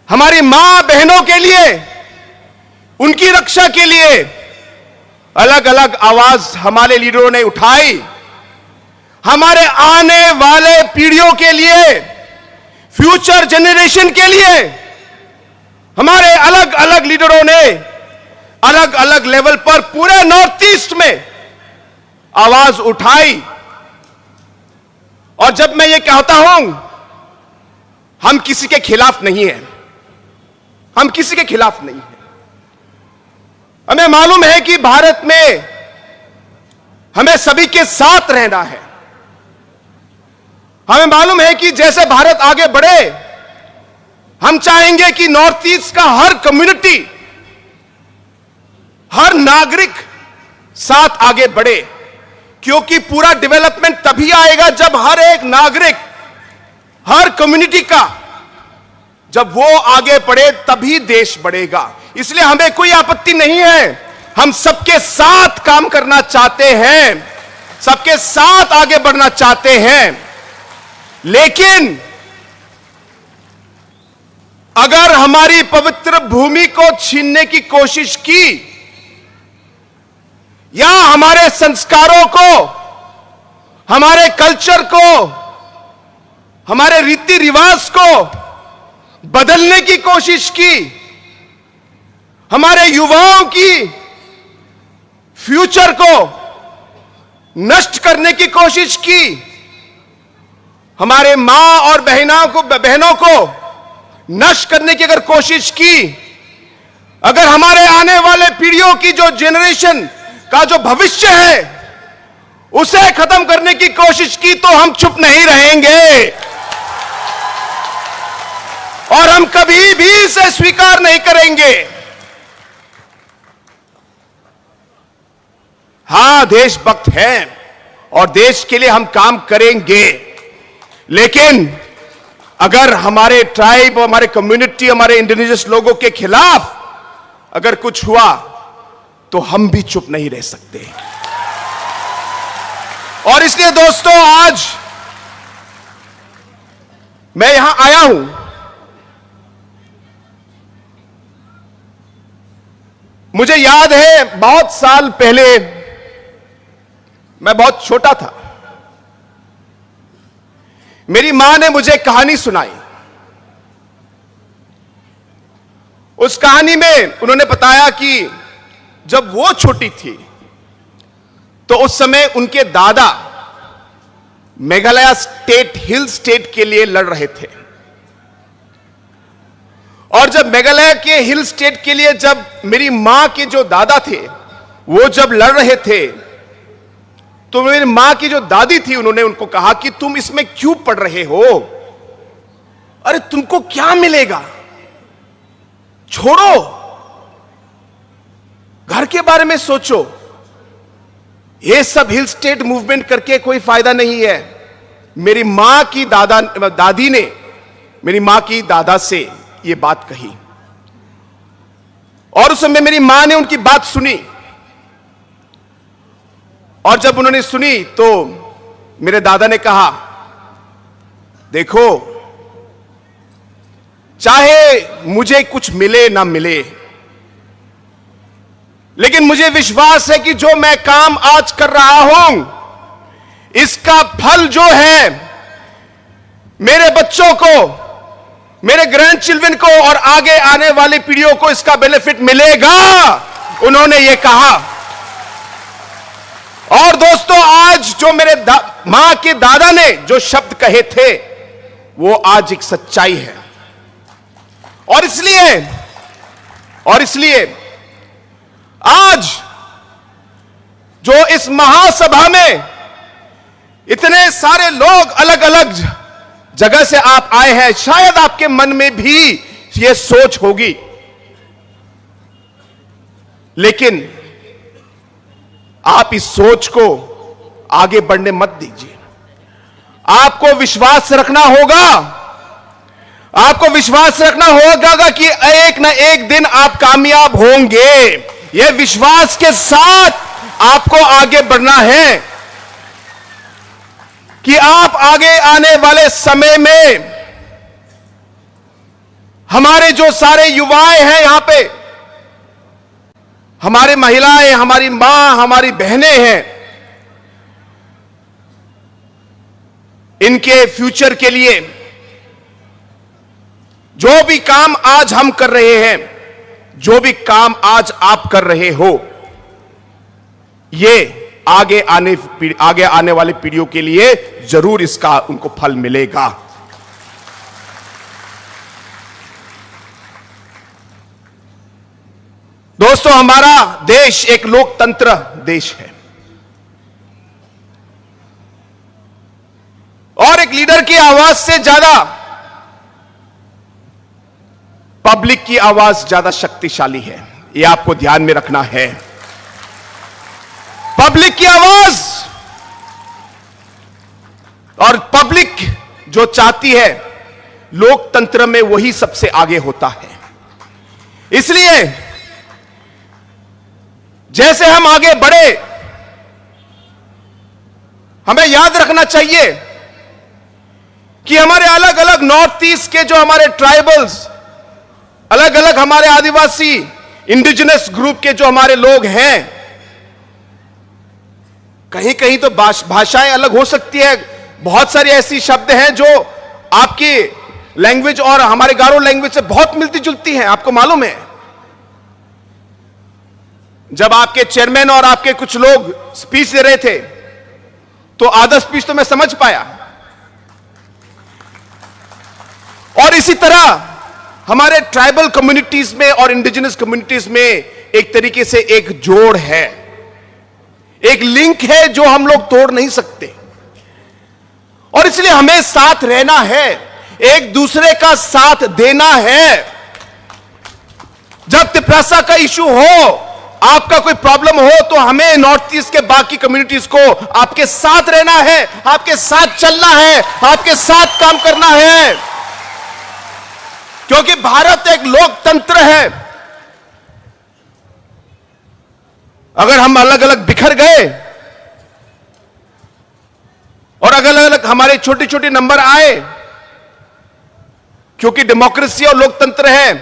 हमारी मां बहनों के लिए, उनकी रक्षा के लिए अलग अलग आवाज हमारे लीडरों ने उठाई। हमारे आने वाले पीढ़ियों के लिए, फ्यूचर जनरेशन के लिए हमारे अलग अलग लीडरों ने अलग अलग लेवल पर पूरे नॉर्थ ईस्ट में आवाज उठाई। और जब मैं ये कहता हूं, हम किसी के खिलाफ नहीं हैं, हम किसी के खिलाफ नहीं हैं। हमें मालूम है कि भारत में हमें सभी के साथ रहना है। हमें मालूम है कि जैसे भारत आगे बढ़े, हम चाहेंगे कि नॉर्थ ईस्ट का हर कम्युनिटी हर नागरिक साथ आगे बढ़े, क्योंकि पूरा डेवलपमेंट तभी आएगा जब हर एक नागरिक, हर कम्युनिटी का जब वो आगे बढ़े तभी देश बढ़ेगा। इसलिए हमें कोई आपत्ति नहीं है, हम सबके साथ काम करना चाहते हैं, सबके साथ आगे बढ़ना चाहते हैं। लेकिन अगर हमारी पवित्र भूमि को छीनने की कोशिश की या हमारे संस्कारों को, हमारे कल्चर को, हमारे रीति रिवाज को बदलने की कोशिश की, हमारे युवाओं की फ्यूचर को नष्ट करने की कोशिश की, हमारे मां और बहनों को नष्ट करने की अगर कोशिश की, अगर हमारे आने वाले पीढ़ियों की जो जनरेशन का जो भविष्य है उसे खत्म करने की कोशिश की, तो हम चुप नहीं रहेंगे और हम कभी भी इसे स्वीकार नहीं करेंगे। हां, देशभक्त हैं और देश के लिए हम काम करेंगे, लेकिन अगर हमारे ट्राइब, हमारे कम्युनिटी, हमारे इंडिजिनस लोगों के खिलाफ अगर कुछ हुआ तो हम भी चुप नहीं रह सकते। और इसलिए दोस्तों, आज मैं यहां आया हूं, मुझे याद है बहुत साल पहले मैं बहुत छोटा था, मेरी मां ने मुझे कहानी सुनाई। उस कहानी में उन्होंने बताया कि जब वो छोटी थी तो उस समय उनके दादा मेघालय स्टेट, हिल स्टेट के लिए लड़ रहे थे, और जब मेघालय के हिल स्टेट के लिए जब मेरी मां के जो दादा थे वो जब लड़ रहे थे, तो मेरी मां की जो दादी थी उन्होंने उनको कहा कि तुम इसमें क्यों पढ़ रहे हो, अरे तुमको क्या मिलेगा, छोड़ो, घर के बारे में सोचो, ये सब हिल स्टेट मूवमेंट करके कोई फायदा नहीं है। मेरी मां की दादी ने मेरी मां की दादा से ये बात कही, और उस समय मेरी मां ने उनकी बात सुनी, और जब उन्होंने सुनी तो मेरे दादा ने कहा, देखो, चाहे मुझे कुछ मिले ना मिले, लेकिन मुझे विश्वास है कि जो मैं काम आज कर रहा हूं इसका फल जो है मेरे बच्चों को, मेरे ग्रैंड चिल्ड्रन को और आगे आने वाली पीढ़ियों को इसका बेनिफिट मिलेगा, उन्होंने ये कहा। और दोस्तों, आज जो मेरे मां के दादा ने जो शब्द कहे थे वो आज एक सच्चाई है, और इसलिए आज जो इस महासभा में इतने सारे लोग अलग अलग जगह से आप आए हैं, शायद आपके मन में भी ये सोच होगी, लेकिन आप इस सोच को आगे बढ़ने मत दीजिए। आपको विश्वास रखना होगा, आपको विश्वास रखना होगा कि एक ना एक दिन आप कामयाब होंगे। यह विश्वास के साथ आपको आगे बढ़ना है कि आप आगे आने वाले समय में हमारे जो सारे युवाएं हैं यहां पे, हमारी महिलाएं, हमारी मां, हमारी बहनें हैं, इनके फ्यूचर के लिए जो भी काम आज हम कर रहे हैं, जो भी काम आज आप कर रहे हो, ये आगे आने वाली पीढ़ियों के लिए जरूर इसका उनको फल मिलेगा। दोस्तों, हमारा देश एक लोकतंत्र देश है, और एक लीडर की आवाज से ज्यादा पब्लिक की आवाज ज्यादा शक्तिशाली है। ये आपको ध्यान में रखना है। पब्लिक की आवाज और पब्लिक जो चाहती है, लोकतंत्र में वही सबसे आगे होता है। इसलिए जैसे हम आगे बढ़े, हमें याद रखना चाहिए कि हमारे अलग अलग नॉर्थ ईस्ट के जो हमारे ट्राइबल्स, अलग अलग हमारे आदिवासी इंडिजिनस ग्रुप के जो हमारे लोग हैं, कहीं कहीं तो भाषाएं अलग हो सकती है। बहुत सारी ऐसी शब्द हैं जो आपकी लैंग्वेज और हमारे गारो लैंग्वेज से बहुत मिलती जुलती हैं, आपको मालूम है। जब आपके चेयरमैन और आपके कुछ लोग स्पीच दे रहे थे, तो आधा स्पीच तो मैं समझ पाया। और इसी तरह हमारे ट्राइबल कम्युनिटीज में और इंडिजिनस कम्युनिटीज में एक तरीके से एक जोड़ है, एक लिंक है जो हम लोग तोड़ नहीं सकते। और इसलिए हमें साथ रहना है, एक दूसरे का साथ देना है। जब तिपरासा का इशू हो, आपका कोई प्रॉब्लम हो, तो हमें नॉर्थ ईस्ट के बाकी कम्युनिटीज को आपके साथ रहना है, आपके साथ चलना है, आपके साथ काम करना है, क्योंकि भारत एक लोकतंत्र है। अगर हम अलग अलग बिखर गए और अलग अलग हमारे छोटे छोटे नंबर आए, क्योंकि डेमोक्रेसी और लोकतंत्र है,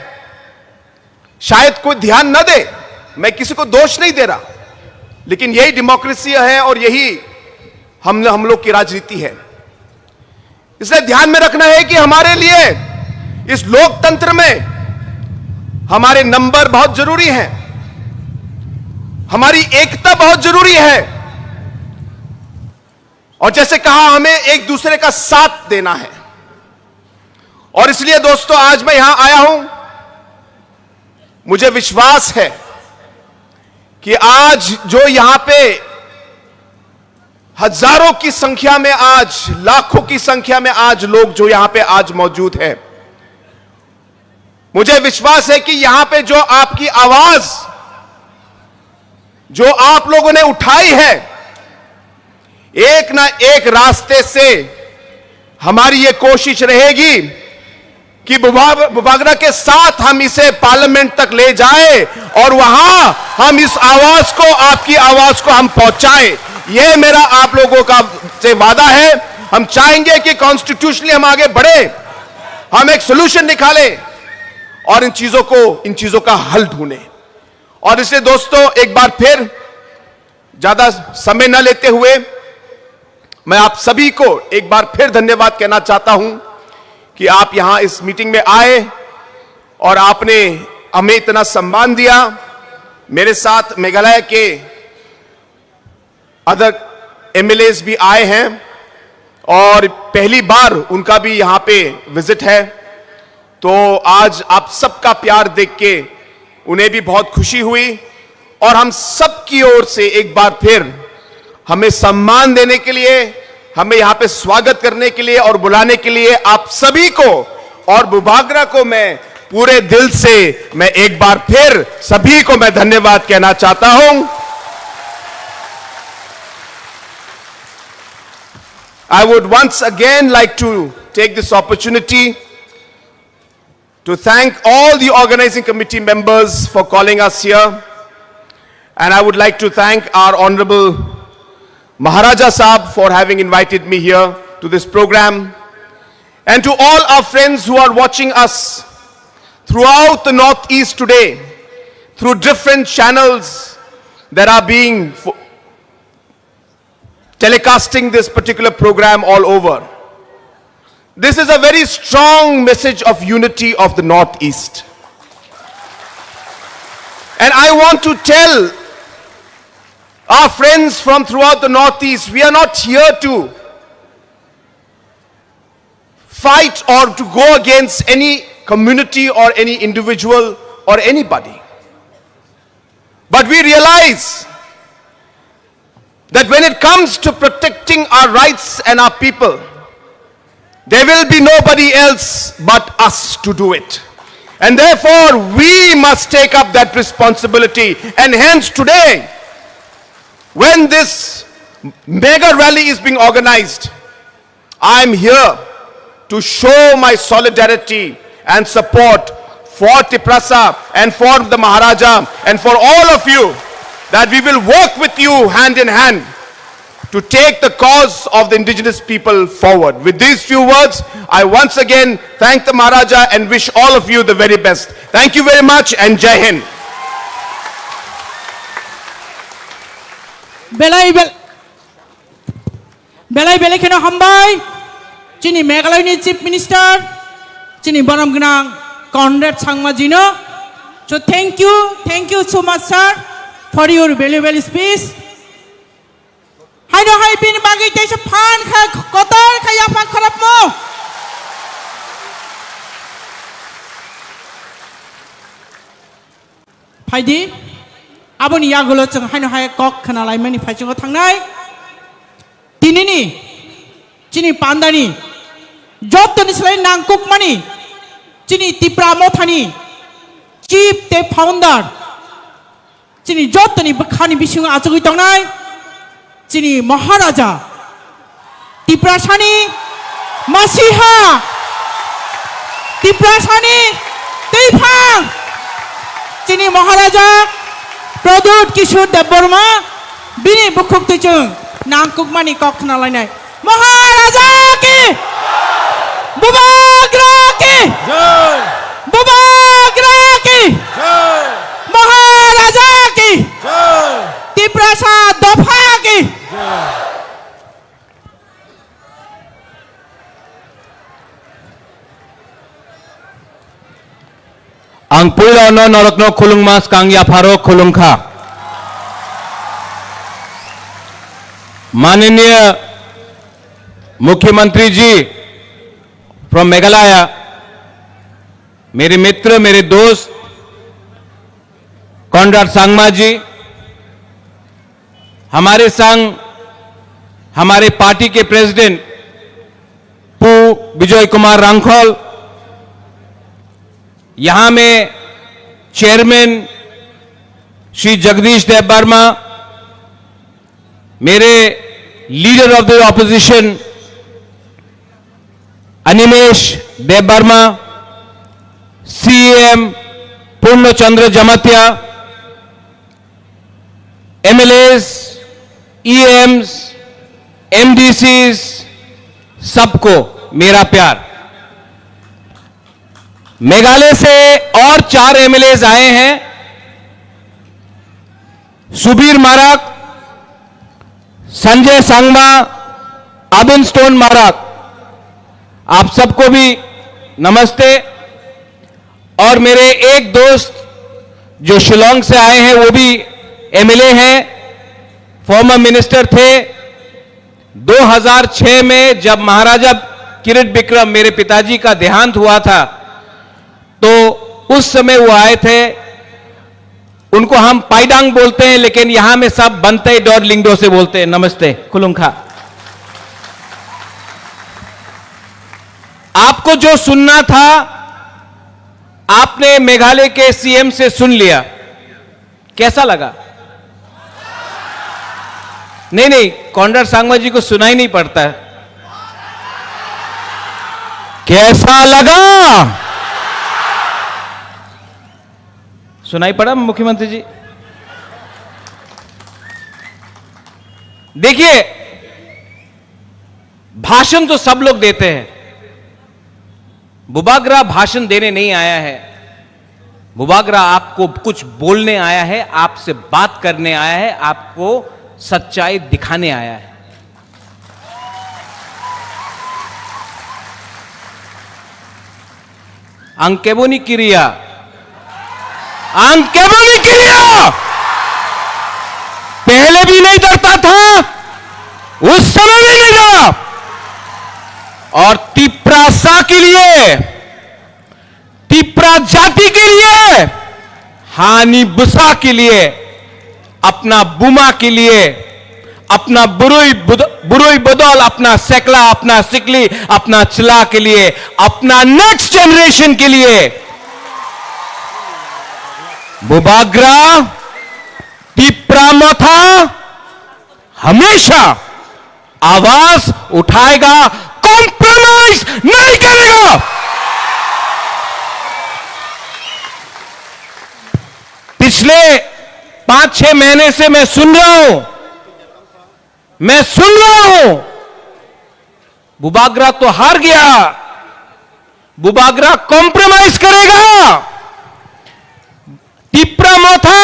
शायद कोई ध्यान न दे, मैं किसी को दोष नहीं दे रहा, लेकिन यही डेमोक्रेसी है और यही हम लोग की राजनीति है। इसलिए ध्यान में रखना है कि हमारे लिए इस लोकतंत्र में हमारे नंबर बहुत जरूरी है, हमारी एकता बहुत जरूरी है, और जैसे कहा, हमें एक दूसरे का साथ देना है। और इसलिए दोस्तों, आज मैं यहां आया हूं, मुझे विश्वास है कि आज जो यहां पे हजारों की संख्या में, आज लाखों की संख्या में आज लोग जो यहां पे आज मौजूद हैं, मुझे विश्वास है कि यहां पे जो आपकी आवाज जो आप लोगों ने उठाई है, एक ना एक रास्ते से हमारी यह कोशिश रहेगी कि बुबागरा के साथ हम इसे पार्लियामेंट तक ले जाए और वहां हम इस आवाज को, आपकी आवाज को हम पहुंचाएं। यह मेरा आप लोगों का से वादा है। हम चाहेंगे कि कॉन्स्टिट्यूशनली हम आगे बढ़े, हम एक सोल्यूशन निकालें और इन चीजों का हल ढूंढें। और इसलिए दोस्तों, एक बार फिर ज्यादा समय न लेते हुए मैं आप सभी को एक बार फिर धन्यवाद कहना चाहता हूं कि आप यहां इस मीटिंग में आए और आपने हमें इतना सम्मान दिया। मेरे साथ मेघालय के अदर एमएलएस भी आए हैं और पहली बार उनका भी यहां पे विजिट है, तो आज आप सबका प्यार देख के उन्हें भी बहुत खुशी हुई। और हम सब की ओर से एक बार फिर हमें सम्मान देने के लिए, हमें यहां पे स्वागत करने के लिए और बुलाने के लिए आप सभी को और बुबागरा को मैं पूरे दिल से, मैं एक बार फिर सभी को मैं धन्यवाद कहना चाहता हूं। I would once again like to take this opportunity to thank all the organizing committee members for calling us here, and I would like to thank our Honorable Maharaja Saab for having invited me here to this program, and to all our friends who are watching us throughout the Northeast today through different channels that are being telecasting this particular program all over. This is a very strong message of unity of the Northeast. And I want to tell our friends from throughout the Northeast, we are not here to fight or to go against any community or any individual or anybody. But we realize that when it comes to protecting our rights and our people, there will be nobody else but us to do it. And therefore, we must take up that responsibility. And hence today, when this mega rally is being organized, I'm here to show my solidarity and support for Tiprasa and for the Maharaja and for all of you, that we will work with you hand in hand to take the cause of the indigenous people forward. With these few words, I once again thank the Maharaja and wish all of you the very best. Thank you very much and Jai Hind. Belai kena hambai, Chini Meghalaya Chief Minister, Chini Borom Gnang Conrad Sangma. So thank you so much, sir, for your valuable speech. Hai no hai bin bagi taisa phan kha kotar khaya phan kharap mo. Phaidi aboni yagulo chung hai no hai kok khana lai mani phaichung thangnai. Tinini chini pandani jotoni slai nangkuk mani chini Tipra Mothani chief te founder chini jotoni bakhani bisung achugui tongnai chini Maharaja Tiprasani Masiha Tiprasani Teifang chini Maharaja Pradut Kishore Deborma bini bukhuk tuchung nangkuk mani kok khana lainai Maharaja ki Bubagra ki Bubagra ki Maharaja ki Tiprasa Dofa ki Ang pulo no norokno khulung mas kang ya pharo khulung kha. माननीय मुख्यमंत्री जी from Meghalaya, मेरे मित्र, मेरे दोस्त Conrad Sangma जी, हमारे संग हमारे party के president पू विजय कुमार रांखोल, यहां में चेयरमैन श्री जगदीश देव वर्मा, मेरे leader of the opposition Animesh Dev Varma, CM Purnachandra Jamatia, MLAs, EMs, MDCs, सबको मेरा प्यार। मेघालय से और 4 एमएलएस आए हैं, सुबीर माराक, संजय सांगमा, अबिन स्टोन माराक, आप सबको भी नमस्ते। और मेरे एक दोस्त जो शिलोंग से आए हैं वो भी एमएलए हैं, फॉर्मर मिनिस्टर थे। 2006 में जब महाराजा किरीट बिक्रम मेरे पिताजी का देहांत हुआ था तो उस समय वो आए थे। उनको हम पाइडांग बोलते हैं, लेकिन यहां में सब बनते डॉर लिंगडो से बोलते हैं। नमस्ते खुलुंखा। आपको जो सुनना था आपने मेघालय के सीएम से सुन लिया, कैसा लगा? नहीं, कॉनराड सांगमा जी को सुना ही नहीं पड़ता है। कैसा लगा? सुनाई पड़ा मुख्यमंत्री जी? देखिए, भाषण तो सब लोग देते हैं। बुबाग्रा भाषण देने नहीं आया है। बुबाग्रा आपको कुछ बोलने आया है, आपसे बात करने आया है, आपको सच्चाई दिखाने आया है। अंकेबोनी क्रिया, अंकेबोनी क्रिया पहले भी नहीं डरता था, उस समय भी नहीं डरा। और तिप्रासा के लिए, तिप्रा जाति के लिए, हानि बुसा के लिए, अपना बुमा के लिए, अपना बुरुई बदौल, अपना सेकला, अपना सिकली, अपना चिला के लिए, अपना नेक्स्ट जनरेशन के लिए बुबाग्रा तिप्रा मथा हमेशा आवाज उठाएगा, कॉम्प्रोमाइज नहीं करेगा। पिछले 5-6 महीने से मैं सुन रहा हूं, बुबाग्रा तो हार गया, बुबाग्रा कॉम्प्रोमाइज करेगा, तिप्रा मोथा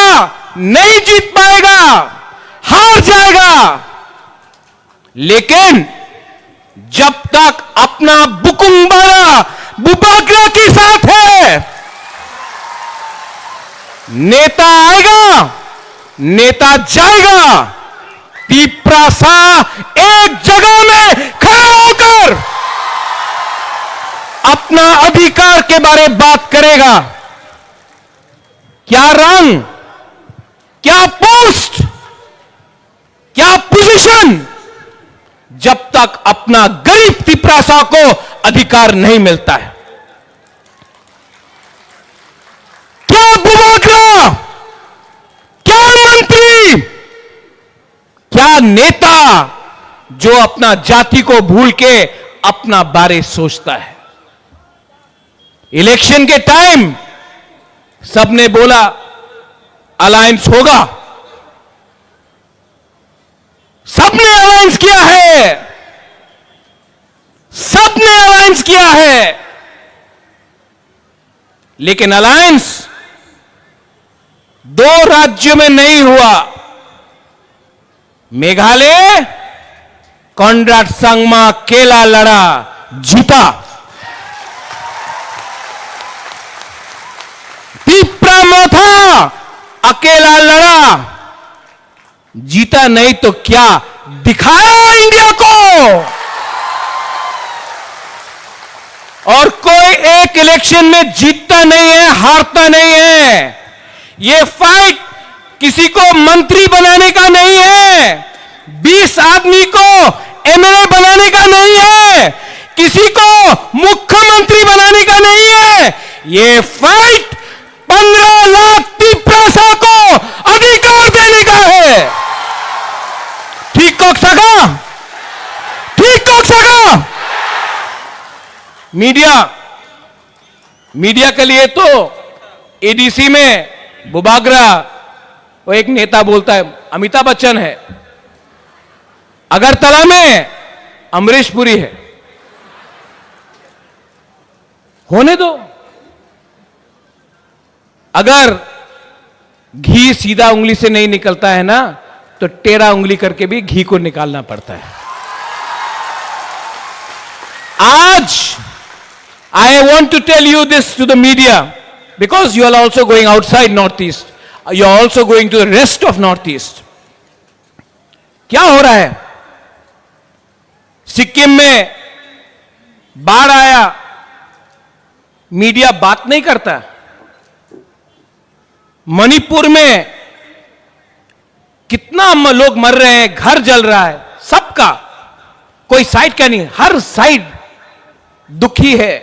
नहीं जीत पाएगा, हार जाएगा। लेकिन जब तक अपना बुकुंबारा बुबाग्रा के साथ है, नेता आएगा, नेता जाएगा, तिप्रासा एक जगह में खड़ा होकर अपना अधिकार के बारे में बात करेगा। क्या रंग, क्या पोस्ट, क्या पोजीशन, जब तक अपना गरीब तिप्रासा को अधिकार नहीं मिलता है। क्या बुबाग्रा, क्या मंत्री, क्या नेता जो अपना जाति को भूल के अपना बारे सोचता है। इलेक्शन के टाइम सबने बोला अलायंस होगा, सबने अलायंस किया है, सबने अलायंस किया है, लेकिन अलायंस 2 राज्यों में नहीं हुआ। मेघालय कॉनराड संगमा अकेला लड़ा, जीता। तिप्रा मोथा अकेला लड़ा, जीता नहीं तो क्या दिखाया इंडिया को। और कोई एक इलेक्शन में जीतता नहीं है, हारता नहीं है। ये फाइट किसी को मंत्री बनाने का नहीं है, 20 आदमी को एमएलए बनाने का नहीं है, किसी को मुख्यमंत्री बनाने का नहीं है। ये फाइट 15 लाख तिप्रासा को अधिकार देने का है। ठीक कह सका, ठीक कह सका। मीडिया के लिए तो एडीसी में बुबाग्रा, वो एक नेता बोलता है अमिताभ बच्चन है, अगरतला में अमरीश पुरी है। होने दो। अगर घी सीधा उंगली से नहीं निकलता है ना, तो टेढ़ा उंगली करके भी घी को निकालना पड़ता है। आज I want to tell you this to the media, because you are also going outside Northeast. You are also going to the rest of Northeast. क्या हो रहा है? सिक्किम में बाढ़ आया, मीडिया बात नहीं करता। मणिपुर में कितना लोग मर रहे हैं, घर जल रहा है, सबका कोई साइड का नहीं, हर साइड दुखी है,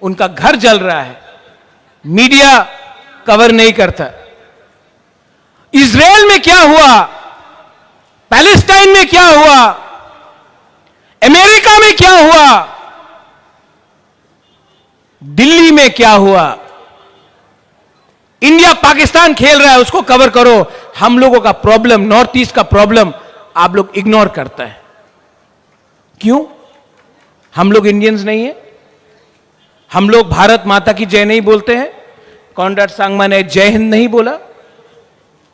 उनका घर जल रहा है, मीडिया कवर नहीं करता। इजराइल में क्या हुआ, पैलेस्टाइन में क्या हुआ, अमेरिका में क्या हुआ, दिल्ली में क्या हुआ, इंडिया पाकिस्तान खेल रहा है, उसको कवर करो। हम लोगों का प्रॉब्लम, नॉर्थ ईस्ट का प्रॉब्लम आप लोग इग्नोर करता है। क्यों? हम लोग इंडियंस नहीं है? हम लोग भारत माता की जय नहीं बोलते हैं? कॉनराड संगमा ने जय हिंद नहीं बोला?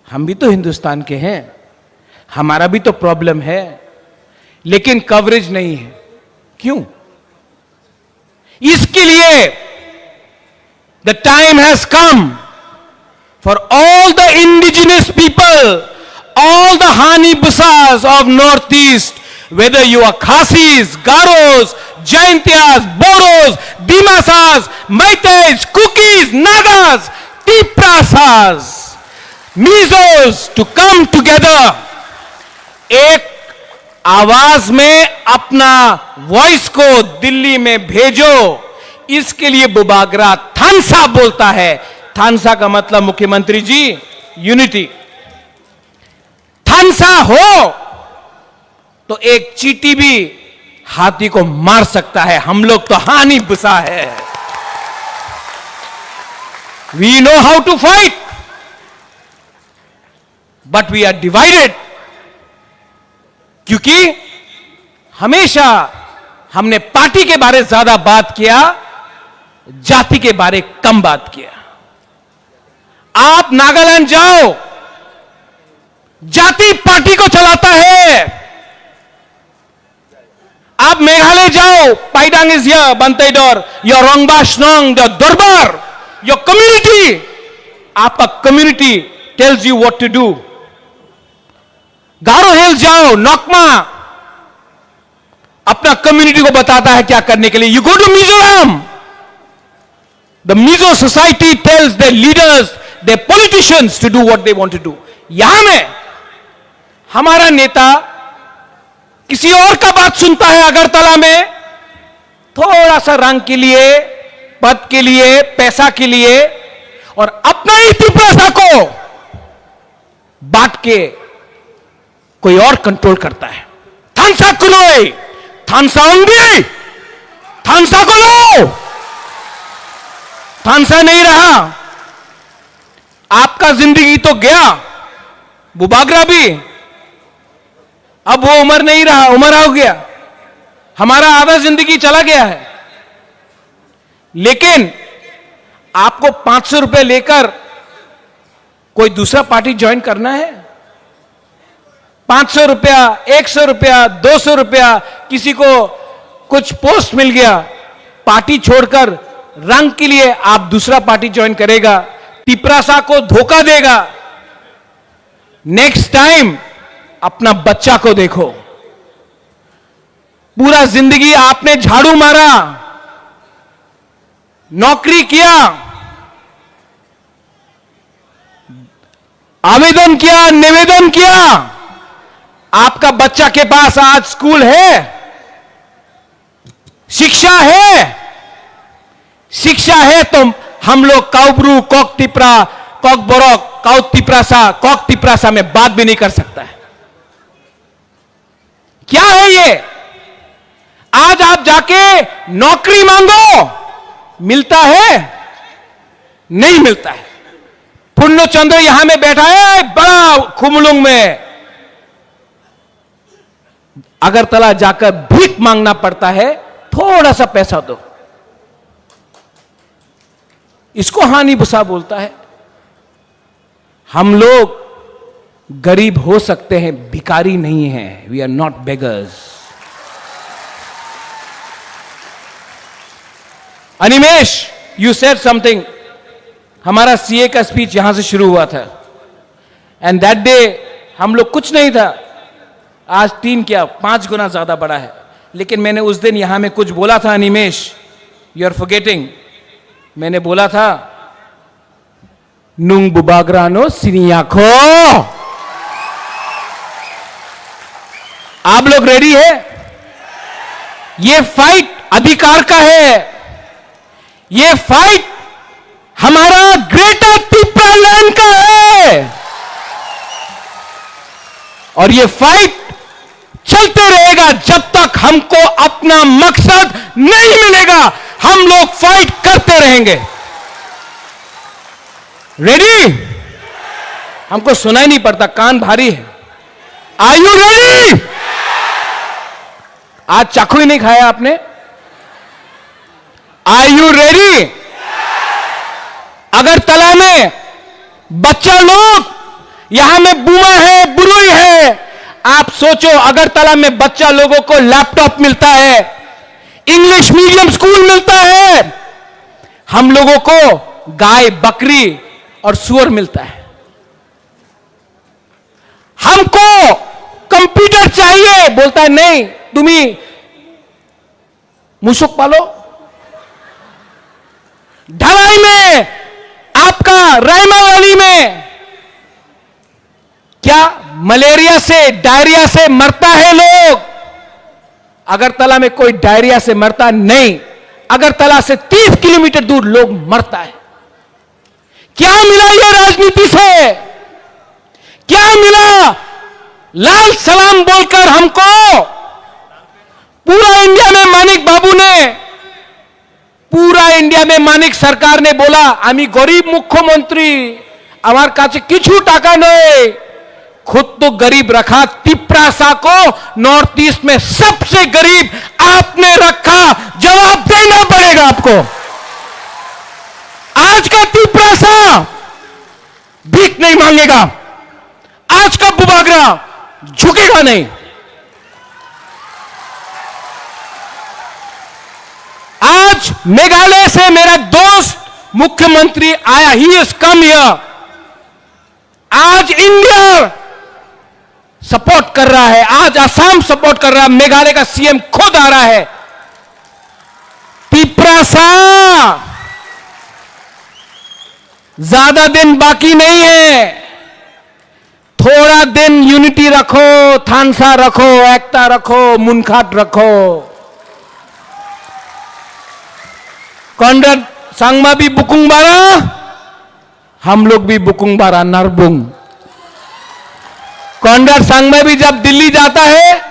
हम भी तो हिंदुस्तान के हैं, हमारा भी तो प्रॉब्लम है, लेकिन कवरेज नहीं है। क्यों? इसके लिए the time has come for all the indigenous people, all the Hanibusas of Northeast, whether you are Khasis, Garos, Jaintias, Boros, Dimasas, Maitais, Kukis, Nagas, Tiprasas, Mizos, to come together, एक आवाज में अपना voice को दिल्ली में भेजो। इसके लिए बुबाग्रा थानसा बोलता है, थानसा का मतलब मुख्यमंत्री जी यूनिटी। थानसा हो तो एक चींटी भी हाथी को मार सकता है, हम लोग तो हानि बुसा है। We know how to fight but we are divided, क्योंकि हमेशा हमने पार्टी के बारे ज्यादा बात किया, जाति के बारे कम बात किया। आप नागालैंड जाओ, जाति पार्टी को चलाता है। आप मेघालय जाओ, पाइडांग इज हियर, बंतेडोर, your Rangbah Shnong, the durbar, your community, आपका community tells you what to do. Garo hills जाओ, नोकमा अपना कम्युनिटी को बताता है क्या करने के लिए। You go to Mizoram, the Mizo society tells the leaders, the politicians to do what they want to do. यहां में हमारा नेता किसी और का बात सुनता है अगरतला में, थोड़ा सा रंग के लिए, पद के लिए, पैसा के लिए, और अपना ही त्रिपुरा को बांट के कोई और कंट्रोल करता है। थानसा कुलोई, थानसा उंगली, थानसा को लो, थानसा नहीं रहा। आपका जिंदगी तो गया, बुबागरा भी, अब वो उम्र नहीं रहा, उम्र हो गया, हमारा आधा जिंदगी चला गया है। लेकिन आपको 500 रुपए लेकर कोई दूसरा पार्टी ज्वाइन करना है? 500 रुपया, 100 रुपया, 200 रुपया, किसी को कुछ पोस्ट मिल गया, पार्टी छोड़कर रंग के लिए आप दूसरा पार्टी ज्वाइन करेगा, तिपरासा को धोखा देगा। नेक्स्ट टाइम अपना बच्चा को देखो। पूरा जिंदगी आपने झाड़ू मारा, नौकरी किया, आवेदन किया, निवेदन किया, आपका बच्चा के पास आज स्कूल है, शिक्षा है। शिक्षा है तो हम लोग काउब्रू, कॉक तिपरा, कॉक बोरोक, काउत तिपरासा, कॉक तिपरासा में बात भी नहीं कर सकता है। क्या है ये? आज आप जाके नौकरी मांगो, मिलता है? नहीं मिलता है। पुन्नो चंद्र यहां में बैठा है बड़ा खुमलुंग में, अगरतला जाकर भीख मांगना पड़ता है, थोड़ा सा पैसा दो। इसको हानि बुसा बोलता है। हम लोग गरीब हो सकते हैं, भिखारी नहीं हैं। We are not beggars. Animesh, you said something. हमारा सीए का स्पीच यहां से शुरू हुआ था, एंड दैट डे हम लोग कुछ नहीं था, आज 3 क्या 5 गुना ज्यादा बड़ा है। लेकिन मैंने उस दिन यहां में कुछ बोला था, अनिमेश, यू आर फॉरगेटिंग। मैंने बोला था, नुंग बुबाग्रानो सिनियाखो। आप लोग रेडी है? ये फाइट अधिकार का है, ये फाइट हमारा ग्रेटर त्रिपुरा लैंड का है, और ये फाइट चलते रहेगा जब तक हमको अपना मकसद नहीं मिलेगा। हम लोग फाइट करते रहेंगे। रेडी? हमको सुनाई नहीं पड़ता, कान भारी है। Are you ready? आज चाकू ही नहीं खाया आपने? Are you ready? अगरतला में बच्चा लोग, यहां में बुमा है, बुरुई है। आप सोचो, अगरतला में बच्चा लोगों को लैपटॉप मिलता है, इंग्लिश मीडियम स्कूल मिलता है, हम लोगों को गाय, बकरी और सुअर मिलता है। हमको कंप्यूटर चाहिए, बोलता है नहीं, तुम्ही मुसुक पालो। ढलाई में, आपका रायमा वैली में क्या मलेरिया से, डायरिया से मरता है लोग? अगरतला में कोई डायरिया से मरता नहीं। अगरतला से 30 किलोमीटर दूर लोग मरता है। क्या मिला ये राजनीति से? क्या मिला? लाल सलाम बोलकर हमको पूरा इंडिया में मानिक बाबू ने, पूरा इंडिया में मानिक सरकार ने बोला आमी गरीब मुख्यमंत्री, আমার কাছে কিছু টাকা নেই, खुद तो गरीब रखा, तिपरासा को नॉर्थ ईस्ट में सबसे गरीब आपने रखा, जवाब देना पड़ेगा आपको। आज का तिपरासा भीख नहीं मांगेगा, आज का बुबागरा झुकेगा नहीं। आज मेघालय से मेरा दोस्त मुख्यमंत्री आया, ही इज कम हियर। आज इंडिया सपोर्ट कर रहा है, आज असम सपोर्ट कर रहा है, मेघालय का सीएम खुद आ रहा है। तिपरासा ज्यादा दिन बाकी नहीं है, थोड़ा दिन यूनिटी रखो, थानसा रखो, एकता रखो, मुनखाट रखो। कॉन्ड्रेड सांगमा भी बुकुंग बारा, हम लोग भी बुकुंग बारा नरबुंग। कॉन्ड्रेड सांगमा भी जब दिल्ली जाता है,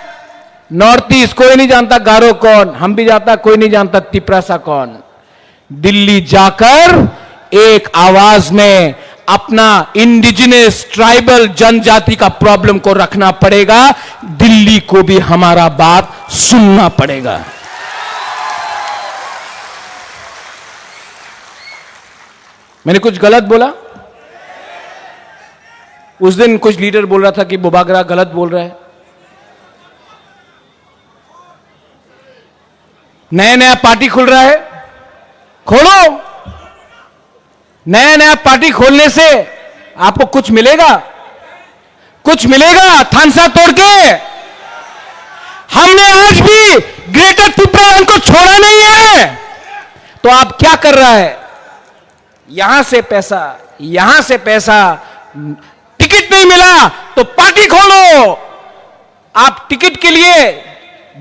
नॉर्थ ईस्ट कोई नहीं जानता गारो कौन, हम भी जाता कोई नहीं जानता तिपरासा कौन। दिल्ली जाकर एक आवाज में अपना इंडिजिनस ट्राइबल जनजाति का प्रॉब्लम को रखना पड़ेगा, दिल्ली को भी हमारा बात सुनना पड़ेगा। मैंने कुछ गलत बोला? उस दिन कुछ लीडर बोल रहा था कि बुबागरा गलत बोल रहा है। नया नया पार्टी खुल रहा है, खोलो। नया नया पार्टी खोलने से आपको कुछ मिलेगा? कुछ मिलेगा थानसा तोड़ के? हमने आज भी ग्रेटर त्रिपुरा को छोड़ा नहीं है। तो आप क्या कर रहा है? यहां से पैसा, यहां से पैसा, टिकट नहीं मिला तो पार्टी खोलो। आप टिकट के लिए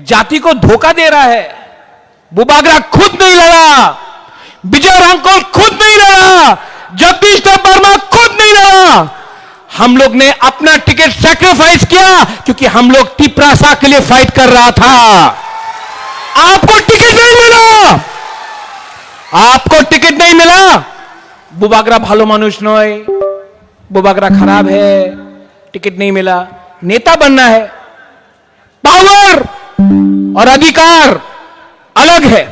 जाति को धोखा दे रहा है। बुबागरा खुद नहीं लड़ा, विजय रांकोल खुद नहीं लड़ा, जगदीश वर्मा खुद नहीं लड़ा। हम लोग ने अपना टिकट सैक्रिफाइस किया क्योंकि हम लोग तिपरासा के लिए फाइट कर रहा था। आपको टिकट नहीं मिला, आपको टिकट नहीं मिला। बुबागरा भालो मानुष नय, बुबागरा खराब है, टिकट नहीं मिला। नेता बनना है, पावर और अधिकार अलग है।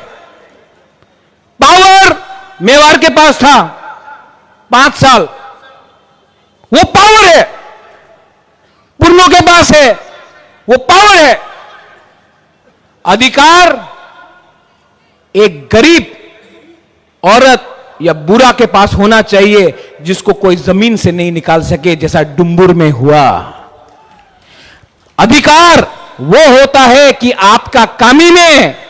पावर मेवाड़ के पास था 5 साल, वो पावर है। पुरनो के पास है, वो पावर है। अधिकार एक गरीब औरत या बुरा के पास होना चाहिए जिसको कोई जमीन से नहीं निकाल सके, जैसा डुम्बुर में हुआ। अधिकार वो होता है कि आपका कामी में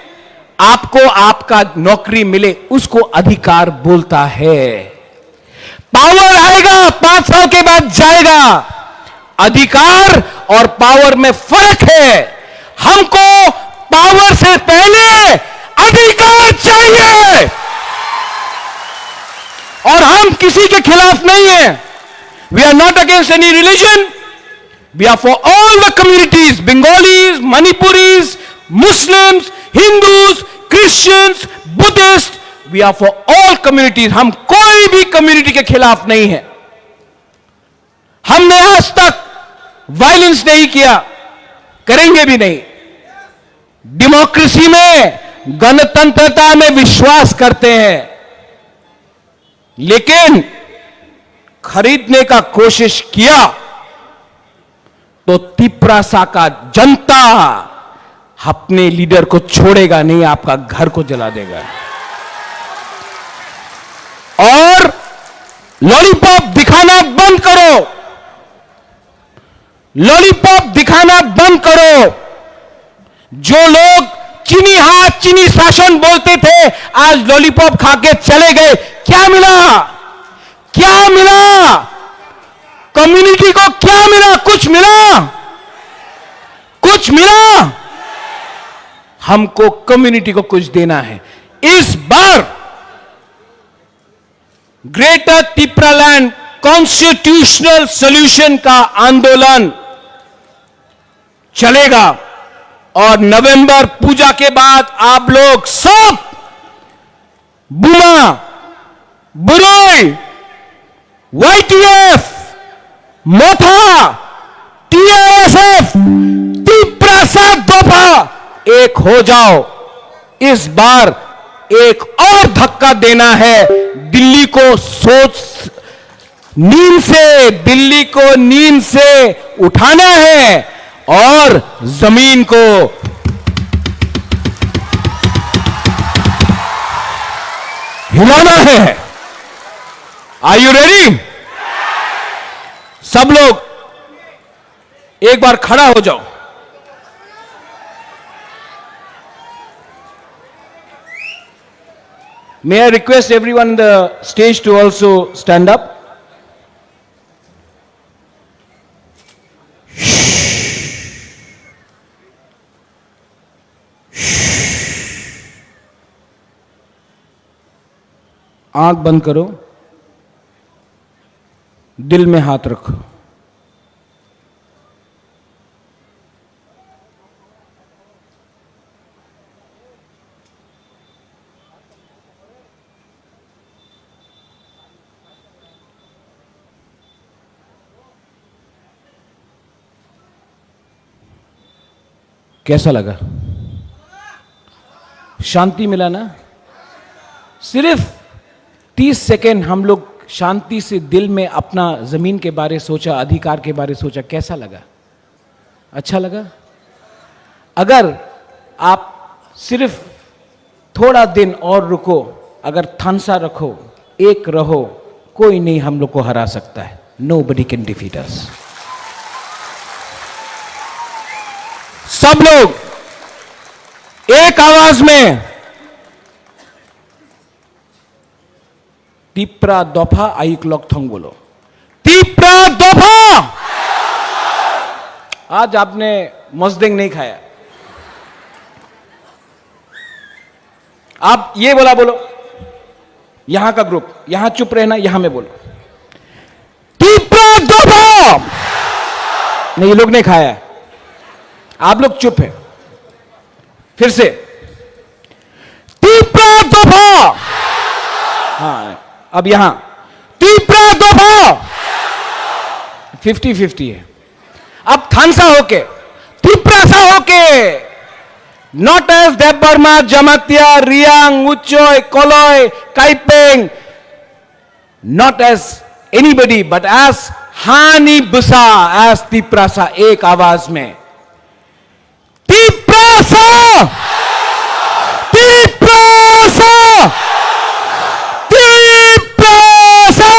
आपको आपका नौकरी मिले, उसको अधिकार बोलता है। पावर आएगा 5 साल के बाद जाएगा। अधिकार और पावर में फर्क है। हमको पावर से पहले अधिकार चाहिए और हम किसी के खिलाफ नहीं है। We are not against any religion, we are for all the communities, Bengalis, Manipuris, Muslims, Hindus, Christians, Buddhist, we are for all communities. हम कोई भी कम्युनिटी के खिलाफ नहीं है। हमने आज तक वायलेंस नहीं किया, करेंगे भी नहीं। डेमोक्रेसी में, गणतंत्रता में विश्वास करते हैं, लेकिन खरीदने का कोशिश किया तो तिपरासा का जनता अपने लीडर को छोड़ेगा नहीं, आपका घर को जला देगा। और लॉलीपॉप दिखाना बंद करो, लॉलीपॉप दिखाना बंद करो। जो लोग चीनी हाथ, चीनी शासन बोलते थे, आज लॉलीपॉप खा के चले गए। क्या मिला? क्या मिला? कम्युनिटी को क्या मिला? कुछ मिला? कुछ मिला? हमको कम्युनिटी को कुछ देना है। इस बार ग्रेटर तिप्रालैंड कॉन्स्टिट्यूशनल सॉल्यूशन का आंदोलन चलेगा और नवंबर पूजा के बाद आप लोग सब बुमा, बुरोई, YTF, मोथा, TISF, तिप्रासा दफा एक हो जाओ। इस बार एक और धक्का देना है, दिल्ली को दिल्ली को नींद से उठाना है और जमीन को हिलाना है। Are you ready? सब लोग एक बार खड़ा हो जाओ। May I request everyone on the stage to also stand up? आंख बंद करो, दिल में हाथ रखो। कैसा लगा? शांति मिला ना? सिर्फ 30 सेकेंड हम लोग शांति से दिल में अपना जमीन के बारे सोचा, अधिकार के बारे सोचा। कैसा लगा? अच्छा लगा? अगर आप सिर्फ थोड़ा दिन और रुको, अगर थानसा रखो, एक रहो, कोई नहीं हम लोग को हरा सकता है। Nobody can defeat us. सब लोग एक आवाज में तिप्रा दफा आइक लॉकथोंग बोलो। तिप्रा दफा। आज आपने मस्देंग नहीं खाया, आप ये बोलो। यहां का ग्रुप यहां चुप रहना, यहां में बोलो तिप्रा दफा। नहीं, ये लोग नहीं खाया, आप लोग चुप है। फिर से तिप्रा दफा। हाँ, अब यहां तिप्रा दफा। 50-50 है। अब थानसा होके, तिप्रासा होके, not as Debbarma, Jamatia, Reang, Uchoi, Koloi, Kaipeng, not as anybody but as हानी बुसा, एज तिप्रासा, एक आवाज में Tiprasa, Tiprasa, Tiprasa.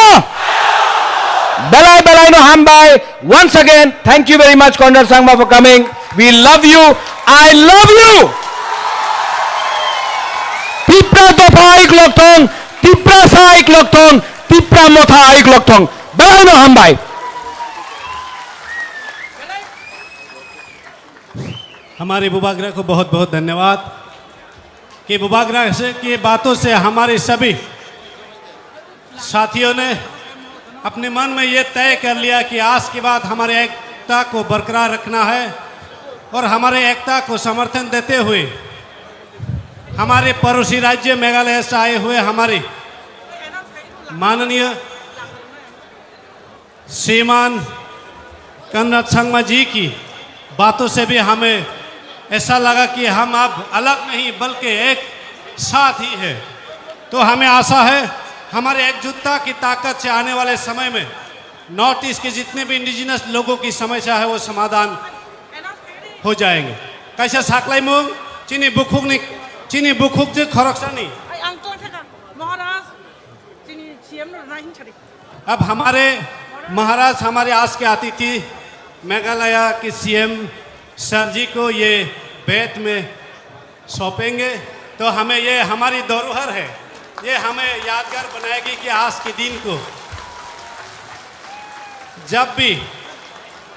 Belai no hambai. Once again, thank you very much, Conrad Sangma, for coming. We love you. I love you. Tipra dopa aik lokthong, tipra sa aik lokthong, tipra motha aik lokthong. Belai no hambai. हमारे बुबागरा को बहुत बहुत धन्यवाद कि बुबागरा से की बातों से हमारे सभी साथियों ने अपने मन में ये तय कर लिया कि आज के बाद हमारे एकता को बरकरार रखना है और हमारे एकता को समर्थन देते हुए हमारे पड़ोसी राज्य मेघालय से आए हुए हमारे माननीय श्रीमान कॉनराड संगमा जी की बातों से भी हमें ऐसा लगा कि हम अब अलग नहीं बल्कि एक साथ ही है। तो हमें आशा है हमारे एकजुटता की ताकत से आने वाले समय में नॉर्थ ईस्ट के जितने भी इंडिजिनस लोगों की समस्या है वो समाधान हो जाएंगे। कैसे साकलाई मुंग चीनी बुखुक जो खरकसानी। अब हमारे महाराज हमारे आज के अतिथि मेघालय के सीएम सर जी को ये बेत में सौंपेंगे। तो हमें ये हमारी धरोहर है, ये हमें यादगार बनाएगी कि आज के दिन को जब भी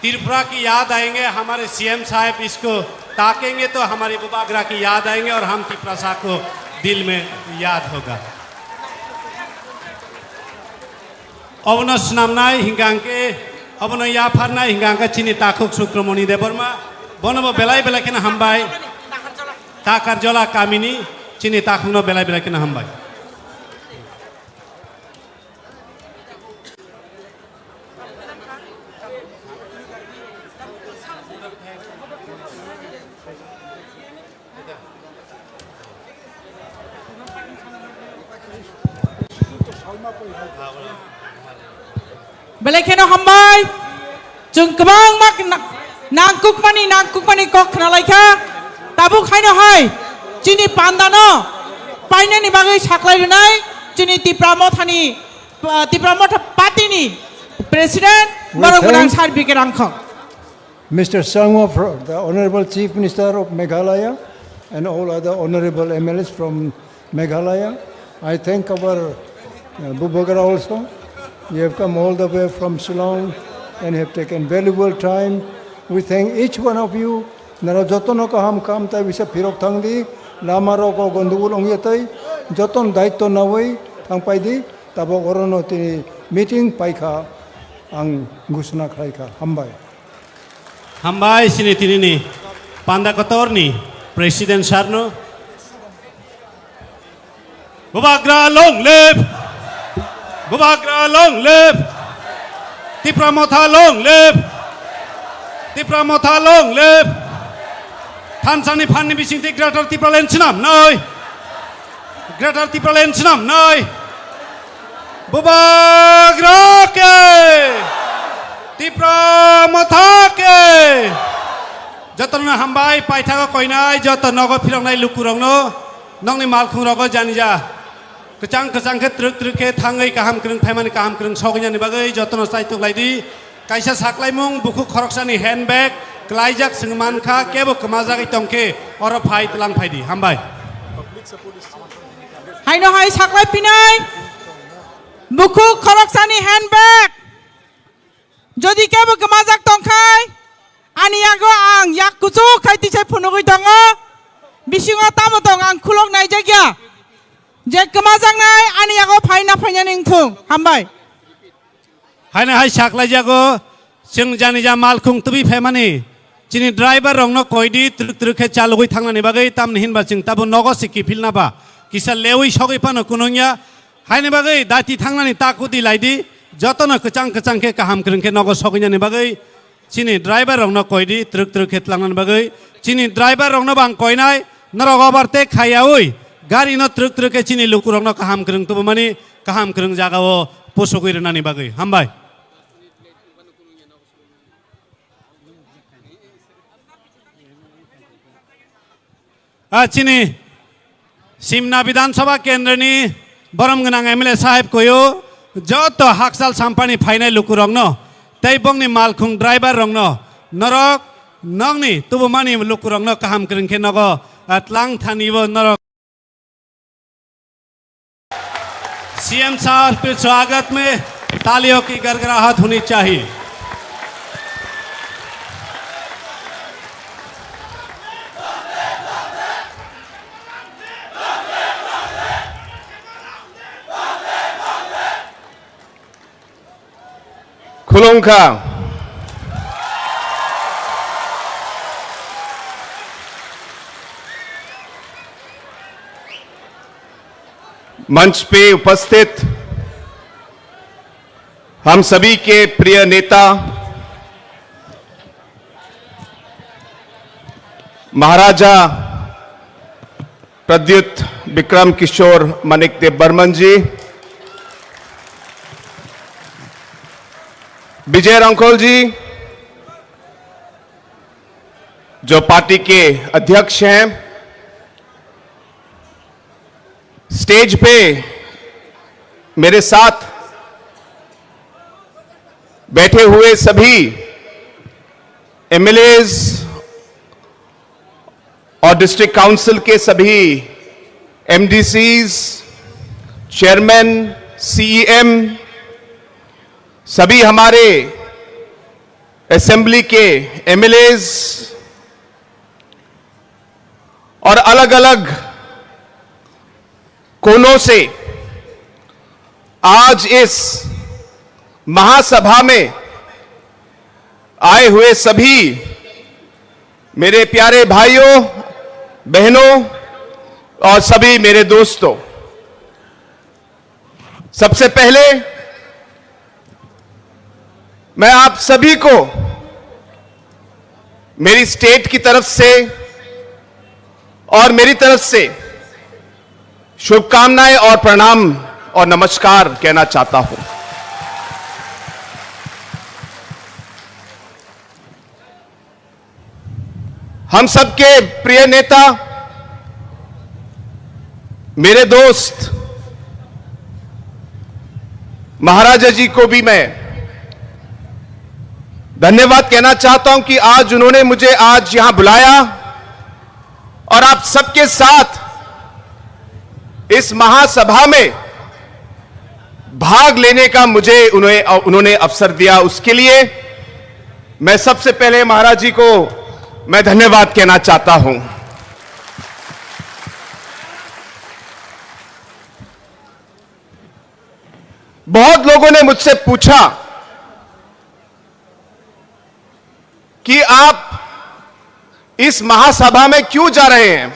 त्रिपुरा की याद आएंगे हमारे सीएम साहब इसको ताकेंगे तो हमारी बुबागरा की याद आएंगे और हम त्रिपुरा को दिल में याद होगा। अबनो स्नामनाय हिंगांके अबनो याफारनाय हिंगांके चिनी ताखुक सुक्रमणि देबरमा बनबो बेलाय बेलायकेन हामबाय ताकार जला कामिनी चिनी ताखुनो बेलाय बेलायकेन हामबाय बेलेखेनो हामबाय जों गोबां नांकुकमानि कक खोनालायखा दाबो खायनो हाय जोंनि पान्दानो पाइनायनि बागै साख्लायनाय जोंनि तिप्रामथा पार्टीनि प्रेसिडेन्ट बरमगोनां सार बिके रांखौ Mr. Sangwa, the Honorable Chief Minister of Meghalaya, and all other honorable MLAs from Meghalaya. I thank our Bubagara also. You have come all the way from Shillong and have taken valuable time. We thank each one of you. Nara jotono ka ham kam tai bisa pirok thangdi lamaro ko gondugul ongyatai joton daitto nawai thangpai di tabo orono ti meeting paikha ang gusna khaika hambai. Hambai sini tinini panda kotorni Presiden Sarno Bubagra long live Bubagra long live Tipramotha long live Tipramotha long live Tansani Panni Bisinti Greater Tipralensinam noi Greater Tipralensinam noi Bubagra ke Tipramotha ke Joton hambai paitha ko koinai joton nogo phirongnai lukurongno nongni malkhung rogo janija kecang ke truk ke thangai kaham krung thaimani kaham krung sognyani bagai joton saituk laidi kaisa saklaimung buku khoroksani handbag klaijak singmankha kebo kemajak itongke oro phai tlang phaidi hambai haino hai saklai pinai buku khoroksani handbag Jodi kebo kemajak tongkai ani yago ang yak kucu khai tisai phunugui tongo bisingo tamo tong ang khulok nai jagya je kemajak nai ani yago phaina phainani thung hambai haina hai saklai jago sing janija malkhung tubi phemani chini driver rongno koidi truk ke chalugui thangnani bagai tamni hinba sing tabo nogo sikki philna ba kisa lewi sogoi pano kunongya haine bagai dati thangnani takudi laidi jotono kecang ke kaham krengke nogo soginyani bagai chini driver rongno koidi truk ke tlangan bagai chini driver rongno bang koinai narogo barte khayaui gari no truk ke chini luku rongno kaham kreng tu mani kaham kreng jagao posogoi renani bagai hambai chini Simna Vidhansabha Kendrani Boromganang MLA Sahib koyo joto haksal sampani phainai luku rongno tei bongni malkhung driver rongno norok nongni tubumani luku rongno kaham krengke nogo atlang thanibo norok CM साहब के स्वागत में तालियों की गड़गड़ाहट होनी चाहिए खुलुमखा मंच पे उपस्थित हम सभी के प्रिय नेता महाराजा प्रद्युत विक्रम किशोर मानिकदेव बर्मन जी, विजय रांखोल जी जो पार्टी के अध्यक्ष हैं, स्टेज पे मेरे साथ बैठे हुए सभी एमएलएज और डिस्ट्रिक्ट काउंसिल के सभी एमडीसीज, चेयरमैन, सीईएम, सभी हमारे असेंबली के एमएलएज और अलग अलग कोनों से आज इस महासभा में आए हुए सभी मेरे प्यारे भाइयों बहनों और सभी मेरे दोस्तों, सबसे पहले मैं आप सभी को मेरी स्टेट की तरफ से और मेरी तरफ से शुभकामनाएं और प्रणाम और नमस्कार कहना चाहता हूं। हम सबके प्रिय नेता, मेरे दोस्त महाराजा जी को भी मैं धन्यवाद कहना चाहता हूं कि आज उन्होंने मुझे आज यहां बुलाया और आप सबके साथ इस महासभा में भाग लेने का मुझे उन्होंने अवसर दिया। उसके लिए मैं सबसे पहले महाराज जी को मैं धन्यवाद कहना चाहता हूं। बहुत लोगों ने मुझसे पूछा कि आप इस महासभा में क्यों जा रहे हैं।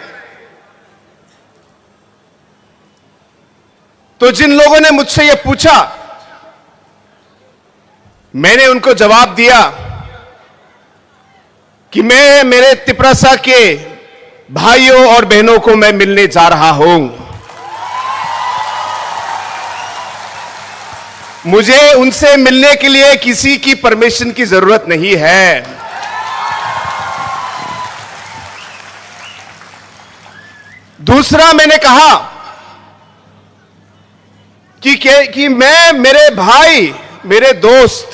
तो जिन लोगों ने मुझसे यह पूछा, मैंने उनको जवाब दिया कि मैं मेरे तिपरासा के भाइयों और बहनों को मैं मिलने जा रहा हूं। मुझे उनसे मिलने के लिए किसी की परमिशन की जरूरत नहीं है। दूसरा, मैंने कहा कि मैं मेरे भाई, मेरे दोस्त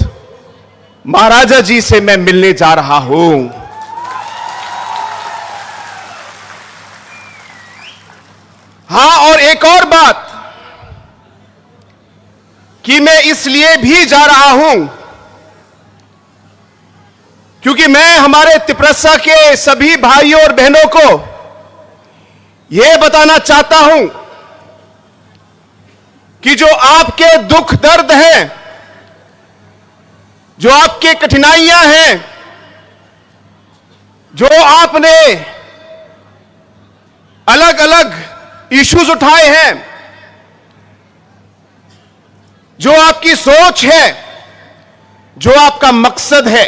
महाराजा जी से मैं मिलने जा रहा हूं। हां, और एक और बात कि मैं इसलिए भी जा रहा हूं क्योंकि मैं हमारे तिपरसा के सभी भाइयों और बहनों को यह बताना चाहता हूं कि जो आपके दुख दर्द हैं, जो आपके कठिनाइयां हैं, जो आपने अलग अलग इश्यूज उठाए हैं, जो आपकी सोच है, जो आपका मकसद है,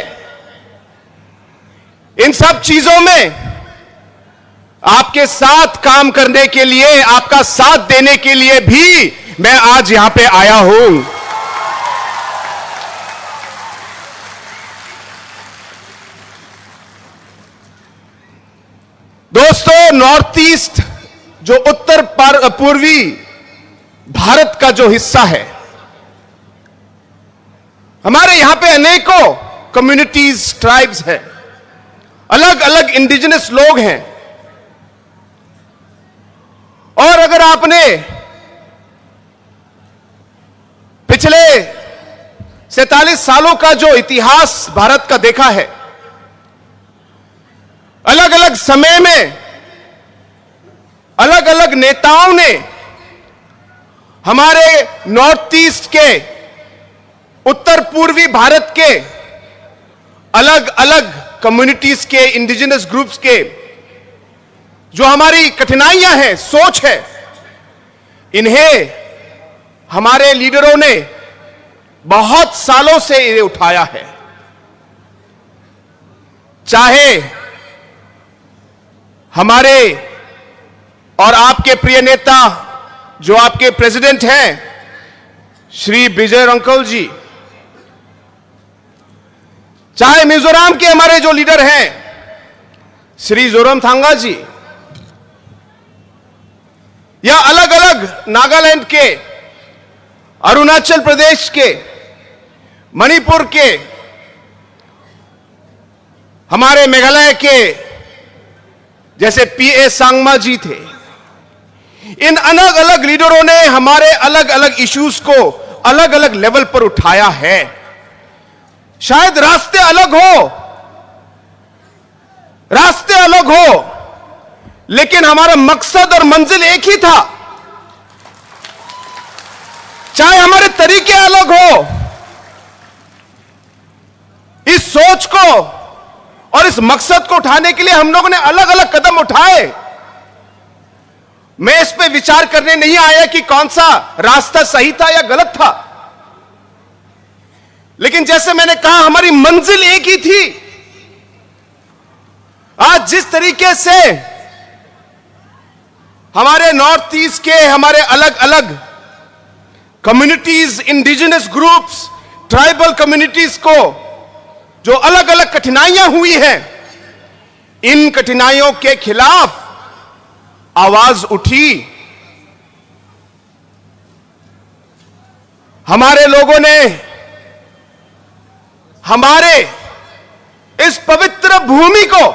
इन सब चीजों में आपके साथ काम करने के लिए, आपका साथ देने के लिए भी मैं आज यहां पे आया हूं। दोस्तों, नॉर्थ ईस्ट जो उत्तर पूर्वी भारत का जो हिस्सा है, हमारे यहां पे अनेकों कम्युनिटीज, ट्राइब्स हैं, अलग अलग इंडिजिनस लोग हैं। और अगर आपने पिछले 47 सालों का जो इतिहास भारत का देखा है, अलग अलग समय में अलग अलग नेताओं ने हमारे नॉर्थ ईस्ट के, उत्तर पूर्वी भारत के अलग अलग कम्युनिटीज के, इंडिजिनस ग्रुप्स के जो हमारी कठिनाइयां हैं, सोच है, इन्हें हमारे लीडरों ने बहुत सालों से इन्हें उठाया है। चाहे हमारे और आपके प्रिय नेता जो आपके प्रेसिडेंट हैं श्री विजय रंकल जी, चाहे मिजोरम के हमारे जो लीडर हैं श्री जोरमथांगा जी, या अलग अलग नागालैंड के, अरुणाचल प्रदेश के, मणिपुर के, हमारे मेघालय के जैसे पीए सांगमा जी थे, इन अलग अलग लीडरों ने हमारे अलग अलग इश्यूज को अलग अलग लेवल पर उठाया है। शायद रास्ते अलग हो, लेकिन हमारा मकसद और मंजिल एक ही था। चाहे हमारे तरीके अलग हो, और इस मकसद को उठाने के लिए हम लोगों ने अलग अलग कदम उठाए। मैं इस पे विचार करने नहीं आया कि कौन सा रास्ता सही था या गलत था, लेकिन जैसे मैंने कहा हमारी मंजिल एक ही थी। आज जिस तरीके से हमारे नॉर्थ ईस्ट के हमारे अलग अलग communities, indigenous groups, tribal communities को जो अलग अलग कठिनाइयां हुई हैं, इन कठिनाइयों के खिलाफ आवाज उठी। हमारे लोगों ने हमारे इस पवित्र भूमि को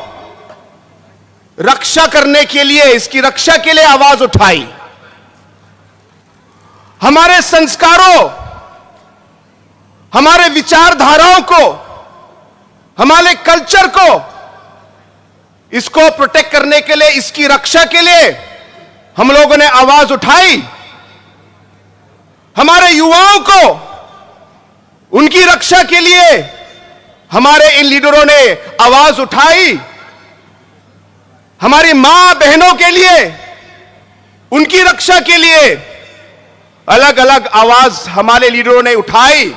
रक्षा करने के लिए, इसकी रक्षा के लिए आवाज उठाई। हमारे संस्कारों, हमारे विचारधाराओं को, हमारे कल्चर को, इसको प्रोटेक्ट करने के लिए, इसकी रक्षा के लिए हम लोगों ने आवाज उठाई। हमारे युवाओं को उनकी रक्षा के लिए हमारे इन लीडरों ने आवाज उठाई। हमारी मां बहनों के लिए, उनकी रक्षा के लिए अलग अलग आवाज हमारे लीडरों ने उठाई।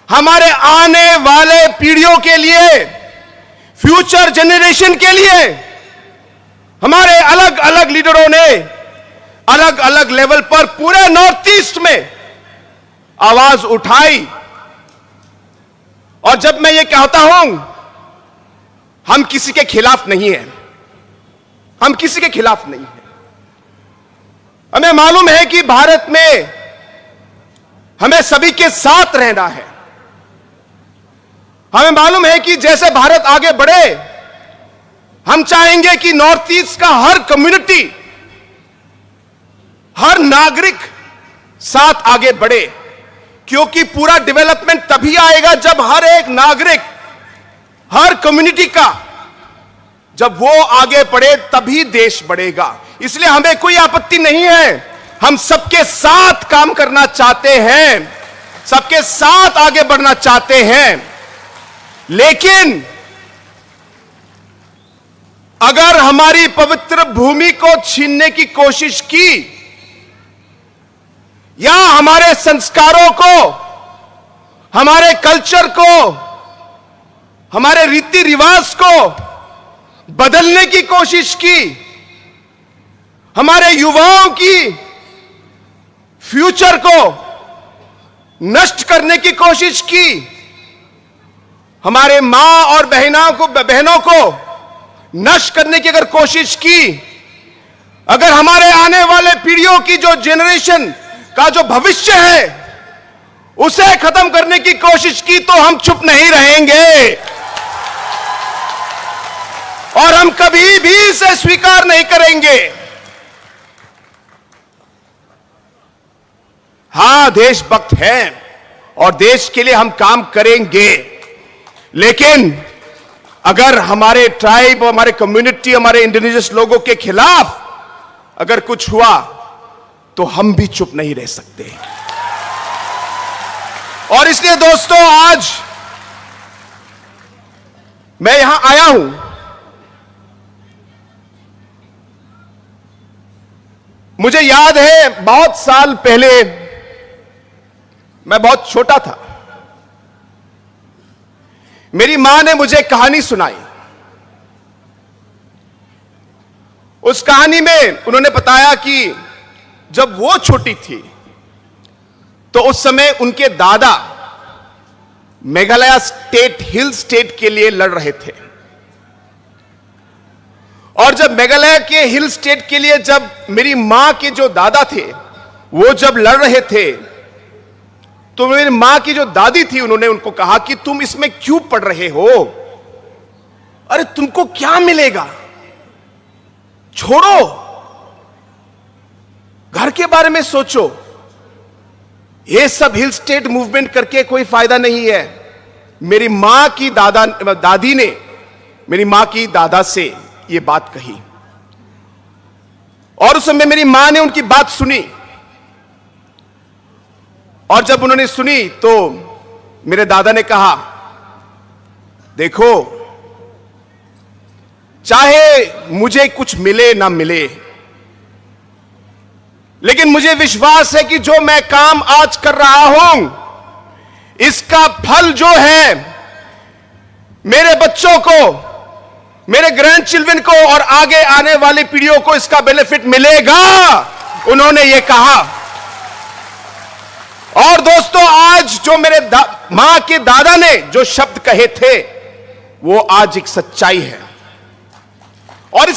हमारे आने वाले पीढ़ियों के लिए, फ्यूचर जनरेशन के लिए हमारे अलग अलग लीडरों ने अलग अलग लेवल पर पूरे नॉर्थ ईस्ट में आवाज उठाई। और जब मैं ये कहता हूं, हम किसी के खिलाफ नहीं हैं, हम किसी के खिलाफ नहीं हैं। हमें मालूम है कि भारत में हमें सभी के साथ रहना है। हमें मालूम है कि जैसे भारत आगे बढ़े, हम चाहेंगे कि नॉर्थ ईस्ट का हर कम्युनिटी, हर नागरिक साथ आगे बढ़े, क्योंकि पूरा डेवलपमेंट तभी आएगा जब हर एक नागरिक, हर कम्युनिटी का जब वो आगे बढ़े तभी देश बढ़ेगा। इसलिए हमें कोई आपत्ति नहीं है, हम सबके साथ काम करना चाहते हैं, सबके साथ आगे बढ़ना चाहते हैं। लेकिन अगर हमारी पवित्र भूमि को छीनने की कोशिश की या हमारे संस्कारों को, हमारे कल्चर को, हमारे रीति रिवाज को बदलने की कोशिश की, हमारे युवाओं की फ्यूचर को नष्ट करने की कोशिश की, हमारे मां और बहनों को नष्ट करने की अगर कोशिश की, अगर हमारे आने वाले पीढ़ियों की जो जनरेशन का जो भविष्य है उसे खत्म करने की कोशिश की, तो हम चुप नहीं रहेंगे और हम कभी भी इसे स्वीकार नहीं करेंगे। हां, देशभक्त हैं और देश के लिए हम काम करेंगे, लेकिन अगर हमारे ट्राइब, हमारे कम्युनिटी, हमारे इंडिजिनस लोगों के खिलाफ अगर कुछ हुआ तो हम भी चुप नहीं रह सकते। और इसलिए दोस्तों, आज मैं यहां आया हूं, मुझे याद है बहुत साल पहले, मैं बहुत छोटा था, मेरी मां ने मुझे कहानी सुनाई। उस कहानी में उन्होंने बताया कि जब वो छोटी थी तो उस समय उनके दादा मेघालय स्टेट, हिल स्टेट के लिए लड़ रहे थे। और जब मेघालय के हिल स्टेट के लिए जब मेरी मां के जो दादा थे वो जब लड़ रहे थे, तो मेरी मां की जो दादी थी, उन्होंने उनको कहा कि तुम इसमें क्यों पढ़ रहे हो? अरे तुमको क्या मिलेगा, छोड़ो, घर के बारे में सोचो, ये सब हिल स्टेट मूवमेंट करके कोई फायदा नहीं है। मेरी मां की दादी ने मेरी मां की दादा से ये बात कही और उस समय मेरी मां ने उनकी बात सुनी। और जब उन्होंने सुनी तो मेरे दादा ने कहा, देखो चाहे मुझे कुछ मिले ना मिले, लेकिन मुझे विश्वास है कि जो मैं काम आज कर रहा हूं, इसका फल जो है मेरे बच्चों को, मेरे ग्रैंड चिल्ड्रन को और आगे आने वाली पीढ़ियों को इसका बेनिफिट मिलेगा, उन्होंने ये कहा। और दोस्तों, आज जो मेरे मां के दादा ने जो शब्द कहे थे, वो आज एक सच्चाई है। और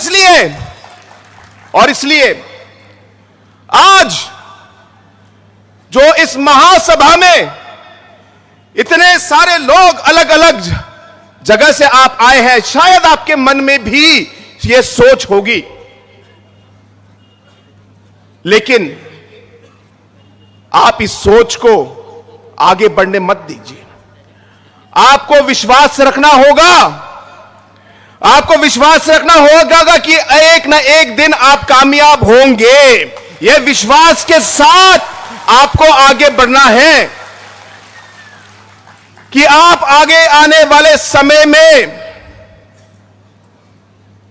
इसलिए आज जो इस महासभा में इतने सारे लोग अलग अलग जगह से आप आए हैं, शायद आपके मन में भी यह सोच होगी, लेकिन आप इस सोच को आगे बढ़ने मत दीजिए। आपको विश्वास रखना होगा, आपको विश्वास रखना होगा कि एक ना एक दिन आप कामयाब होंगे। यह विश्वास के साथ आपको आगे बढ़ना है कि आप आगे आने वाले समय में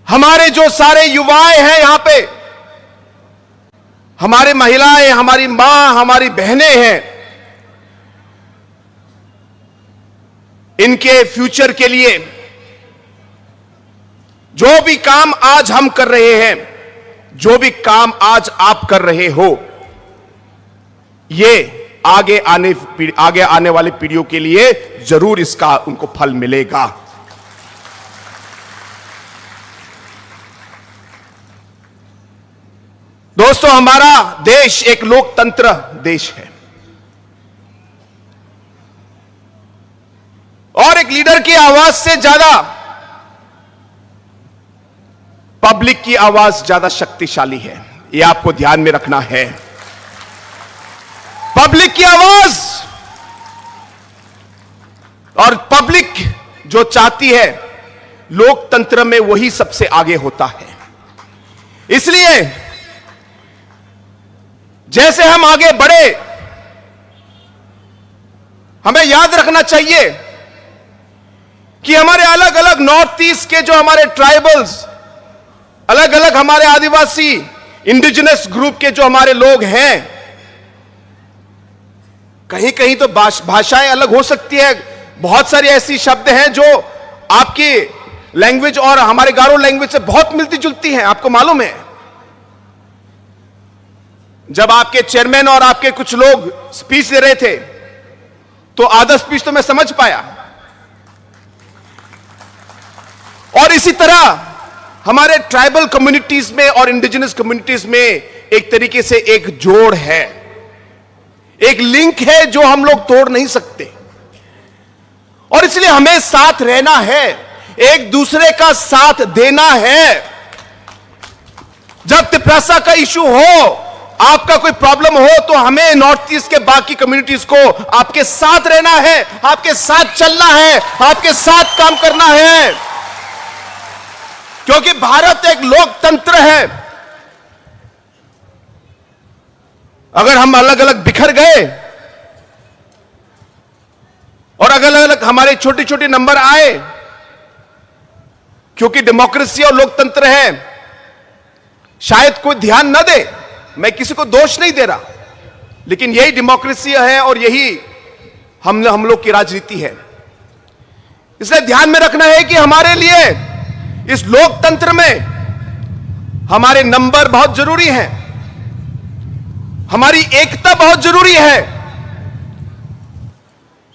हमारे जो सारे युवाएं हैं यहां पे, हमारे महिलाएं, हमारी मां, हमारी बहनें हैं, इनके फ्यूचर के लिए जो भी काम आज हम कर रहे हैं, जो भी काम आज आप कर रहे हो, ये आगे आने वाली पीढ़ियों के लिए जरूर इसका उनको फल मिलेगा। दोस्तों, हमारा देश एक लोकतंत्र देश है और एक लीडर की आवाज से ज्यादा पब्लिक की आवाज ज्यादा शक्तिशाली है। यह आपको ध्यान में रखना है। पब्लिक की आवाज और पब्लिक जो चाहती है, लोकतंत्र में वही सबसे आगे होता है। इसलिए जैसे हम आगे बढ़े, हमें याद रखना चाहिए कि हमारे अलग अलग नॉर्थ ईस्ट के जो हमारे ट्राइबल्स, अलग अलग हमारे आदिवासी इंडिजिनस ग्रुप के जो हमारे लोग हैं, कहीं कहीं तो भाषाएं अलग हो सकती है। बहुत सारी ऐसी शब्द हैं जो आपकी लैंग्वेज और हमारे गारो लैंग्वेज से बहुत मिलती जुलती हैं, आपको मालूम है। जब आपके चेयरमैन और आपके कुछ लोग स्पीच दे रहे थे, तो आधा स्पीच तो मैं समझ पाया। और इसी तरह हमारे ट्राइबल कम्युनिटीज में और इंडिजिनस कम्युनिटीज में एक तरीके से एक जोड़ है, एक लिंक है जो हम लोग तोड़ नहीं सकते। और इसलिए हमें साथ रहना है, एक दूसरे का साथ देना है। जब तिप्रासा का इशू हो, आपका कोई प्रॉब्लम हो, तो हमें नॉर्थ ईस्ट के बाकी कम्युनिटीज को आपके साथ रहना है, आपके साथ चलना है, आपके साथ काम करना है, क्योंकि भारत एक लोकतंत्र है। अगर हम अलग अलग बिखर गए और अलग अलग हमारे छोटे छोटे नंबर आए, क्योंकि डेमोक्रेसी और लोकतंत्र है, शायद कोई ध्यान न दे, मैं किसी को दोष नहीं दे रहा, लेकिन यही डेमोक्रेसी है और यही हम लोग की राजनीति है। इसलिए ध्यान में रखना है कि हमारे लिए इस लोकतंत्र में हमारे नंबर बहुत जरूरी हैं, हमारी एकता बहुत जरूरी है,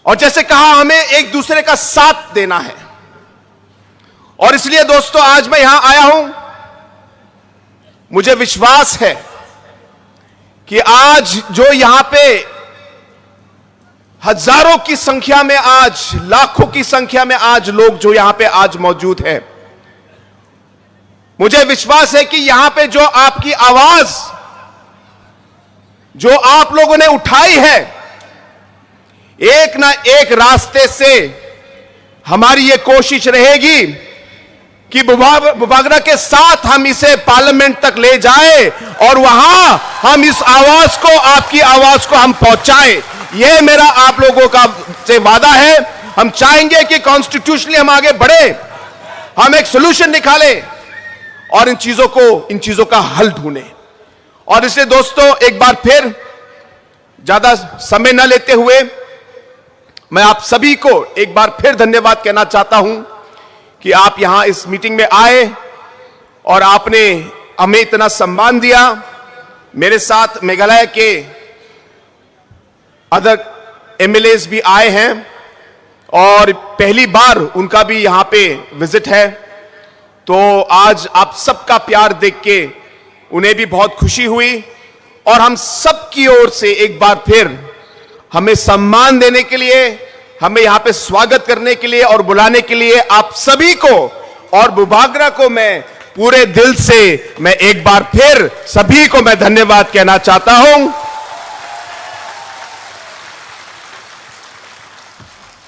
और जैसे कहा, हमें एक दूसरे का साथ देना है। और इसलिए दोस्तों, आज मैं यहां आया हूं, मुझे विश्वास है कि आज जो यहां पे हजारों की संख्या में, आज लाखों की संख्या में आज लोग जो यहां पे आज मौजूद हैं, मुझे विश्वास है कि यहां पे जो आपकी आवाज जो आप लोगों ने उठाई है, एक ना एक रास्ते से हमारी ये कोशिश रहेगी कि बुबागरा के साथ हम इसे पार्लियामेंट तक ले जाए और वहां हम इस आवाज को, आपकी आवाज को हम पहुंचाएं। यह मेरा आप लोगों का से वादा है। हम चाहेंगे कि कॉन्स्टिट्यूशनली हम आगे बढ़े, हम एक सोल्यूशन निकालें, और इन चीजों का हल ढूंढे। और इसलिए दोस्तों, एक बार फिर ज्यादा समय न लेते हुए मैं आप सभी को एक बार फिर धन्यवाद कहना चाहता हूं कि आप यहां इस मीटिंग में आए और आपने हमें इतना सम्मान दिया। मेरे साथ मेघालय के अदर एमएलएस भी आए हैं और पहली बार उनका भी यहां पे विजिट है। तो आज आप सबका प्यार देख के उन्हें भी बहुत खुशी हुई और हम सब की ओर से एक बार फिर हमें सम्मान देने के लिए, हमें यहां पे स्वागत करने के लिए और बुलाने के लिए आप सभी को और बुबागरा को मैं पूरे दिल से मैं एक बार फिर सभी को मैं धन्यवाद कहना चाहता हूं।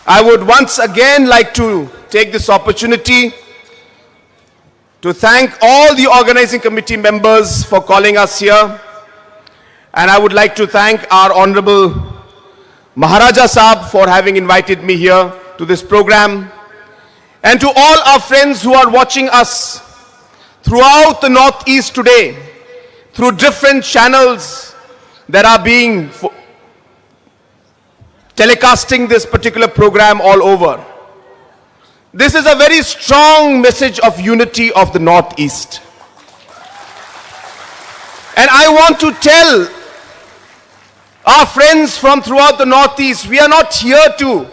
I would once again like to take this opportunity to thank all the organizing committee members for calling us here. And I would like to thank our Honorable Maharaja Saab for having invited me here to this program. And to all our friends who are watching us throughout the Northeast today, through different channels that are being telecasting this particular program all over. This is a very strong message of unity of the Northeast. And I want to tell our friends from throughout the Northeast, we are not here to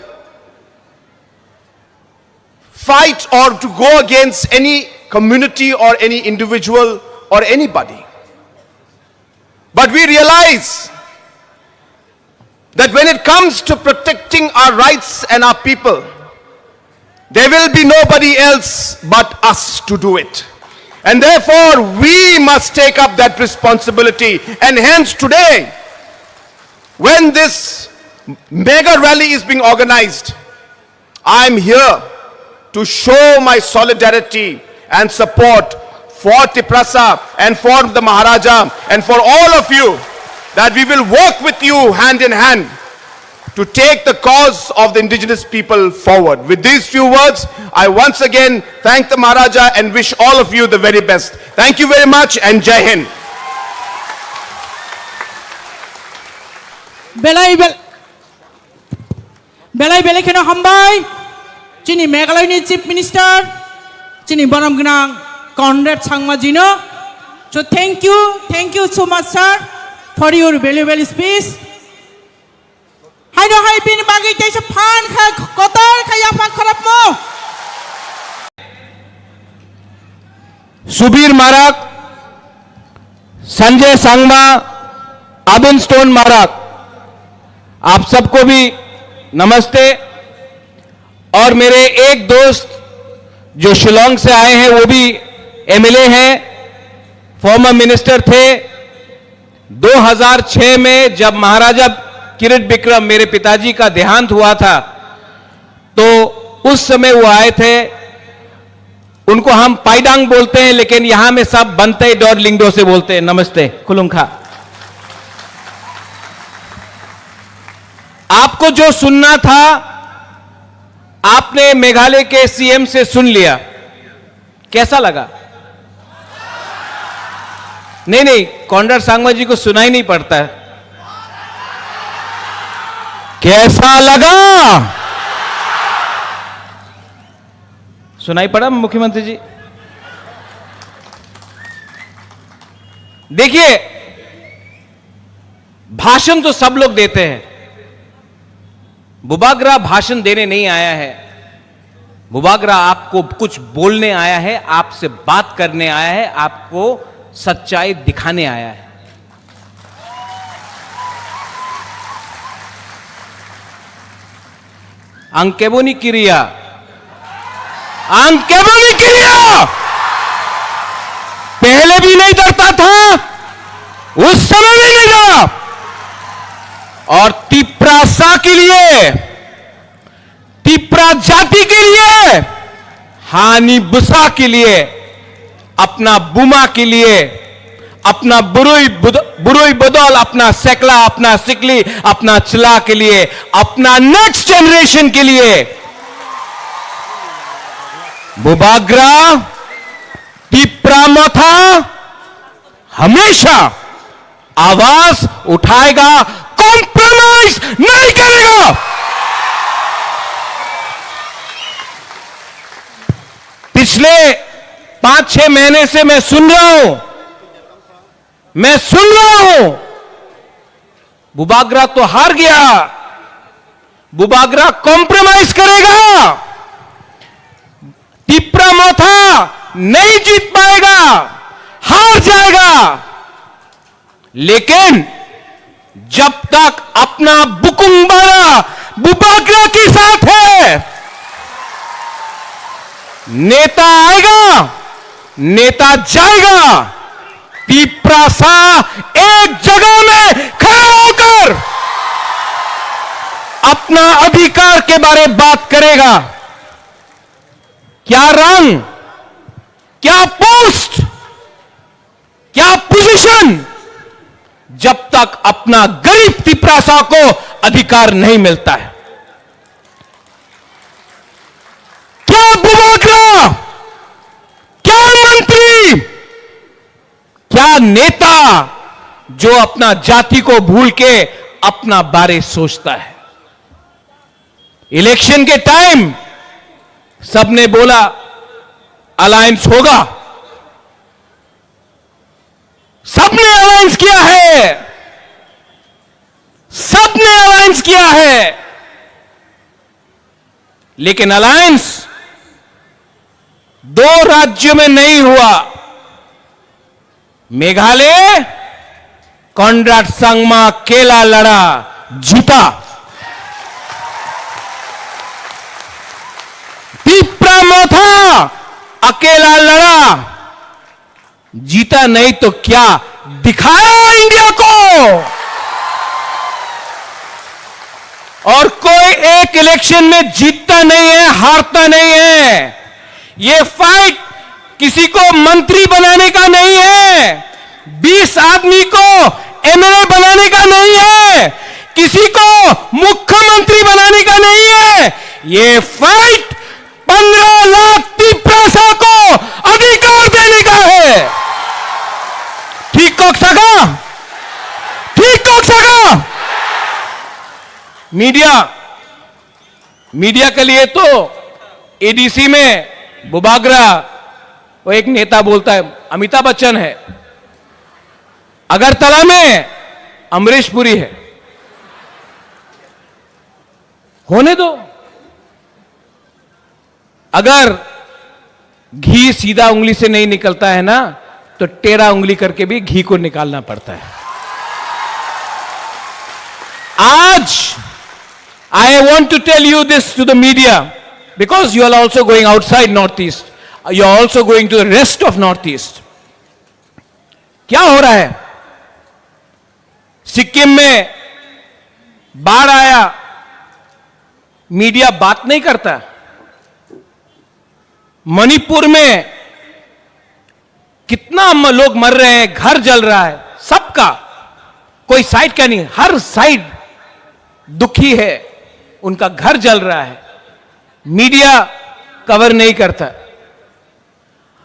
fight or to go against any community or any individual or anybody. But we realize that when it comes to protecting our rights and our people, there will be nobody else but us to do it. And therefore, we must take up that responsibility. And hence today, when this mega rally is being organized, I am here to show my solidarity and support for Tiprasa and for the Maharaja and for all of you, that we will work with you hand in hand to take the cause of the indigenous people forward. With these few words, I once again thank the Maharaja and wish all of you the very best. Thank you very much and Jai Hind. Belai kena hambai, Chini Meghalaya ni Chief Minister, Chini Borom Gnang Conrad Sangma-jino. So thank you so much, sir, for your valuable speech. Hai do hai bin bagi kaisa phan kha kotor khaya phan kharap mo. Subir मारक, Sanjay Sangma, आबिन stone मारक, आप सबको भी नमस्ते। और मेरे एक दोस्त जो शिलोंग से आए हैं वो भी एमएलए हैं, फॉर्मर मिनिस्टर थे। 2006 में जब महाराजा किरीट बिक्रम मेरे पिताजी का देहांत हुआ था तो उस समय वो आए थे। उनको हम पाइडांग बोलते हैं, लेकिन यहां में सब बनते डॉर लिंगडो से बोलते हैं। नमस्ते खुलुंखा। आपको जो सुनना था आपने मेघालय के सीएम से सुन लिया, कैसा लगा? नहीं, कॉन्राड सांगमा जी को सुनाई नहीं पड़ता है। कैसा लगा? सुनाई पड़ा मुख्यमंत्री जी? देखिए, भाषण तो सब लोग देते हैं। बुबागरा भाषण देने नहीं आया है। बुबागरा आपको कुछ बोलने आया है, आपसे बात करने आया है, आपको सच्चाई दिखाने आया है। अंकेबोनी क्रिया, अंकेबोनी क्रिया पहले भी नहीं डरता था, उस समय भी नहीं डरा। और तिप्रासा के लिए, तिप्रा जाति के लिए, हानि बुसा के लिए, अपना बुमा के लिए, अपना बुरुई बदौल, अपना सेकला, अपना सिकली, अपना चिला के लिए, अपना नेक्स्ट जनरेशन के लिए बुबागरा तिप्रा मथा हमेशा आवाज उठाएगा, कॉम्प्रोमाइज नहीं करेगा। पिछले 5-6 महीने से मैं सुन रहा हूं, बुबागरा तो हार गया, बुबागरा कॉम्प्रोमाइज करेगा, तिप्रा मोथा नहीं जीत पाएगा, हार जाएगा। लेकिन जब तक अपना बुकुंबारा बुबागरा के साथ है, नेता आएगा, नेता जाएगा, तिप्रासा एक जगह में खड़ा होकर अपना अधिकार के बारे में बात करेगा। क्या रंग, क्या पोस्ट, क्या पोजीशन, जब तक अपना गरीब तिप्रासा को अधिकार नहीं मिलता है। क्या बुबागरा, क्या मंत्री, क्या नेता जो अपना जाति को भूल के अपना बारे सोचता है। इलेक्शन के टाइम सबने बोला अलायंस होगा, सबने अलायंस किया है, सबने अलायंस किया है, लेकिन अलायंस 2 राज्यों में नहीं हुआ। मेघालय कॉनराड संगमा अकेला लड़ा, जीता। तिप्रा मोथा अकेला लड़ा, जीता नहीं तो क्या दिखाया इंडिया को। और कोई एक इलेक्शन में जीतता नहीं है, हारता नहीं है। ये फाइट किसी को मंत्री बनाने का नहीं है, 20 आदमी को एमएलए बनाने का नहीं है, किसी को मुख्यमंत्री बनाने का नहीं है। ये फाइट 15 लाख तिप्रासा को अधिकार देने का है। ठीक को सका, ठीक को सका। मीडिया के लिए तो एडीसी में बुबागरा, वो एक नेता बोलता है अमिताभ बच्चन है, अगरतला में अमरीश पुरी है। होने दो, अगर घी सीधा उंगली से नहीं निकलता है ना, तो टेढ़ा उंगली करके भी घी को निकालना पड़ता है। आज I want to tell you this to the media, because you are also going outside Northeast. You are also going to the rest of Northeast. क्या हो रहा है? सिक्किम में बाढ़ आया, मीडिया बात नहीं करता। मणिपुर में कितना लोग मर रहे हैं, घर जल रहा है, सबका कोई साइड का नहीं, हर साइड दुखी है, उनका घर जल रहा है, मीडिया कवर नहीं करता।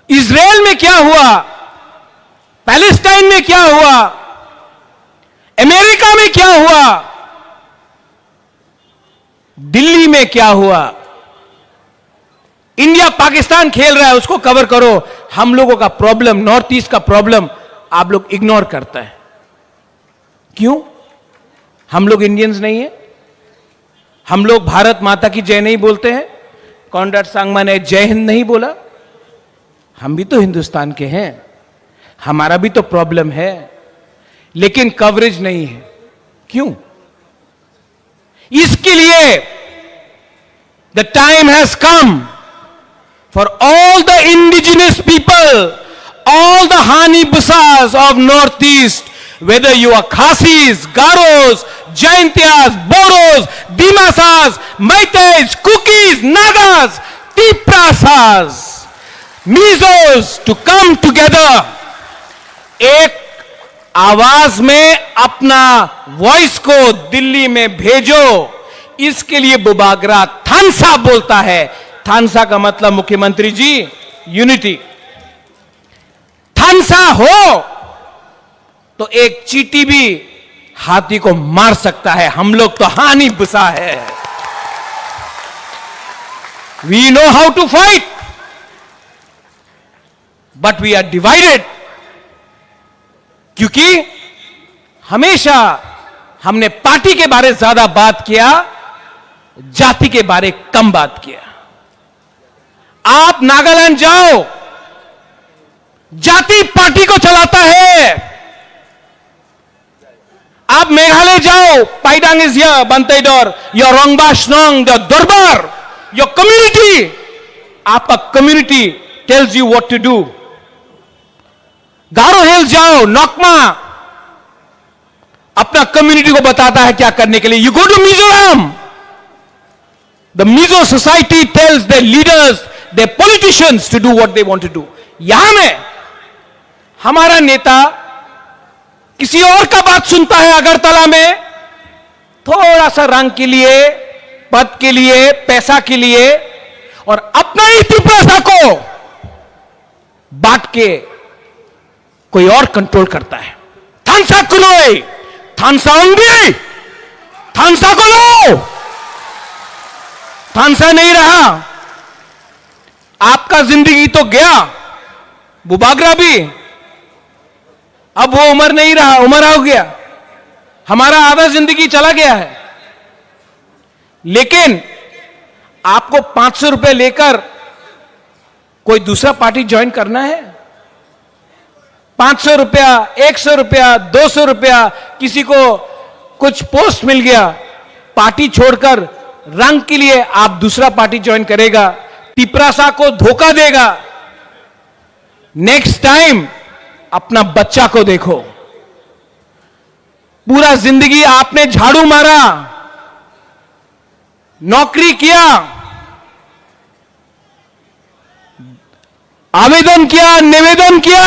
इजराइल में क्या हुआ, पैलेस्टाइन में क्या हुआ, अमेरिका में क्या हुआ, दिल्ली में क्या हुआ, इंडिया पाकिस्तान खेल रहा है, उसको कवर करो। हम लोगों का प्रॉब्लम, नॉर्थ ईस्ट का प्रॉब्लम आप लोग इग्नोर करता है। क्यों? हम लोग इंडियंस नहीं है? हम लोग भारत माता की जय नहीं बोलते हैं? कॉनराड सांगमा ने जय हिंद नहीं बोला? हम भी तो हिंदुस्तान के हैं, हमारा भी तो प्रॉब्लम है, लेकिन कवरेज नहीं है। क्यों? इसके लिए the time has come for all the indigenous people, all the Hanibusas of Northeast, whether you are Khasis, Garos, Jaintias, Boros, Dimasas, Maitais, Kukis, Nagas, Tiprasas, Mizos, to come together, एक आवाज में अपना voice को दिल्ली में भेजो। इसके लिए बुबागरा थानसा बोलता है। थानसा का मतलब मुख्यमंत्री जी यूनिटी। थानसा हो तो एक चींटी भी हाथी को मार सकता है। हम लोग तो हानि बुसा है। We know how to fight, but we are divided, क्योंकि हमेशा हमने पार्टी के बारे ज्यादा बात किया, जाति के बारे कम बात किया। आप नागालैंड जाओ, जाति पार्टी को चलाता है। आप मेघालय जाओ, पाइडांग इज हियर, बंतेडोर, your Rangbah Shnong, the durbar, your community, आपका community tells you what to do. Garo hills जाओ, नोकमा अपना कम्युनिटी को बताता है क्या करने के लिए। You go to Mizoram, the Mizo society tells the leaders, the politicians to do what they want to do. यहां में हमारा नेता किसी और का बात सुनता है अगरतला में, थोड़ा सा रंग के लिए, पद के लिए, पैसा के लिए, और अपना ही त्रिपुरा को बांट के कोई और कंट्रोल करता है। थानसा को लो, थानसा होंगी, थानसा को लो। थानसा नहीं रहा, आपका जिंदगी तो गया, बुबागरा भी, अब वो उम्र नहीं रहा, उम्र हो गया, हमारा आधा जिंदगी चला गया है। लेकिन आपको 500 रुपए लेकर कोई दूसरा पार्टी ज्वाइन करना है? 500 रुपया, 100 रुपया, 200 रुपया, किसी को कुछ पोस्ट मिल गया, पार्टी छोड़कर रंग के लिए आप दूसरा पार्टी ज्वाइन करेगा, तिपरासा को धोखा देगा। नेक्स्ट टाइम अपना बच्चा को देखो। पूरा जिंदगी आपने झाड़ू मारा, नौकरी किया, आवेदन किया, निवेदन किया,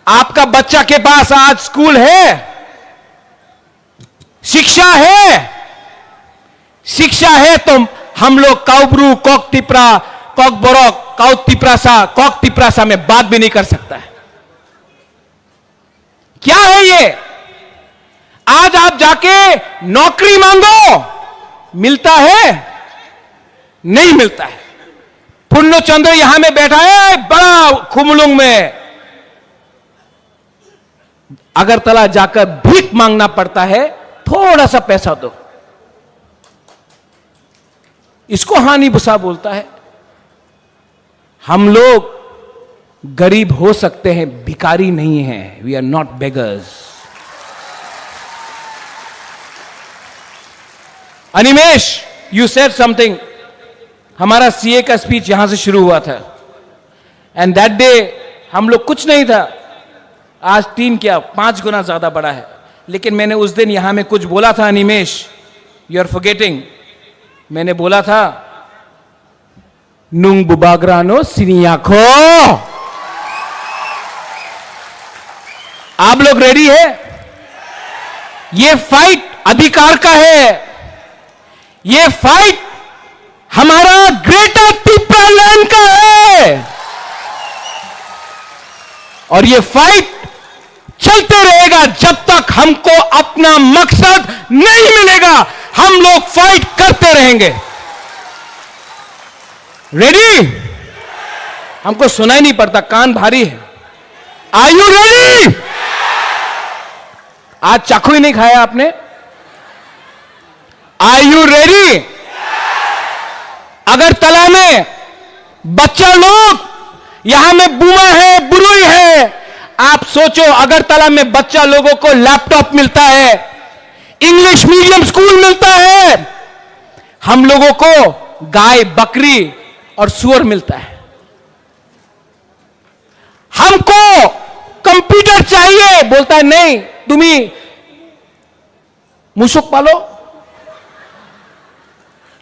आपका बच्चा के पास आज स्कूल है, शिक्षा है। शिक्षा है तो हम लोग काउब्रू, कॉक तिपरा, कॉक बोरोक, काउ तिपरासा, कॉक तिपरासा में बात भी नहीं कर सकता है। क्या है ये? आज आप जाके नौकरी मांगो, मिलता है? नहीं मिलता है। पुण्य चंद्र यहां में बैठा है बड़ा खुमलुंग में, अगरतला जाकर भीख मांगना पड़ता है, थोड़ा सा पैसा दो। इसको हानि बुसा बोलता है। हम लोग गरीब हो सकते हैं, भिखारी नहीं हैं। We are not beggars. Animesh, you said something. हमारा सीए का स्पीच यहां से शुरू हुआ था, एंड दैट डे हम लोग कुछ नहीं था, आज 3 क्या 5 गुना ज्यादा बड़ा है। लेकिन मैंने उस दिन यहां में कुछ बोला था, अनिमेश, यू आर फॉरगेटिंग। मैंने बोला था, नुंग बुबाग्रानो सिनियाखो। आप लोग रेडी है? ये फाइट अधिकार का है, ये फाइट हमारा ग्रेटर तिपरा लैंड का है, और ये फाइट चलते रहेगा जब तक हमको अपना मकसद नहीं मिलेगा। हम लोग फाइट करते रहेंगे। रेडी? हमको सुनाई नहीं पड़ता, कान भारी है। Are you ready? आज चाकू ही नहीं खाया आपने? Are you ready? अगरतला में बच्चा लोग, यहां में बुआ है, बुरुई है। आप सोचो, अगरतला में बच्चा लोगों को लैपटॉप मिलता है, इंग्लिश मीडियम स्कूल मिलता है, हम लोगों को गाय, बकरी और सुअर मिलता है। हमको कंप्यूटर चाहिए, बोलता है नहीं, तुम्ही मुशुक पालो।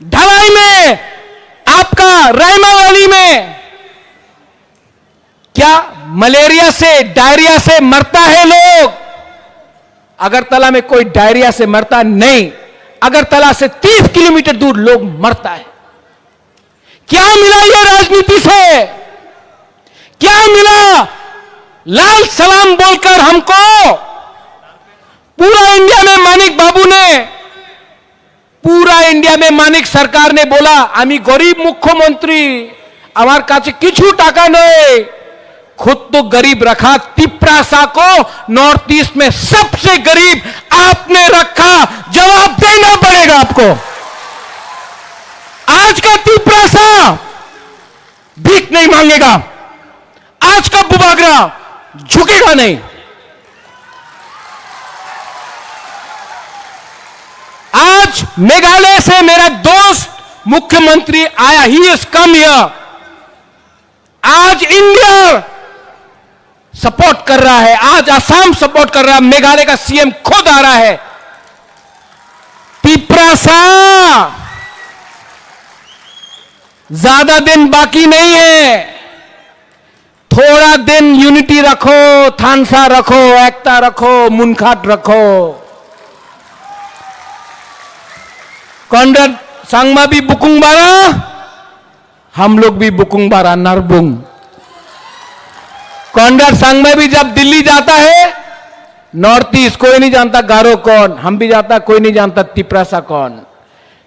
ढलाई में, आपका रायमा वैली में क्या मलेरिया से, डायरिया से मरता है लोग? अगरतला में कोई डायरिया से मरता नहीं। अगरतला से 30 किलोमीटर दूर लोग मरता है। क्या मिला ये राजनीति से? क्या मिला लाल सलाम बोलकर हमको पूरा इंडिया में मानिक बाबू ने, पूरा इंडिया में मानिक सरकार ने बोला आमी गरीब मुख्यमंत्री আমার কাছে কিছু টাকা নেই, खुद तो गरीब रखा तिपरासा को नॉर्थ ईस्ट में सबसे गरीब आपने रखा, जवाब देना पड़ेगा आपको। आज का तिपरासा भीख नहीं मांगेगा, आज का बुबागरा झुकेगा नहीं। आज मेघालय से मेरा दोस्त मुख्यमंत्री आया, ही इज कम हियर। आज इंडिया सपोर्ट कर रहा है, आज असम सपोर्ट कर रहा है, मेघालय का सीएम खुद आ रहा है। तिपरासा ज्यादा दिन बाकी नहीं है, थोड़ा दिन यूनिटी रखो, थानसा रखो, एकता रखो, मुनखाट रखो। कॉन्ड्रेड सांगमा भी बुकुंग बारा, हम लोग भी बुकुंग बारा नरबुंग। कॉन्ड्रेड सांगमा भी जब दिल्ली जाता है, नॉर्थ ईस्ट कोई नहीं जानता गारो कौन, हम भी जाता कोई नहीं जानता तिपरासा कौन।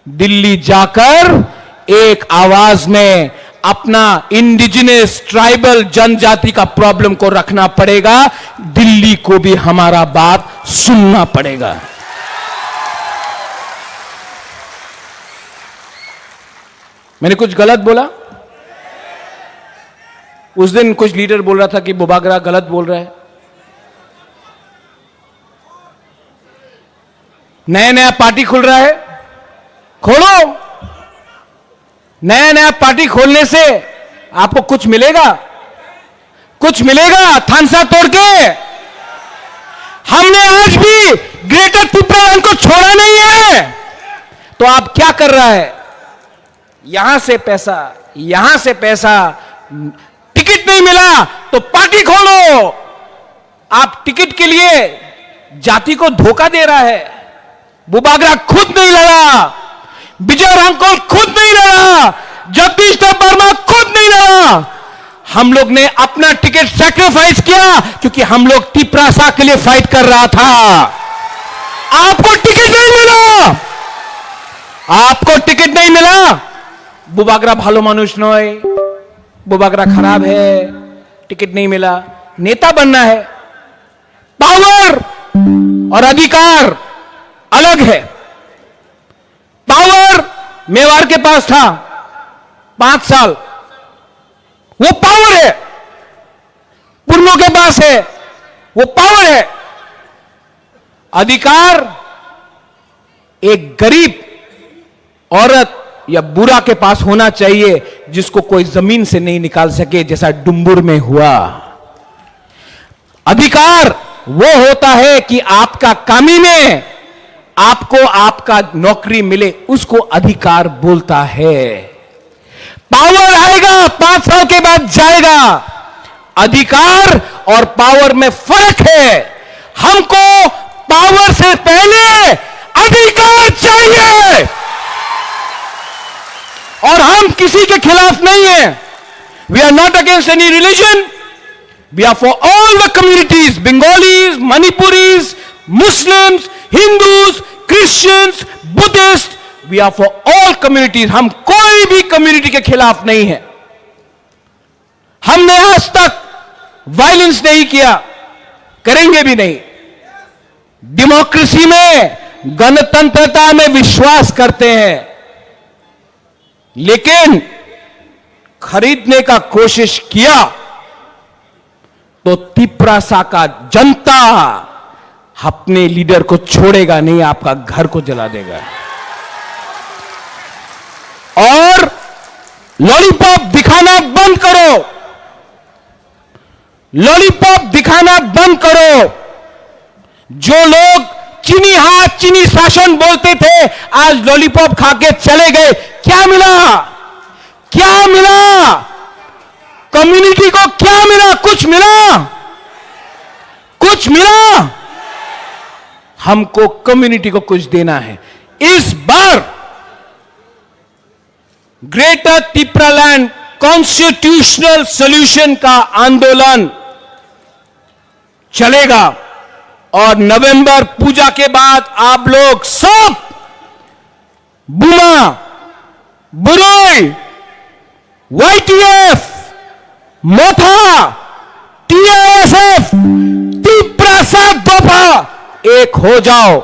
दिल्ली जाकर एक आवाज में अपना इंडिजिनस ट्राइबल जनजाति का प्रॉब्लम को रखना पड़ेगा, दिल्ली को भी हमारा बात सुनना पड़ेगा। मैंने कुछ गलत बोला? उस दिन कुछ लीडर बोल रहा था कि बुबागरा गलत बोल रहा है। नया नया पार्टी खुल रहा है, खोलो। नया नया पार्टी खोलने से आपको कुछ मिलेगा? कुछ मिलेगा थानसा तोड़ के? हमने आज भी ग्रेटर तिपरालैंड को छोड़ा नहीं है। तो आप क्या कर रहा है? यहां से पैसा, यहां से पैसा, टिकट नहीं मिला तो पार्टी खोलो। आप टिकट के लिए जाति को धोखा दे रहा है। बुबागरा खुद नहीं लड़ा, विजय रांकोल खुद नहीं लड़ा, जगदीश वर्मा खुद नहीं लड़ा। हम लोग ने अपना टिकट सैक्रिफाइस किया क्योंकि हम लोग तिपरासा के लिए फाइट कर रहा था। आपको टिकट नहीं मिला, आपको टिकट नहीं मिला। बुबागरा भालो मानुष नय, बुबागरा खराब है, टिकट नहीं मिला। नेता बनना है, पावर और अधिकार अलग है। पावर मेवाड़ के पास था 5 साल, वो पावर है। पुरनो के पास है, वो पावर है। अधिकार एक गरीब औरत या बुरा के पास होना चाहिए जिसको कोई जमीन से नहीं निकाल सके, जैसा डुम्बुर में हुआ। अधिकार वो होता है कि आपका कामी में आपको आपका नौकरी मिले, उसको अधिकार बोलता है। पावर आएगा 5 साल के बाद जाएगा। अधिकार और पावर में फर्क है। हमको पावर से पहले अधिकार चाहिए और हम किसी के खिलाफ नहीं है। We are not against any religion, we are for all the communities, Bengalis, Manipuris, Muslims, Hindus, Christians, Buddhist, we are for all communities. हम कोई भी कम्युनिटी के खिलाफ नहीं है। हमने आज तक वायलेंस नहीं किया, करेंगे भी नहीं। डेमोक्रेसी में, गणतंत्रता में विश्वास करते हैं, लेकिन खरीदने का कोशिश किया तो तिपरासा का जनता अपने लीडर को छोड़ेगा नहीं, आपका घर को जला देगा। और लॉलीपॉप दिखाना बंद करो, लॉलीपॉप दिखाना बंद करो। जो लोग चीनी हाथ चीनी शासन बोलते थे, आज लॉलीपॉप खा के चले गए। क्या मिला? क्या मिला? कम्युनिटी को क्या मिला? कुछ मिला? कुछ मिला? हमको कम्युनिटी को कुछ देना है। इस बार ग्रेटर तिपरालैंड कॉन्स्टिट्यूशनल सॉल्यूशन का आंदोलन चलेगा। और नवंबर पूजा के बाद आप लोग सब बुमा, बुरोई, YTF, मोथा, TISF, तिप्रासा दोपा एक हो जाओ।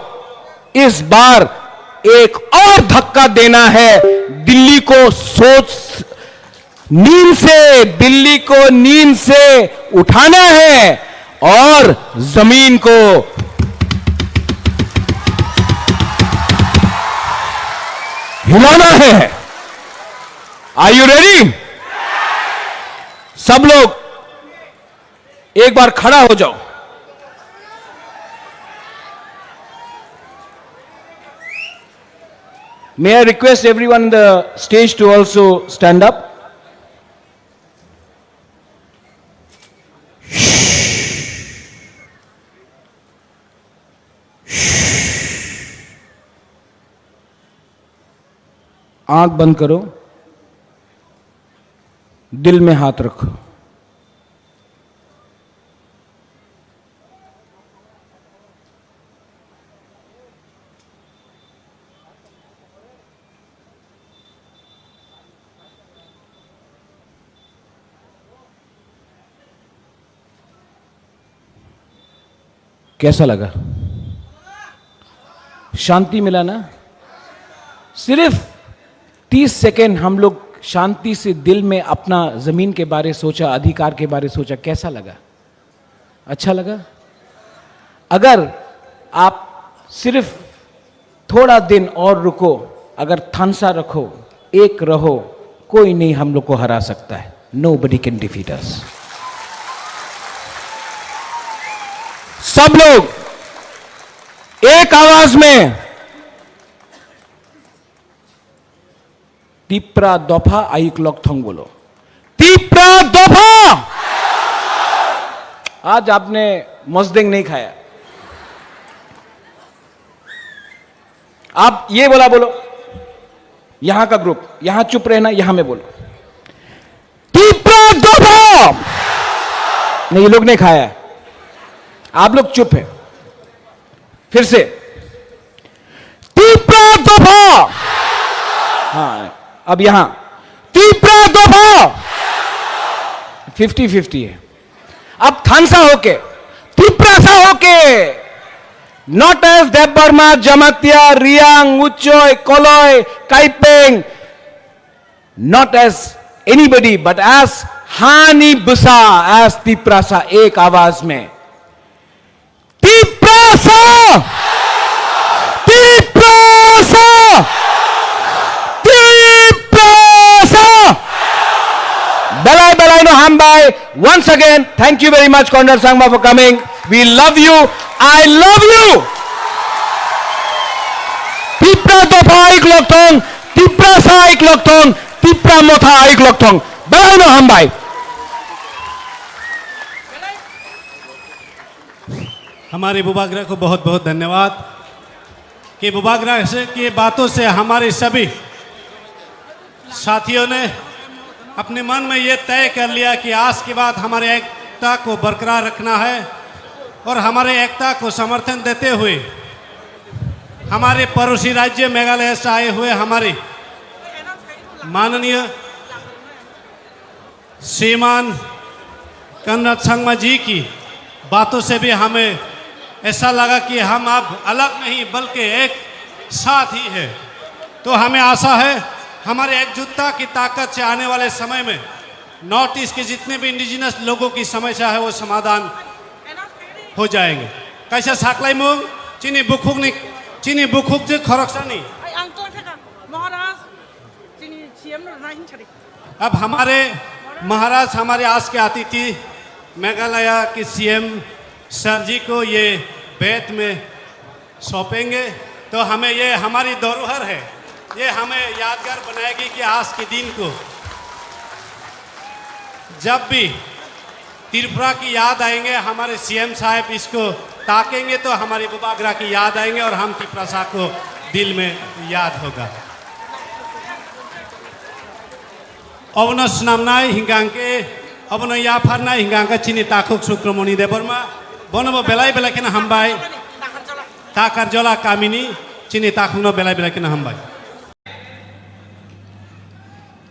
इस बार एक और धक्का देना है, दिल्ली को दिल्ली को नींद से उठाना है और जमीन को हिलाना है। Are you ready? सब लोग एक बार खड़ा हो जाओ। May I request everyone on the stage to also stand up? आंख बंद करो, दिल में हाथ रखो। कैसा लगा? शांति मिला ना? सिर्फ 30 सेकेंड हम लोग शांति से दिल में अपना जमीन के बारे सोचा, अधिकार के बारे सोचा। कैसा लगा? अच्छा लगा? अगर आप सिर्फ थोड़ा दिन और रुको, अगर थानसा रखो, एक रहो, कोई नहीं हम लोग को हरा सकता है। Nobody can defeat us. सब लोग एक आवाज में तिप्रा दोफा आइक लॉकथोंग बोलो। तिप्रा दोफा। आज आपने मस्देंग नहीं खाया, आप ये बोलो। यहां का ग्रुप यहां चुप रहना, यहां में बोलो तिप्रा दोफा। नहीं, ये लोग नहीं खाया है, आप लोग चुप है। फिर से तिप्रा दोफा। हाँ, अब यहां तिप्रा दोफा। 50-50 है। अब थानसा होके, तिप्रासा होके, not as Debbarma, Jamatia, Reang, Uchoi, Koloi, Kaipeng, not as anybody but as हानी बुसा, एज तिप्रासा, एक आवाज में Tiprasa, Tiprasa, Tiprasa. Belai belai no hambai. Once again, thank you very much, Kondar Sangma, for coming. We love you. I love you. Tipra dopa aik lokthong, tipra sa aik lokthong, tipra motha aik lokthong. Belai no hambai. हमारे बुबागरा को बहुत बहुत धन्यवाद कि बुबागरा की बातों से हमारे सभी साथियों ने अपने मन में ये तय कर लिया कि आज के बाद हमारे एकता को बरकरार रखना है और हमारे एकता को समर्थन देते हुए हमारे पड़ोसी राज्य मेघालय से आए हुए हमारे माननीय श्रीमान कन्नड़ संगमा जी की बातों से भी हमें ऐसा लगा कि हम अब अलग नहीं बल्कि एक साथ ही है। तो हमें आशा है हमारे एकजुटता की ताकत से आने वाले समय में नॉर्थ ईस्ट के जितने भी इंडिजिनस लोगों की समस्या है वो समाधान हो जाएंगे। कैसा साकलाई मुंग चीनी बुखुक जे खरकसानी। अब हमारे महाराज हमारे आज के अतिथि मेघालय के सीएम सर जी को ये बैत में सौंपेंगे। तो हमें ये हमारी धरोहर है, ये हमें यादगार बनाएगी कि आज के दिन को जब भी त्रिपुरा की याद आएंगे हमारे सीएम साहब इसको ताकेंगे तो हमारी बुबागरा की याद आएंगे और हम त्रिपुरा को दिल में याद होगा। अवनस नामनाय हिंगांके अबनो याफारनाय हिंगांका चिनी ताकुक सुक्रमणि देबर्मा बनबो बेलाय बेलाय केना हामबाय ताकार जला कामिनी चिनी ताखुनो बेलाय बेलाय केना हामबाय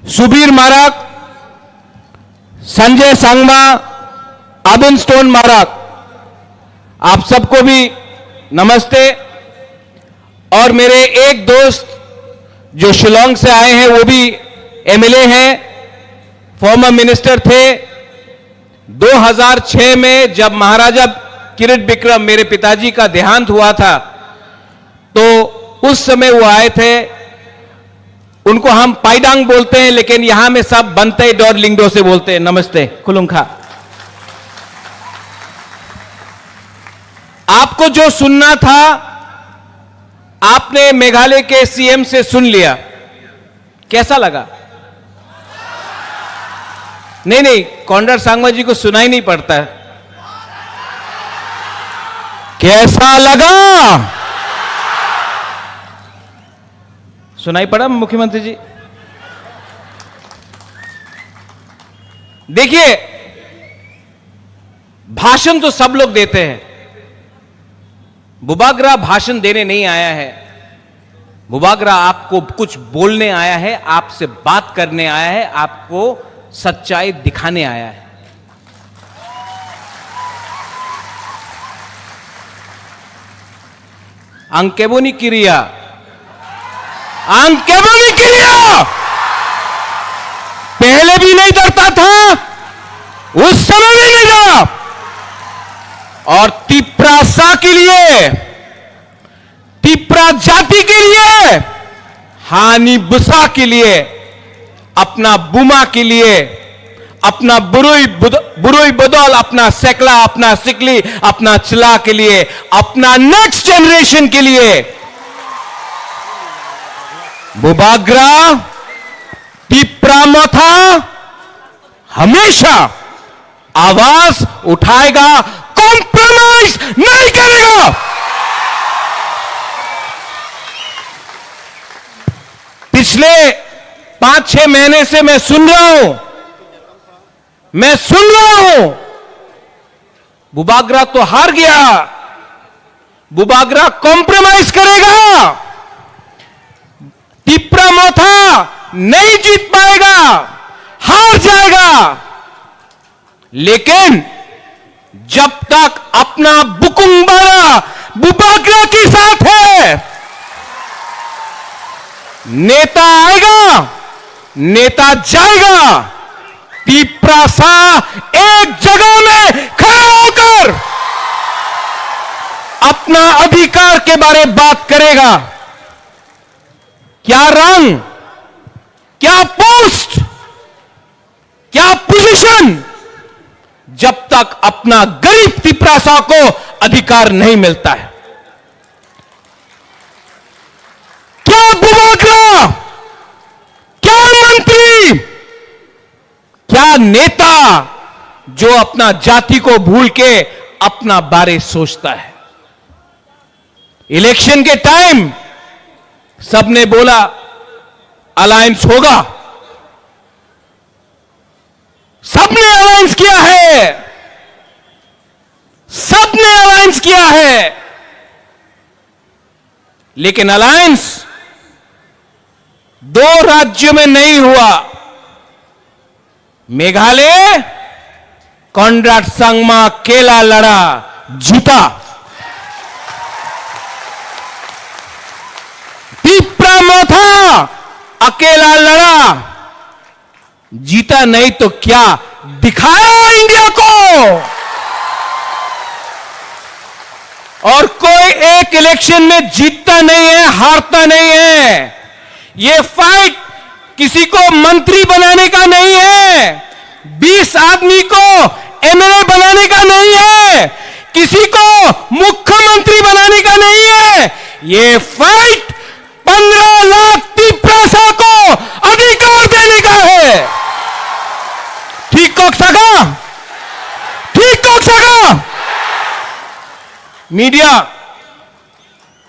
सुबीर मारक, संजय सांगमा, अबिन स्टोन मारक, आप सबको भी नमस्ते। और मेरे एक दोस्त जो शिलोंग से आए हैं वो भी एमएलए हैं, फॉर्मर मिनिस्टर थे। 2006 में जब महाराजा किरीट बिक्रम मेरे पिताजी का देहांत हुआ था तो उस समय वो आए थे। उनको हम पाइडांग बोलते हैं लेकिन यहां में सब बनते डॉर लिंगडो से बोलते हैं। नमस्ते खुलुंखा। आपको जो सुनना था आपने मेघालय के सीएम से सुन लिया, कैसा लगा? नहीं, कॉन्राड सांगमा जी को सुनाई नहीं पड़ता है। कैसा लगा? सुनाई पड़ा मुख्यमंत्री जी? देखिए, भाषण तो सब लोग देते हैं। बुबागरा भाषण देने नहीं आया है। बुबागरा आपको कुछ बोलने आया है, आपसे बात करने आया है, आपको सच्चाई दिखाने आया है। अंकेबोनी क्रिया, अंकेबोनी क्रिया पहले भी नहीं डरता था, उस समय भी नहीं डरा। और तिप्रासा के लिए, तिप्रा जाति के लिए, हानि बुसा के लिए, अपना बुमा के लिए, अपना बुरुई बदौल, अपना सेकला, अपना सिकली, अपना चिला के लिए, अपना नेक्स्ट जनरेशन के लिए बुबागरा तिप्रा मोथा हमेशा आवाज उठाएगा, कॉम्प्रोमाइज नहीं करेगा। पिछले 5-6 महीने से मैं सुन रहा हूं, बुबागरा तो हार गया, बुबागरा कॉम्प्रोमाइज करेगा, तिप्रा मोथा नहीं जीत पाएगा, हार जाएगा। लेकिन जब तक अपना बुकुंबारा बुबागरा के साथ है, नेता आएगा, नेता जाएगा, तिप्रासा एक जगह में खड़ा होकर अपना अधिकार के बारे में बात करेगा। क्या रंग, क्या पोस्ट, क्या पोजीशन, जब तक अपना गरीब तिप्रासा को अधिकार नहीं मिलता है। क्या बुबागरा, क्या मंत्री, क्या नेता जो अपना जाति को भूल के अपना बारे सोचता है? इलेक्शन के टाइम सबने बोला अलायंस होगा, सबने अलायंस किया है, सबने अलायंस किया है, लेकिन अलायंस 2 राज्यों में नहीं हुआ। मेघालय कॉन्राड सांगमा अकेला लड़ा, जीता। तिप्रा मोथा अकेला लड़ा, जीता नहीं तो क्या दिखाया इंडिया को। और कोई एक इलेक्शन में जीतता नहीं है, हारता नहीं है। ये फाइट किसी को मंत्री बनाने का नहीं है, 20 आदमी को एमएलए बनाने का नहीं है, किसी को मुख्यमंत्री बनाने का नहीं है। ये फाइट 15 लाख तिप्रासा को अधिकार देने का है। ठीक हो सका? ठीक हो सका?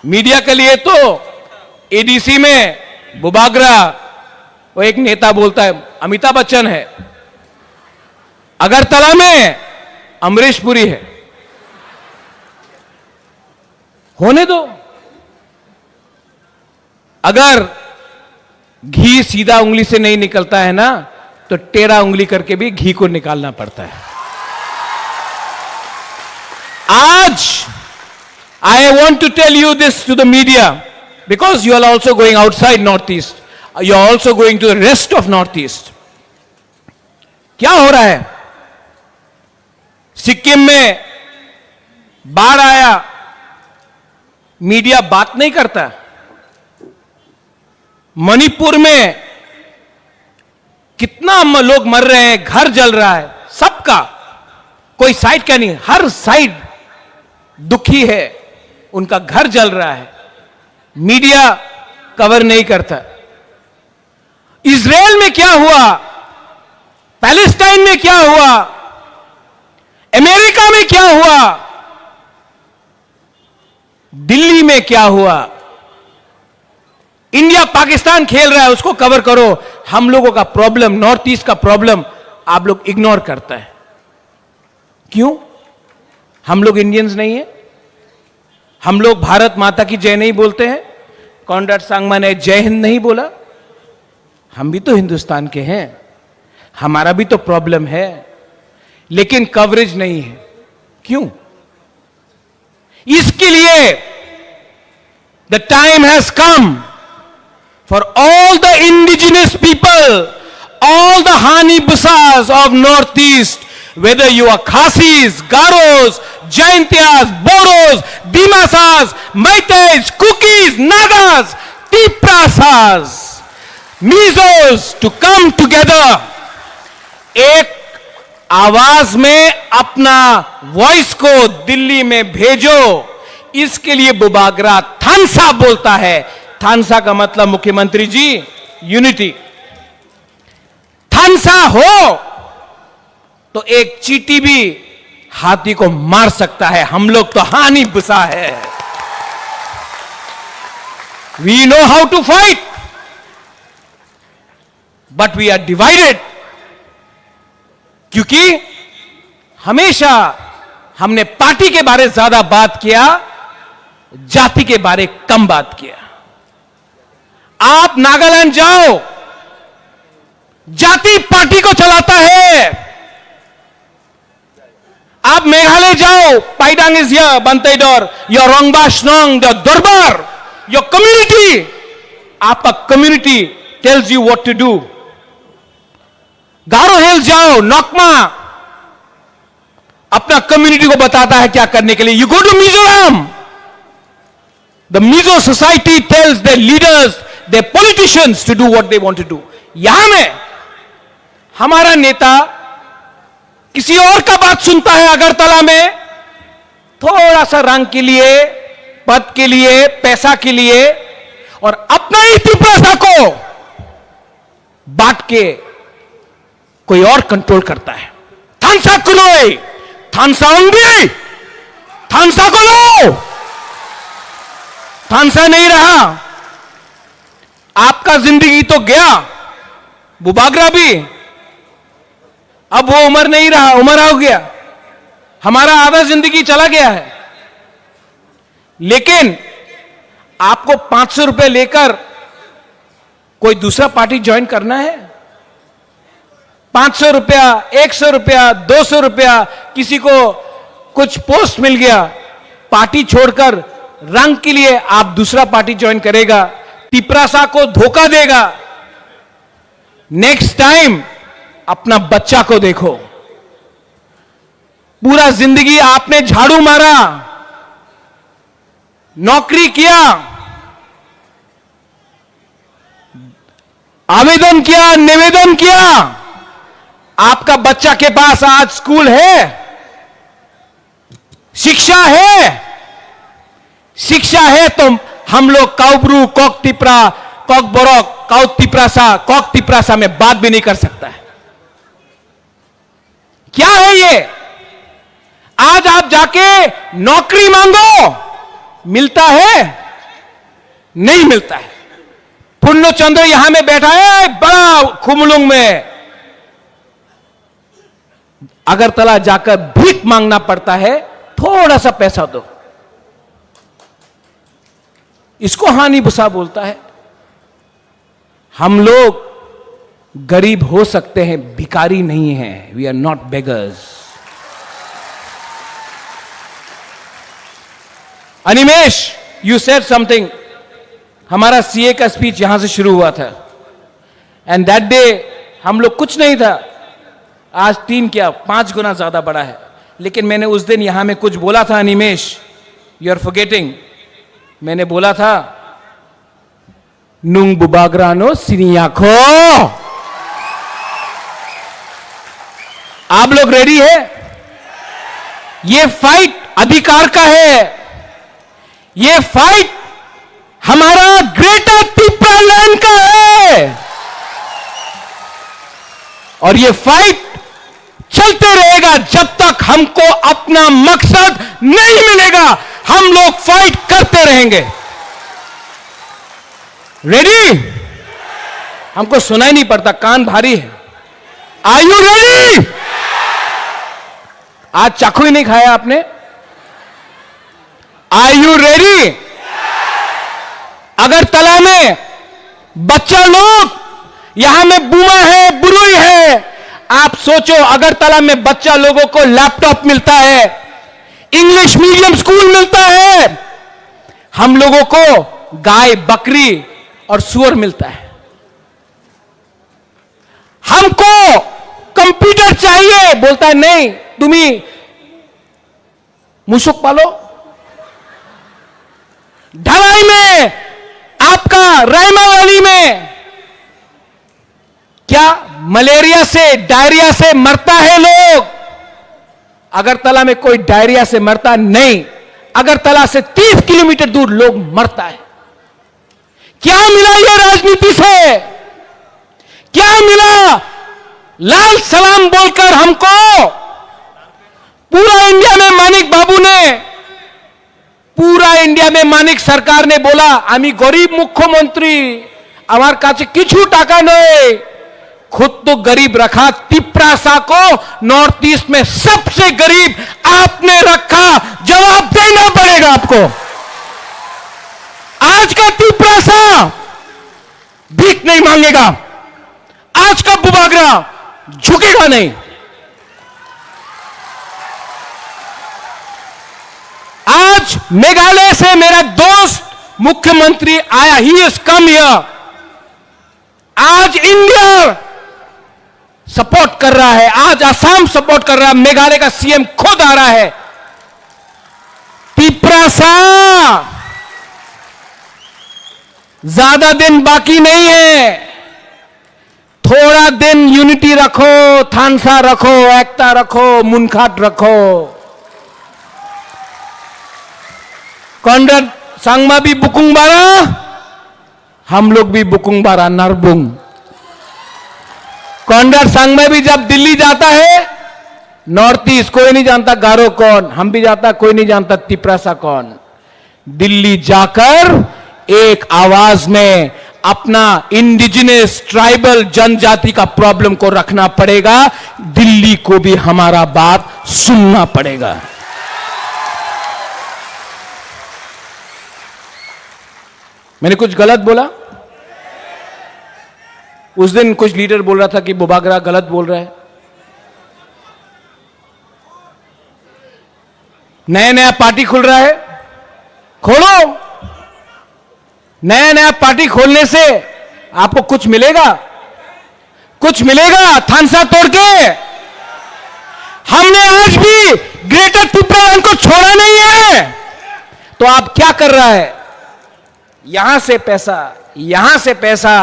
मीडिया के लिए तो एडीसी में बुबागरा, वो एक नेता बोलता है अमिताभ बच्चन है, अगरतला में अमरीश पुरी है, होने दो। अगर घी सीधा उंगली से नहीं निकलता है ना, तो टेढ़ा उंगली करके भी घी को निकालना पड़ता है। आज I want to tell you this to the media, because you are also going outside Northeast. You are also going to the rest of Northeast. क्या हो रहा है? सिक्किम में बाढ़ आया, मीडिया बात नहीं करता। मणिपुर में कितना लोग मर रहे हैं, घर जल रहा है, सबका कोई साइड का नहीं, हर साइड दुखी है, उनका घर जल रहा है, मीडिया कवर नहीं करता। इजराइल में क्या हुआ, पैलेस्टाइन में क्या हुआ, अमेरिका में क्या हुआ, दिल्ली में क्या हुआ, इंडिया पाकिस्तान खेल रहा है, उसको कवर करो। हम लोगों का प्रॉब्लम, नॉर्थ ईस्ट का प्रॉब्लम आप लोग इग्नोर करता है। क्यों? हम लोग इंडियंस नहीं है? हम लोग भारत माता की जय नहीं बोलते हैं? कॉनराड सांगमा ने जय हिंद नहीं बोला? हम भी तो हिंदुस्तान के हैं, हमारा भी तो प्रॉब्लम है, लेकिन कवरेज नहीं है। क्यों? इसके लिए the time has come for all the indigenous people, all the Hanibusas of Northeast, whether you are Khasis, Garos, Jaintias, Boros, Dimasas, Maitais, Kukis, Nagas, Tiprasas, Mizos, to come together, एक आवाज में अपना voice को दिल्ली में भेजो। इसके लिए बुबागरा थानसा बोलता है। थानसा का मतलब मुख्यमंत्री जी, यूनिटी। थानसा हो तो एक चींटी भी हाथी को मार सकता है। हम लोग तो हानि बुसा है। We know how to fight, but we are divided. क्योंकि हमेशा हमने पार्टी के बारे ज्यादा बात किया, जाति के बारे कम बात किया। आप नागालैंड जाओ, जाति पार्टी को चलाता है। आप मेघालय जाओ, पाइडांग इज हियर, बंतेडोर, your Rangbah Shnong, the durbar, your community, आपका community tells you what to do. Garo hills जाओ, नोकमा, अपना कम्युनिटी को बताता है क्या करने के लिए। You go to Mizoram, the Mizo society tells the leaders, the politicians to do what they want to do. यहां में हमारा नेता किसी और का बात सुनता है अगरतला में, थोड़ा सा रंग के लिए, पद के लिए, पैसा के लिए, और अपना ही त्रिपुरा को बांट के कोई और कंट्रोल करता है। थानसा को लो, थानसा होंगी, थानसा को लो। थानसा नहीं रहा, आपका जिंदगी तो गया, बुबागरा भी, अब वो उम्र नहीं रहा, उम्र हो गया, हमारा आधा जिंदगी चला गया है। लेकिन आपको 500 रुपए लेकर कोई दूसरा पार्टी ज्वाइन करना है? 500 रुपया, 100 रुपया, 200 रुपया, किसी को कुछ पोस्ट मिल गया, पार्टी छोड़कर रंग के लिए आप दूसरा पार्टी ज्वाइन करेगा, तिपरासा को धोखा देगा। नेक्स्ट टाइम अपना बच्चा को देखो। पूरा जिंदगी आपने झाड़ू मारा, नौकरी किया, आवेदन किया, निवेदन किया, आपका बच्चा के पास आज स्कूल है, शिक्षा है। शिक्षा है तो हम लोग काउब्रू, कॉक तिपरा, कॉक बोरोक, काउक तिपरासा, कॉक तिपरासा में बात भी नहीं कर सकता है। क्या है ये? आज आप जाके नौकरी मांगो, मिलता है? नहीं मिलता है। पुण्य चंद्र यहां में बैठा है बड़ा खुमलुंग में, अगरतला जाकर भीख मांगना पड़ता है, थोड़ा सा पैसा दो। इसको हानि भुसा बोलता है। हम लोग गरीब हो सकते हैं, भिखारी नहीं हैं। We are not beggars. Animesh, you said something. हमारा सीए का स्पीच यहां से शुरू हुआ था, एंड दैट डे हम लोग कुछ नहीं था। आज 3 क्या 5 गुना ज्यादा बड़ा है। लेकिन मैंने उस दिन यहां में कुछ बोला था अनिमेश, यू आर फॉरगेटिंग। मैंने बोला था नुंग बुबाग्रानो सिनियाखो। आप लोग रेडी है? ये फाइट अधिकार का है। ये फाइट हमारा ग्रेटर त्रिपुरा लैंड का है, और ये फाइट चलते रहेगा जब तक हमको अपना मकसद नहीं मिलेगा। हम लोग फाइट करते रहेंगे। रेडी? हमको सुनाई नहीं पड़ता, कान भारी है। Are you ready? आज चाकू ही नहीं खाया आपने? Are you ready? अगर तला में बच्चा लोग, यहां में बुमा है, बुरुई है, आप सोचो अगर तला में बच्चा लोगों को लैपटॉप मिलता है, इंग्लिश मीडियम स्कूल मिलता है, हम लोगों को गाय, बकरी और सुअर मिलता है। हमको कंप्यूटर चाहिए, बोलता है नहीं, तुम्ही मुशुक पालो। ढलाई में, आपका रैमा वैली में क्या मलेरिया से, डायरिया से मरता है लोग? अगरतला में कोई डायरिया से मरता नहीं। अगरतला से 30 किलोमीटर दूर लोग मरता है। क्या मिला ये राजनीति से? क्या मिला लाल सलाम बोलकर हमको? पूरा इंडिया में मानिक बाबू ने, पूरा इंडिया में मानिक सरकार ने बोला आमी गरीब मुख्यमंत्री, आमार काছে কিছু টাকা নেই। खुद तो गरीब रखा, तिप्रासा को नॉर्थ ईस्ट में सबसे गरीब आपने रखा। जवाब देना पड़ेगा आपको। आज का तिप्रासा भीख नहीं मांगेगा। आज का बुबागरा झुकेगा नहीं। आज मेघालय से मेरा दोस्त मुख्यमंत्री आया, ही इज कम हियर। आज इंडिया सपोर्ट कर रहा है, आज असम सपोर्ट कर रहा है, मेघालय का सीएम खुद आ रहा है। तिप्रासा ज्यादा दिन बाकी नहीं है। थोड़ा दिन यूनिटी रखो, थानसा रखो, एकता रखो, मुनखाट रखो। कॉन्ड्रेड सांगमा भी बुकुंग बारा, हम लोग भी बुकुंग बारा नरबुंग। कॉन्ड्रेड सांगमा भी जब दिल्ली जाता है, नॉर्थ ईस्ट कोई नहीं जानता गारो कौन, हम भी जाता कोई नहीं जानता तिप्रासा कौन। दिल्ली जाकर एक आवाज में अपना इंडिजिनस ट्राइबल जनजाति का प्रॉब्लम को रखना पड़ेगा। दिल्ली को भी हमारा बात सुनना पड़ेगा। मैंने कुछ गलत बोला? उस दिन कुछ लीडर बोल रहा था कि बुबागरा गलत बोल रहा है। नया नया पार्टी खुल रहा है, खोलो। नया नया पार्टी खोलने से आपको कुछ मिलेगा? कुछ मिलेगा थानसा तोड़ के? हमने आज भी ग्रेटर त्रिपुरा को छोड़ा नहीं है। तो आप क्या कर रहा है? यहां से पैसा, यहां से पैसा,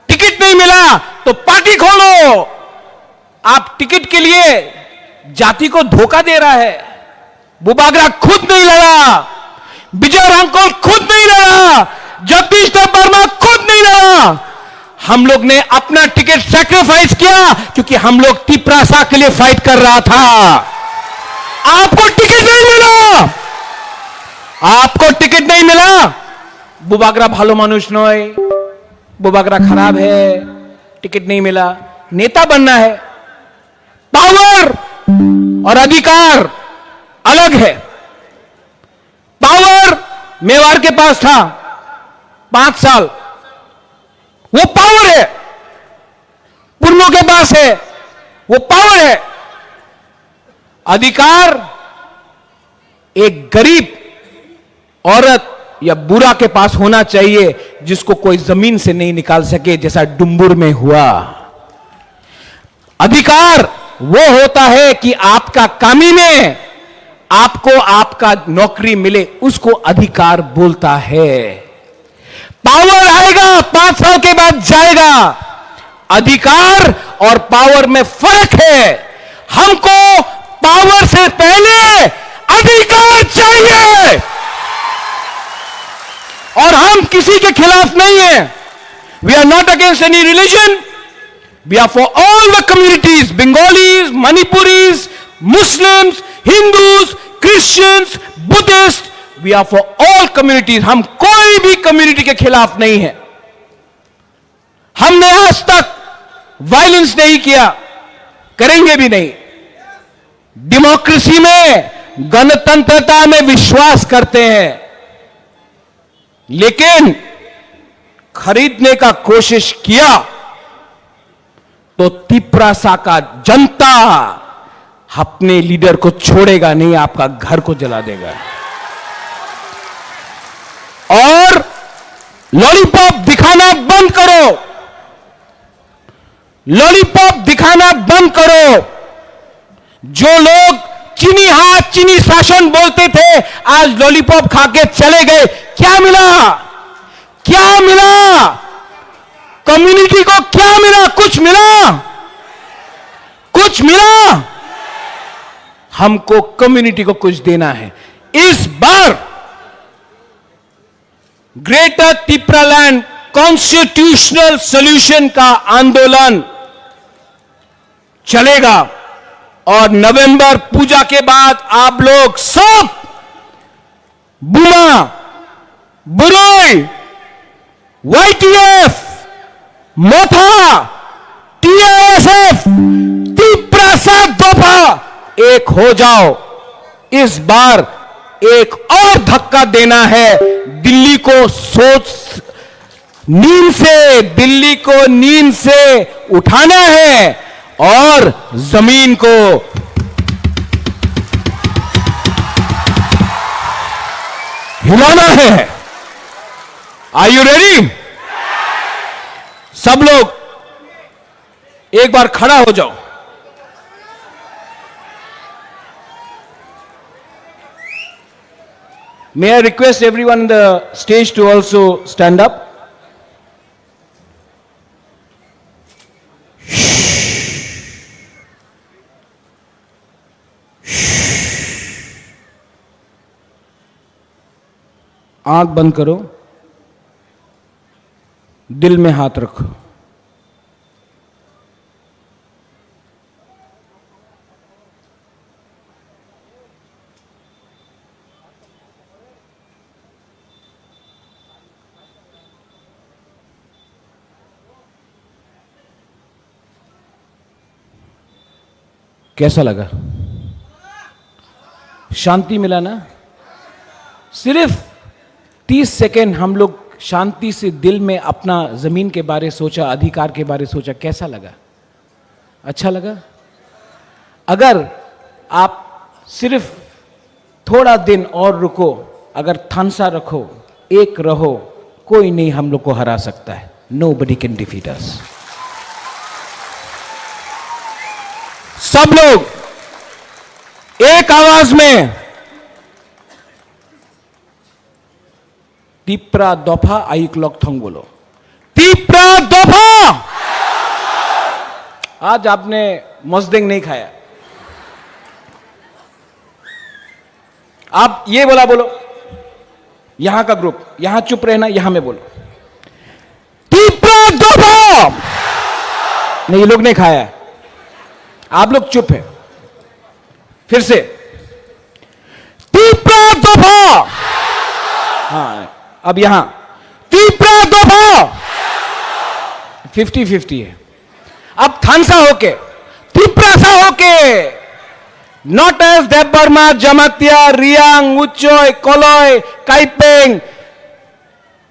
टिकट नहीं मिला तो पार्टी खोलो। आप टिकट के लिए जाति को धोखा दे रहा है। बुबागरा खुद नहीं लड़ा, विजय रांकोल खुद नहीं लड़ा, जगदीश वर्मा खुद नहीं लड़ा। हम लोग ने अपना टिकट सैक्रिफाइस किया क्योंकि हम लोग तिप्रासा के लिए फाइट कर रहा था। आपको टिकट नहीं मिला, आपको टिकट नहीं मिला। बुबागरा भालो मानुष नय, बुबागरा खराब है, टिकट नहीं मिला। नेता बनना है, पावर और अधिकार अलग है। पावर मेवाड़ के पास था 5 साल, वो पावर है। पुरनो के पास है, वो पावर है। अधिकार एक गरीब औरत या बुरा के पास होना चाहिए जिसको कोई जमीन से नहीं निकाल सके, जैसा डुम्बुर में हुआ। अधिकार वो होता है कि आपका कामी में आपको आपका नौकरी मिले, उसको अधिकार बोलता है। पावर आएगा 5 साल के बाद जाएगा। अधिकार और पावर में फर्क है। हमको पावर से पहले अधिकार चाहिए, और हम किसी के खिलाफ नहीं है। We are not against any religion, we are for all the communities, Bengalis, Manipuris, Muslims, Hindus, Christians, Buddhist, we are for all communities. हम कोई भी कम्युनिटी के खिलाफ नहीं है। हमने आज तक वायलेंस नहीं किया, करेंगे भी नहीं। डेमोक्रेसी में, गणतंत्रता में विश्वास करते हैं, लेकिन खरीदने का कोशिश किया तो तिप्रासा का जनता अपने लीडर को छोड़ेगा नहीं, आपका घर को जला देगा। और लॉलीपॉप दिखाना बंद करो, लॉलीपॉप दिखाना बंद करो। जो लोग चीनी हाथ चीनी शासन बोलते थे, आज लॉलीपॉप खा के चले गए। क्या मिला? क्या मिला? कम्युनिटी को क्या मिला? कुछ मिला? कुछ मिला? हमको कम्युनिटी को कुछ देना है। इस बार ग्रेटर तिप्रालैंड कॉन्स्टिट्यूशनल सॉल्यूशन का आंदोलन चलेगा, और नवंबर पूजा के बाद आप लोग सब बुमा, बुरोई, YTF, मोथा, TISF, तिप्रासा दोफा एक हो जाओ। इस बार एक और धक्का देना है। दिल्ली को दिल्ली को नींद से उठाना है और जमीन को हिलाना है। Are you ready? सब लोग एक बार खड़ा हो जाओ। May I request everyone on the stage to also stand up? आंख बंद करो, दिल में हाथ रखो। कैसा लगा? शांति मिला ना? सिर्फ 30 सेकेंड हम लोग शांति से दिल में अपना जमीन के बारे सोचा, अधिकार के बारे सोचा। कैसा लगा? अच्छा लगा? अगर आप सिर्फ थोड़ा दिन और रुको, अगर थानसा रखो, एक रहो, कोई नहीं हम लोग को हरा सकता है। Nobody can defeat us. सब लोग एक आवाज में तिप्रा दोफा आयुक लॉकथोंग बोलो। तिप्रा दोफा। आज आपने मस्देंग नहीं खाया, आप ये बोला बोलो। यहां का ग्रुप, यहां चुप रहना, यहां में बोलो तिप्रा दोफा। नहीं, ये लोग नहीं खाया है, आप लोग चुप है। फिर से तिप्रा दोफा। हाँ, अब यहां तिप्रा दोफा। 50-50 है। अब थानसा होके, तिप्रासा होके, not as Debarma, Jamatia, Riang, Uchoy, Koloy, Kaipeng,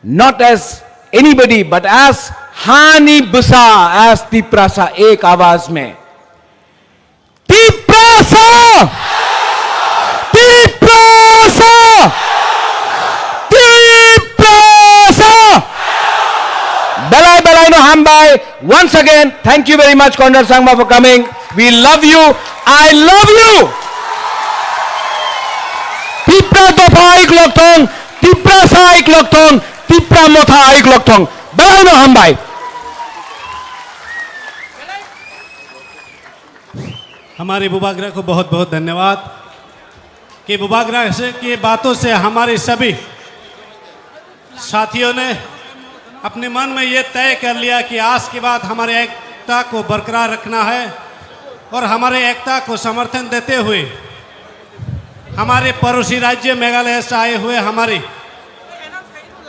not as anybody, but as Hani Busa, as Tiprasa, एक आवाज में Tiprasa, Tiprasa, Tiprasa. Belai Belai no Hambai. Once again, thank you very much, Conrad Sangma, for coming. We love you. I love you. Tipra Dopa Ik Lokthong, Tipra Sa Ik Lokthong, Tipra Motha Ik Lokthong. Belai no Hambai. हमारे बुबागरा को बहुत बहुत धन्यवाद कि बुबागरा से की बातों से हमारे सभी साथियों ने अपने मन में ये तय कर लिया कि आज के बाद हमारे एकता को बरकरार रखना है और हमारे एकता को समर्थन देते हुए हमारे पड़ोसी राज्य मेघालय से आए हुए हमारे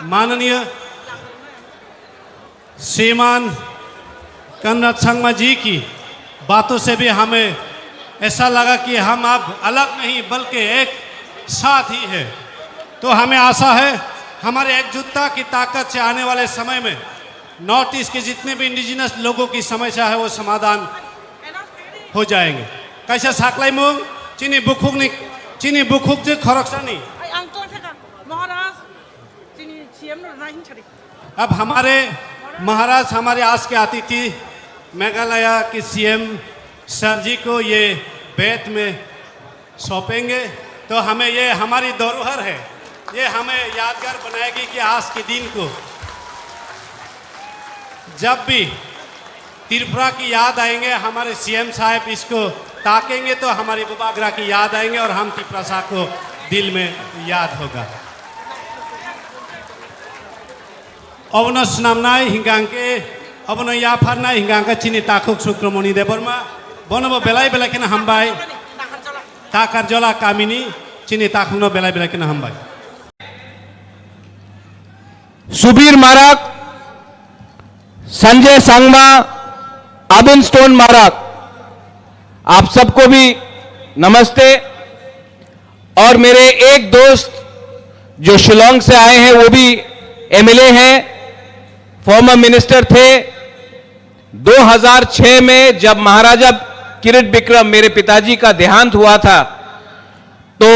माननीय श्रीमान कनराड संगमा जी की बातों से भी हमें ऐसा लगा कि हम अब अलग नहीं बल्कि एक साथ ही है। तो हमें आशा है हमारे एकजुटता की ताकत से आने वाले समय में नॉर्थ ईस्ट के जितने भी इंडिजिनस लोगों की समस्या है वो समाधान हो जाएंगे। कैसे साकलाई मुंग चीनी बुखुक जी खरकसानी। अब हमारे महाराज हमारे आज के अतिथि मेघालय के सीएम सर जी को ये बेत में सौंपेंगे। तो हमें ये हमारी धरोहर है, ये हमें यादगार बनाएगी कि आज के दिन को जब भी त्रिपुरा की याद आएंगे हमारे सीएम साहब इसको ताकेंगे तो हमारी बुबागरा की याद आएंगे और हम त्रिपुरा साहब को दिल में याद होगा। अवनो सुनामनाय हिंगांके अवनो याफारनाय हिंगांका चिनी ताकुक सुक्रमणि देबरमा बनबो बेलाय बेलायखिना हामबाय ताकार जला कामिनी चिनी ताकुनो बेलाय बेलायखिना हामबाय। सुबीर माराक, संजय सांगमा, अबिन स्टोन माराक, आप सबको भी नमस्ते। और मेरे एक दोस्त जो शिलोंग से आए हैं वो भी एमएलए हैं, फॉर्मर मिनिस्टर थे। 2006 में जब महाराजा किरीट बिक्रम मेरे पिताजी का देहांत हुआ था तो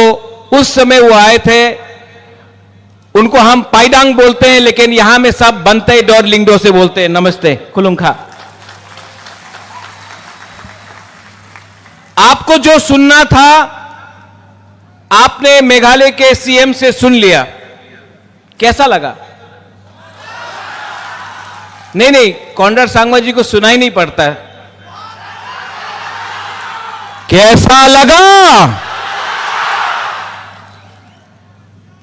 उस समय वो आए थे। उनको हम पाइडांग बोलते हैं लेकिन यहां में सब बनते डॉर लिंगडो से बोलते हैं। नमस्ते खुलुंखा। आपको जो सुनना था आपने मेघालय के सीएम से सुन लिया, कैसा लगा? नहीं, कॉनराड सांगमा जी को सुनाई नहीं पड़ता है। कैसा लगा?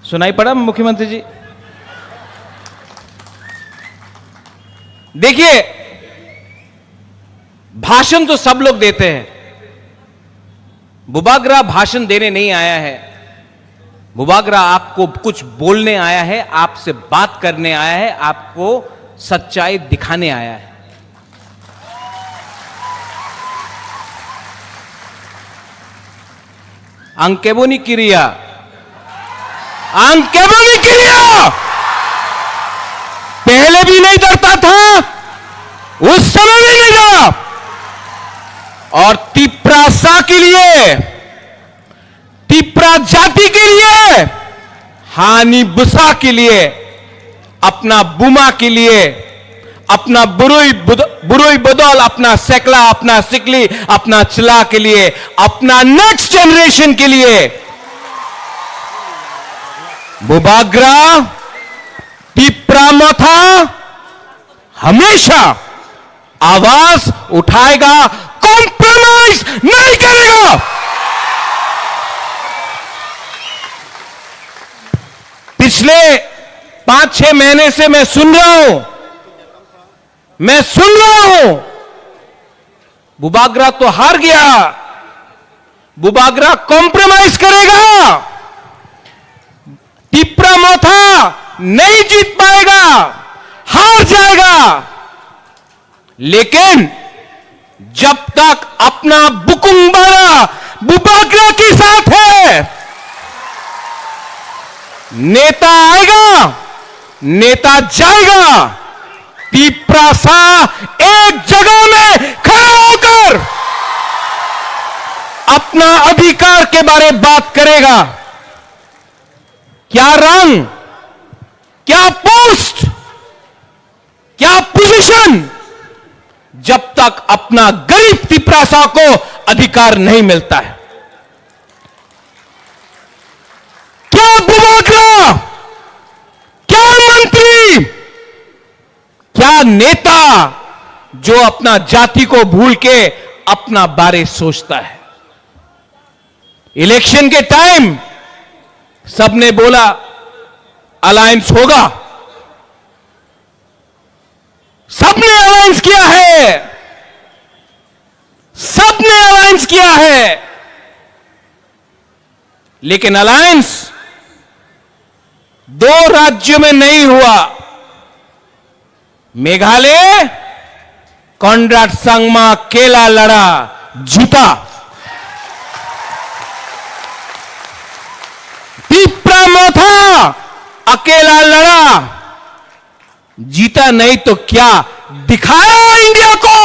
सुनाई पड़ा मुख्यमंत्री जी? देखिए, भाषण तो सब लोग देते हैं। बुबागरा भाषण देने नहीं आया है। बुबागरा आपको कुछ बोलने आया है, आपसे बात करने आया है, आपको सच्चाई दिखाने आया है। अंकेबोनी क्रिया, अंकेबोनी क्रिया पहले भी नहीं डरता था, उस समय भी नहीं डरा। और तिप्रासा के लिए, तिप्रा जाति के लिए, हानि बुसा के लिए, अपना बुमा के लिए, अपना बुरुई बदौल, अपना सेकला, अपना सिकली, अपना चिला के लिए, अपना नेक्स्ट जनरेशन के लिए बुबागरा तिप्रा मोथा हमेशा आवाज उठाएगा, कॉम्प्रोमाइज नहीं करेगा। पिछले 5-6 महीने से मैं सुन रहा हूं, बुबागरा तो हार गया, बुबागरा कॉम्प्रोमाइज करेगा, तिप्रा मोथा नहीं जीत पाएगा, हार जाएगा। लेकिन जब तक अपना बुकुंबारा बुबागरा के साथ है। नेता आएगा, नेता जाएगा, तिप्रासा एक जगह में खड़ा होकर अपना अधिकार के बारे में बात करेगा। क्या रंग, क्या पोस्ट, क्या पोजीशन, जब तक अपना गरीब तिप्रासा को अधिकार नहीं मिलता है। क्या बुबागरा, क्या मंत्री, क्या नेता जो अपना जाति को भूल के अपना बारे सोचता है। इलेक्शन के टाइम सबने बोला अलायंस होगा, सबने अलायंस किया है, सबने अलायंस किया है, लेकिन अलायंस 2 राज्यों में नहीं हुआ। मेघालय कॉनराड संगमा अकेला लड़ा, जीता। तिप्रामोथा अकेला लड़ा, जीता नहीं तो क्या दिखाया इंडिया को।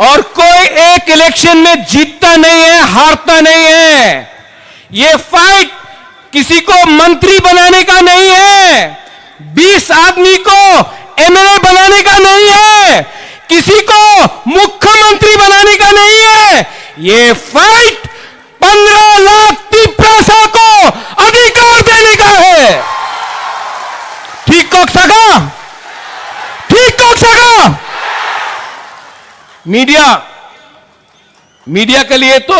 और कोई एक इलेक्शन में जीतता नहीं है, हारता नहीं है। ये फाइट किसी को मंत्री बनाने का नहीं है, 20 आदमी को एमएलए बनाने का नहीं है, किसी को मुख्यमंत्री बनाने का नहीं है। ये फाइट 15 लाख तिप्रासा को अधिकार देने का है। ठीक को सका, ठीक को सका। मीडिया के लिए तो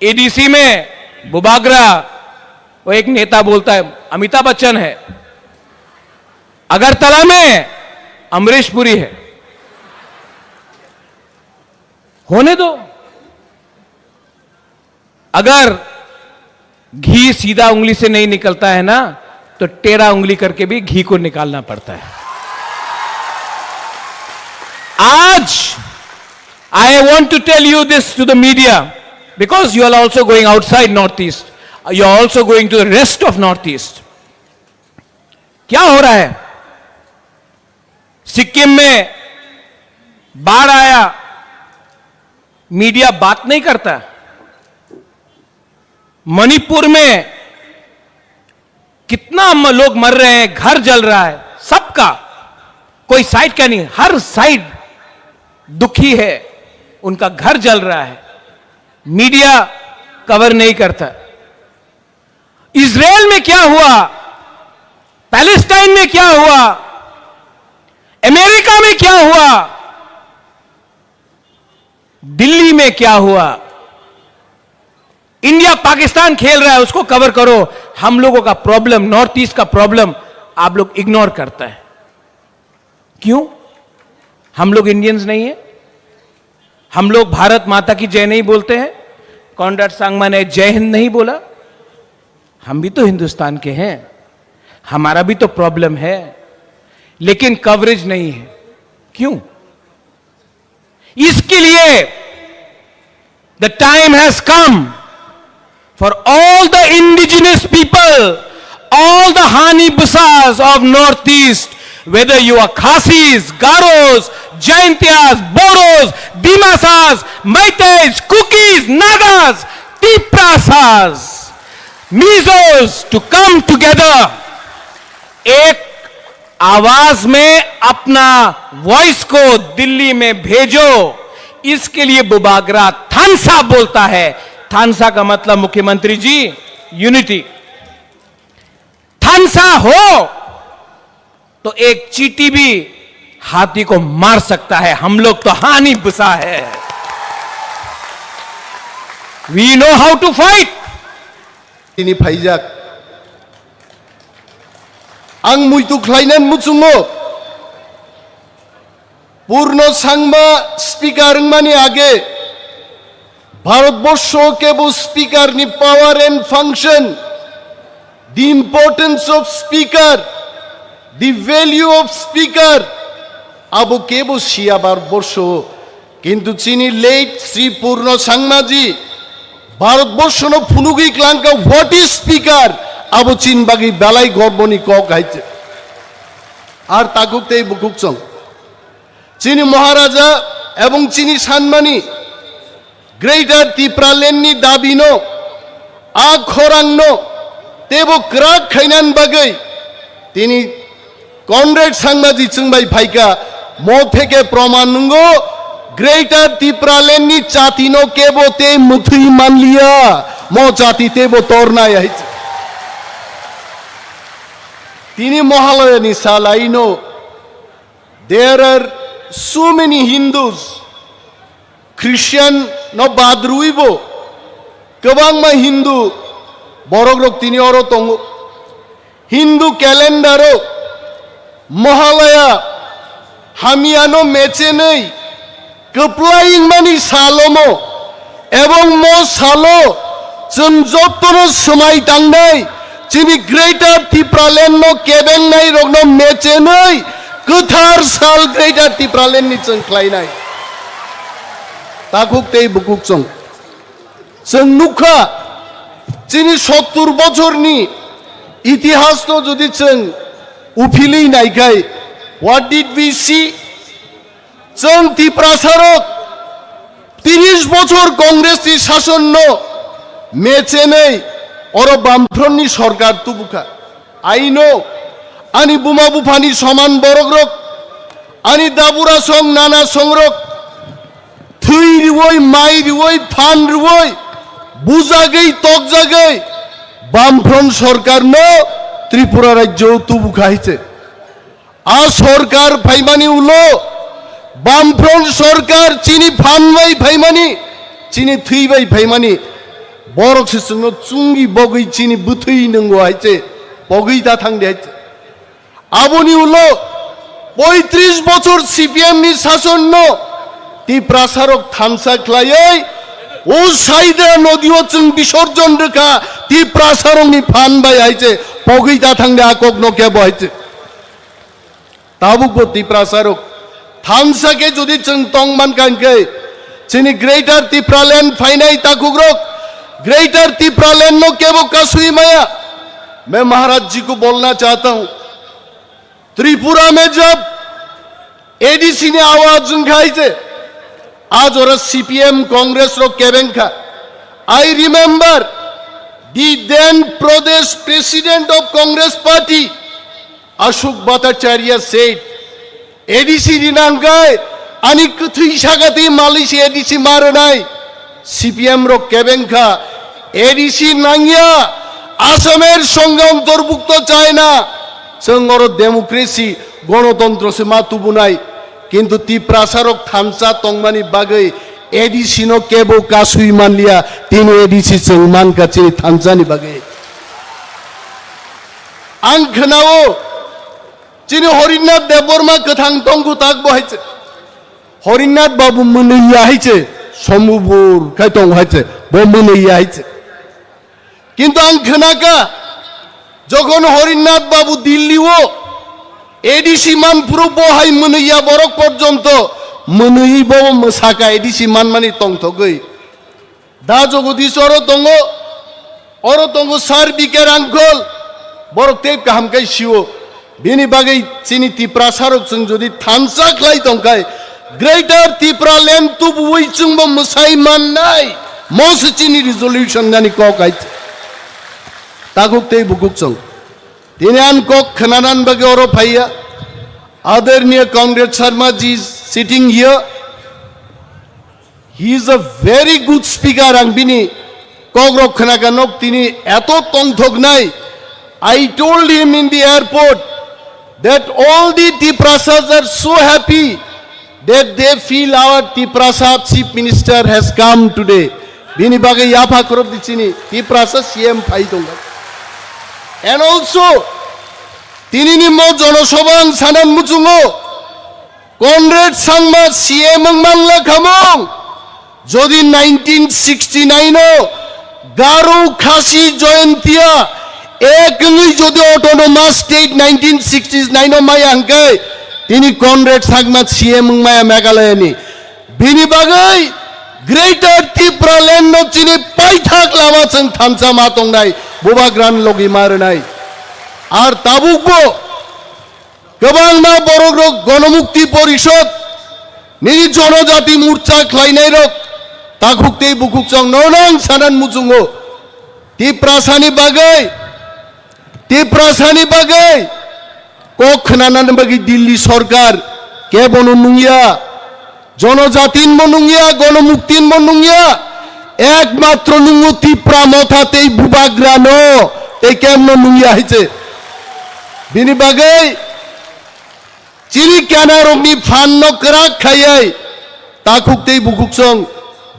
एडीसी में बुबागरा, वो एक नेता बोलता है अमिताभ बच्चन है, अगरतला में अमरीश पुरी है। होने दो। अगर घी सीधा उंगली से नहीं निकलता है ना, तो टेढ़ा उंगली करके भी घी को निकालना पड़ता है। आज I want to tell you this to the media, because you are also going outside Northeast. You are also going to the rest of Northeast. क्या हो रहा है? सिक्किम में बाढ़ आया, मीडिया बात नहीं करता। मणिपुर में कितना लोग मर रहे हैं, घर जल रहा है, सबका कोई साइड का नहीं, हर साइड दुखी है, उनका घर जल रहा है, मीडिया कवर नहीं करता। इजराइल में क्या हुआ, पैलेस्टाइन में क्या हुआ, अमेरिका में क्या हुआ, दिल्ली में क्या हुआ, इंडिया पाकिस्तान खेल रहा है, उसको कवर करो। हम लोगों का प्रॉब्लम, नॉर्थ ईस्ट का प्रॉब्लम आप लोग इग्नोर करता है। क्यों? हम लोग इंडियंस नहीं है? हम लोग भारत माता की जय नहीं बोलते हैं? कॉनराड संगमा ने जय हिंद नहीं बोला? हम भी तो हिंदुस्तान के हैं, हमारा भी तो प्रॉब्लम है, लेकिन कवरेज नहीं है। क्यों? इसके लिए the time has come for all the indigenous people, all the Hanibusas of Northeast, whether you are Khasis, Garos, Jaintias, Boros, Dimasas, Maitais, Kukis, Nagas, Tiprasas, Mizos, to come together, एक आवाज में अपना voice को दिल्ली में भेजो। इसके लिए बुबागरा थानसा बोलता है। थानसा का मतलब मुख्यमंत्री जी यूनिटी। थानसा हो तो एक चींटी भी हाथी को मार सकता है, हम लोग तो हानि बुसा है। We know how to fight. ini phaijak ang muitu khlainan muchungo purno sangma speaker mani age Bharatvarsha কেবল স্পিকার নি power and function the importance of speaker the value of speaker আবো কেবল শিয়া ভারতবর্ষ কিন্তু চিনি লেট শ্রী পূর্ণ সাংমাজি ভারতবর্ষ ন ফুনুগি ক্লাঙ্কা হোয়াট ইজ স্পিকার আবো চীন বাগি বেলাই গর্বনি কক হাইছে আর তাকুকতে বুকুকচং চিনি মহারাজা এবং চিনি সানমানি গ্রেটার ত্রিপুরালেন্ডনি দাবিনো আ খরাংনো তেবো ক্রাক খাইনান বাগै তিনি কনরেড সাংমাজি চুংবাই ভাইকা ম থেকে প্রমাণঙ্গ গ্রেটার ত্রিপুরালেন্ডনি চাতিনো কেবো তে মুথুই মানলিয়া ম জাতি তেবো তরনায় আইছে তিনি মহালয়ানি সালাইনো there are so many Hindus Christian no badruibo kabang ma Hindu borogrok tini oro tongo Hindu calendar Mahalaya hamiano meche nei kaplaing mani salomo ebong mo salo जों যতনো সময় টাংনাই চিনি গ্রেটার ত্রিপুরালেন্ড নো কেবেং নাই রগনো মেচে নাই কোথার সাল গ্রেটার ত্রিপুরালেন্ড নি जों ख्लायनाय তাকুক তেই বুকুক চং जों नुखा চিনি 70 বছরনি ইতিহাস তো যদি जों উফিলেই নাইখাই হোয়াট ডিড উই সি जों ত্রিপুরা সারক 30 বছর কংগ্রেসি শাসন নো মেচে নেই অর বামফ্রন্টনি সরকার তুবুখা আইনো আনি বুমা বুফানি সমান বরগ্রক আনি দাবুরা সং নানা সংরক থুই রিওই মাই রিওই ফান রিওই বুজাগৈ তক জাগৈ বামফ্রন্ট সরকার ন ত্রিপুরা রাজ্য তুবুখা হইছে আ সরকার ভাইমানি উলো বামফ্রন্ট সরকার চিনি ফানবাই ভাইমানি চিনি থুইবাই ভাইমানি বরক সিসংনো চুঙ্গি বগৈ চিনি বুথুই নঙ্গো আইছে বগৈ তা থাংদে আইছে আবনি উলো 35 বছর সিপিএম নি শাসন নো ত্রিপুরা সারক থানসা খ্লাयै ও সাইদা নদীও চুং বিসর্জন রেখা ত্রিপুরা সারক নি ফানবাই আইছে বগৈ তা থাংদে আকক নো কে বইছে তাবুক ত্রিপুরা সারক থানসাকে যদি চুং তংমান কাঙ্কে চিনি গ্রেটার ত্রিপুরাল্যান্ড ফাইনাই তাকুগ্রক ग्रेटर त्रिपुरालैंड नो केवो कसुई माया मैं महाराज जी को बोलना चाहता हूं त्रिपुरा में जब एडीसी ने आवाज उठाई थे आज और सीपीएम कांग्रेस रो केवेंका I remember the then Pradesh president of Congress party Ashok Bhattacharya said ADC दिनांकाय आणि कथुई शागाती मालिशी एडीसी मारनाय सीपीएम रो केवेंका एडीसी नांगिया आसामेर संगे अंतर्भुक्त चाय ना जों डेमोक्रेसी गणतंत्र से मातुबुनाय किंतु त्रिपुरा सारक थामसा तंगमानी बागै एडीसी नो केबो कासुई मानलिया तीन एडीसी जों मानका चिनि थामसानि बागै आं खोनाओ चिनि हरिनाथ देबबर्मा गोथां तंगु ताक बहायছে हरिनाथ बाबू मोनैया हायছে সম্ভবর কাইতং হয়েছে বম্বনে আইছে কিন্তু আং খনাকা যখন হরিনাথ বাবু দিল্লিও এডিসি মান পুরো বহাই মনইয়া বরক পর্যন্ত মনই বব মসাকা এডিসি মান মানে তং থগৈ দা জগদীশ্বর তঙ্গ সার বিকের আঙ্কল বরক তেব কাহামকাই শিও বেনি বাগৈ চিনি ত্রিপুরা সারক जों যদি থানসা খ্লাই তংকাই ग्रेटर त्रिपुरालैंड तुब वही चुंब मुसाइमान नाई मोसचिनी रिजोल्यूशन गानी कॉक आइचे ताकुक ते बुकुक चंग तिन्यान कॉक खनानान बगे औरो भाइया आदरणीय comrade Sharma ji sitting here he is a very good speaker आंबिनी कॉक रो खनाका नोक तिनी एतो तंगथोक नाई I told him in the airport that all the Triprasas are so happy that they feel our Triprasa chief minister has come today. Bini bagai yafa korob dichini Triprasa CM paitonga. And also tinini mo jonosobang sanan muchungo Conrad Sangma CM mangla khamong jodi 1969 o Garo Khasi Joyantia ekngi jodi autonomous state 1969 o mai angkai তিনি Conrad Sangma CM মায়া মেঘালয়নি बिनि बागै greater Tripura land नो चिनि पाइथाक लामा जों थामसा मा दंनाय बुबाग्रान लगी मारनाय आर ताबुकबो गोबां ना बर' गणमुक्ति परिषद नि जनजाति मोर्चा खालायनाय रक ताखुकते बुकुकजों ननां सानान मुजुङो त्रिपुरासानि बागै कक खोनानानै बागै दिल्ली सरकार केबनो नुंगिया जनजातिन मनुंगिया गणमुक्तिन मनुंगिया एकमात्र नुंगो त्रिपुरा मथाते बुबाग्रानो ते केमनो नुंगिया हिचे बिनि बागै चिनि केनारंनि फाननो क्राक खायै ताखुकते बुकुकजों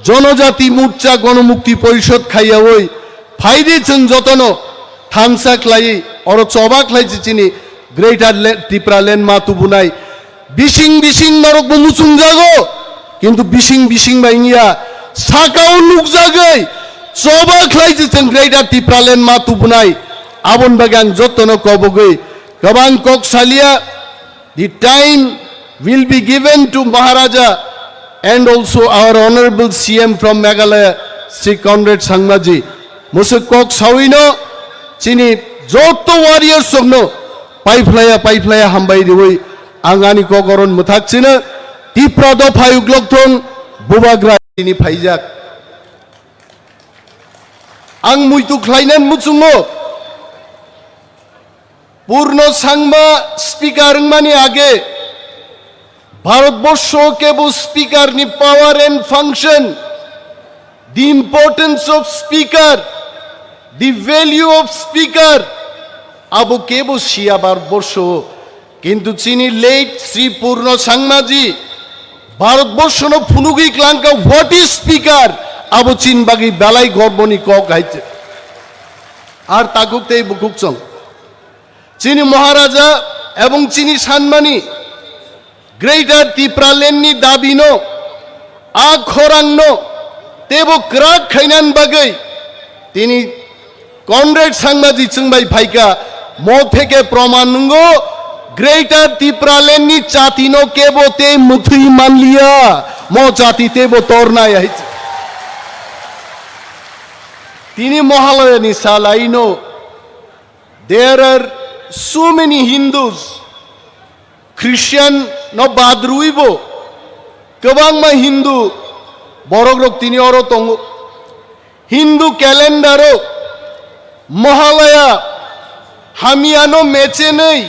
जनजाति मोर्चा गणमुक्ति परिषद खायै फाइदे जों जतनो थामसा खायै और चबा खायै चिनि ग्रेटर त्रिपुरा लैंड मा तुबुनाय बिसिं बिसिं नरक मुसुं जागो किंतु बिसिं बिसिं बाइंगिया साकाव नुक जागै चबा खायै जों ग्रेटर त्रिपुरा लैंड मा तुबुनाय आबन बागां जतनो कबगै गोबां कक सालिया the time will be given to Maharaja and also our honorable CM from Meghalaya Sri Conrad Sangmaji Musuk kok sawino chini joto warriors sogno paiflaya hambai diwoi angani kokoron muthak china Tripura do phayuglok thong bubagra ini phaijak ang muitu khlainan muchungo पूर्ण Sangma speaker मानी आगे भारतवर्ष के वो speaker नि power and function the importance of speaker the value of speaker अब के वो शिया भारतवर्ष किंतु चीनी लेट श्री पूर्ण सांगमा जी भारतवर्ष नो फुनुगी क्लांका व्हाट इज स्पीकर अब चीन बागी बेलाई गर्बनी कक हाइचे आर ताकुकते बुकुकचंग चीनी महाराजा एवं चीनी सानमानी ग्रेटर त्रिपुरा लैंड दाबिनो आ खौरांनो तेबो क्राक खाइनान बागै तिनी कॉनरेड सांगमाजी चंबाई फाइका मो थेके प्रमाण नंगो ग्रेटर त्रिपुरा लैंड चातिनो केबो ते मुथुई मान लिया मो चाति तेबो तोरना है तिनी महालयनी सालाइनो there are so many Hindus, Christian no badruibo, kebang ma Hindu, borok rok tini oro tongo, Hindu calendaro, Mahalaya, Hamiano mechenei,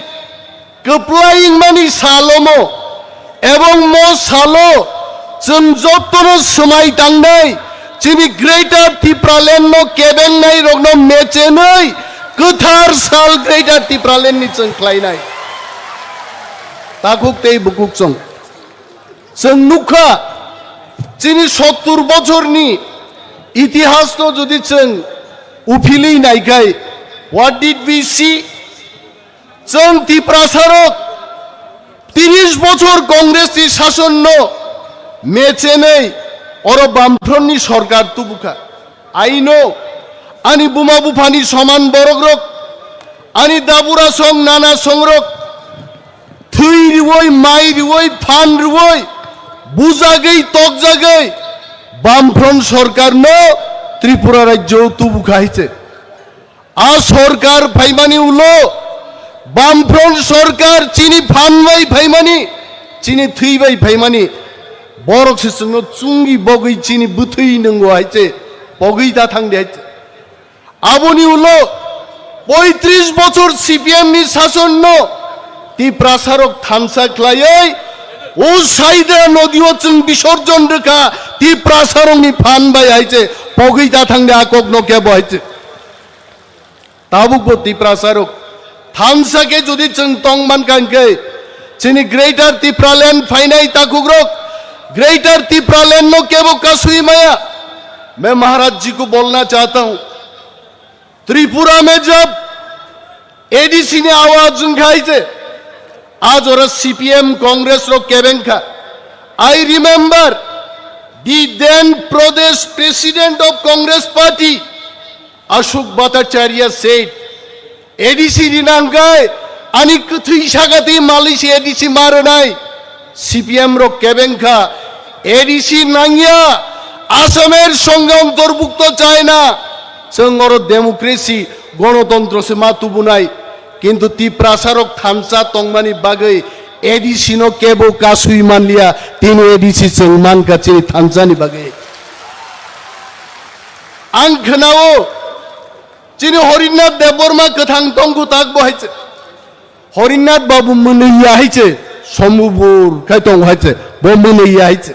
keplaying mani salomo, ebong mo salo, cenjotono semai tangnai, chini greater Tripura lैंड no kebeng nai rok no mechenei, Kuthar sal greater Tripura lैंड ni chang khlainai takuk tei bukuk chang chang nukha chini 70 bochor ni itihas to jodi chang uphili naikai what did we see chang Tripura sarok 30 bochor congress ni শাসন no meche nei oro bamfront ni sarkar tubukha I know ani buma bufani saman borogrok ani dabura song nana songrok thui riwoi mai riwoi phan riwoi bujagai tok jagai bamfront सरकार no Tripura राज्य तुबुखा हिचे आ सरकार फाइमानी उलो बामफ्रंट सरकार चीनी फानबाय फाइमानी चीनी थैबाय फाइमानी बरक सिसंग चुंगी बगै चीनी बुथै नंगो हाइचे बगै दा थांदे हाइचे आबोनी उलो 35 বছর সিপিএম নি শাসন নো त्रिपुरा सारक थामसा ख्लायै ओ साइदा नदियो जों विसर्जन रेखा त्रिपुरा सारकनि फानबाय हाइचे पगैदा थांदे आकक नो के बहाइचे ताबुक त्रिपुरा सारक थामसा के जदि जों तंगमान कांके चिनी ग्रेटर त्रिपुरा लैंड फाइनाई ताकुग्रक ग्रेटर त्रिपुरा लैंड नो केबो कासुई माया मैं महाराज जी को बोलना चाहता हूं त्रिपुरा में जब एडीसी ने आवाज उठाई थे आज और सीपीएम कांग्रेस रो केबेंखा I remember the then Pradesh president of Congress party Ashok Bhattacharya said ADC दिनांकाय आणि कथई शागाती मालिशी एडीसी मारनाय सीपीएम रो केबेंखा এডিসি নাঙ্গিয়া আসামের সঙ্গে অন্তর্ভুক্ত চায় না जों डेमोक्रेसी गणतंत्र से मातुबुनाय किंतु ती प्रसारक थानसा तंगमानी बागै एडिसी नो केबो कासुई मानलिया तीन एडिसी जों मान काचे थानसानि बागै आं खोनाओ चिनि हरिनाथ देबबर्मा गोथां तंगु ताक बहायचे हरिनाथ बाबू मोनैया हायचे सम्बुर खायतं हायचे बो मोनैया हायचे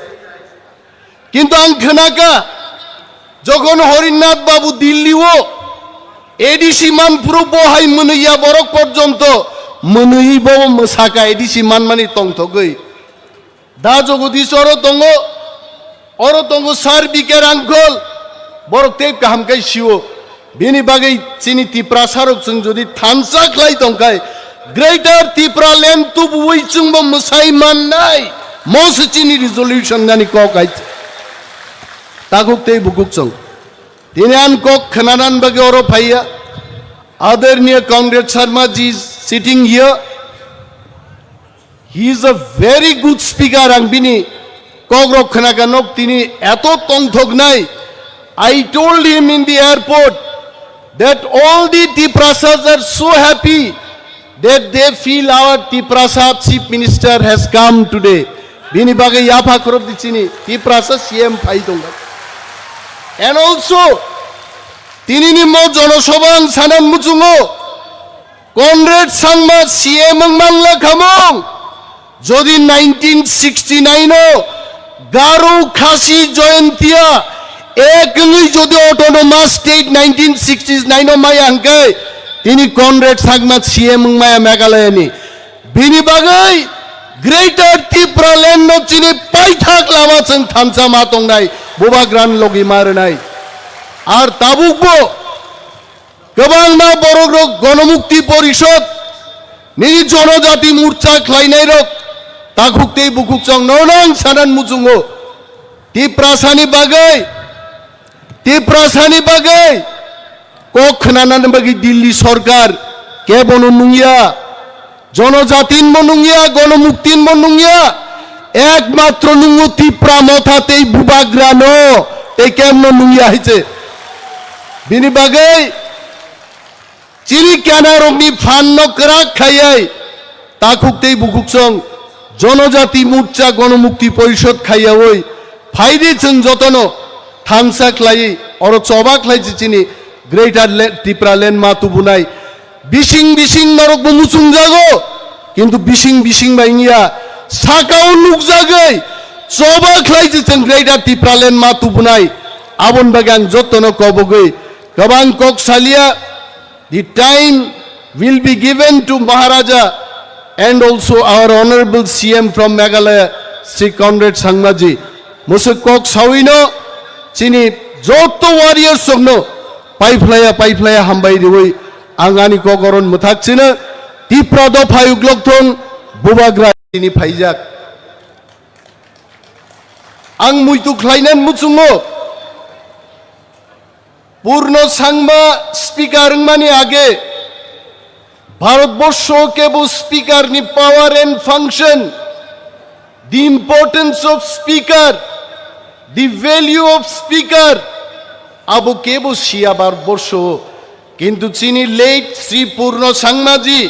किंतु आं खोनाका যখন হরিনাথ বাবু দিল্লিও এডিসি মান পুরো বহাই মনইয়া বরক পর্যন্ত মনই বব মসাকা এডিসি মান মানি তংথগৈ দা জগদীশ্বর দङ অর দङ সার বিকের আঙ্কল বরক তে কাহামকাই শিও बेनि बागै चिनि तिप्रा सारक जों जदि थानसा ख्लाय दंखाय ग्रेटर तिप्रा लेन तु बुइ जोंब मसाय माननाय मस चिनि रिजोल्यूशन गानि ककाय तागुक ते बुकुक जों दिनान कक खनानान बागै अरो फाइया आदरणीय comrade Sharma ji sitting here he is a very good speaker ang bini kogrok khanaganok tini eto tongthok nai I told him in the airport that all the Tiprasas are so happy that they feel our Tiprasa chief minister has come today bini bagai yafa korop dichini Tiprasa CM phai donga and also tini ni mo jonosobang sanan muchungo comrade sangma CM mangla khamong যদি 1969 গারো খাসি জয়ন্তিয়া একই যদি autonomous state 1969 মাই আঙ্কে তিনি Conrad Sangma CM মায়া মেঘালয়নি বিনি বাগৈ greater Tripura land চিনি পাইথাক লামা जों थामसा मा दंनाय बुबाग्रान लगि मारनाय আর তাবুকবো गोबां ना बर' गणमुक्ति परिषद निजी जनजाति मोर्चा ख्लायनाय रक ताखुकते बुकुकजों नौनां सानान मुजुंगो तिप्रासानि बागै कखनानान बागै दिल्ली सरकार केबन नुंगिया जनजातिन मनुंगिया गणमुक्तिन मनुंगिया एकमात्र नुंगो तिप्रा मथाते बुबाग्रानो ते केमनो नुंगिया हिचे बिनि बागै चिरि केनारंनि फान्न कराक खायै ताखुकते बुकुकजों जनजाति मोर्चा गणमुक्ति परिषद खाइया ओई फाइदे जों जतनो थामसा ख्लाय और चबा ख्लाय चिनि ग्रेटार त्रिपुरा लैंड मा तुबुनाय बिसिं बिसिं नरक मुसुं जागो किंतु बिसिं बिसिं बाइनिया साकाउ नुक जागै चबा ख्लाय जों ग्रेटार त्रिपुरा लैंड मा तुबुनाय आबन बागां जतनो कबगै गोबां ककसालिया the time will be given to Maharaja and also our honorable CM from Meghalaya, Sri Conrad Sangmaji. Musukok Sawino, Chini, Joto warriors of no, Pipeline, Hambai Diwi, Angani Kokoron Mutaksina, Tiprado Payuglokton, Bubagra ini Pajak. Ang Muitu Klainan Mutsumo, पूर्ण Sangma speaker मानी आगे भारतवर्ष के वो speaker नि power and function the importance of speaker the value of speaker अब के वो शिया भारतवर्ष किंतु चीनी लेट श्री पूर्ण सांगमा जी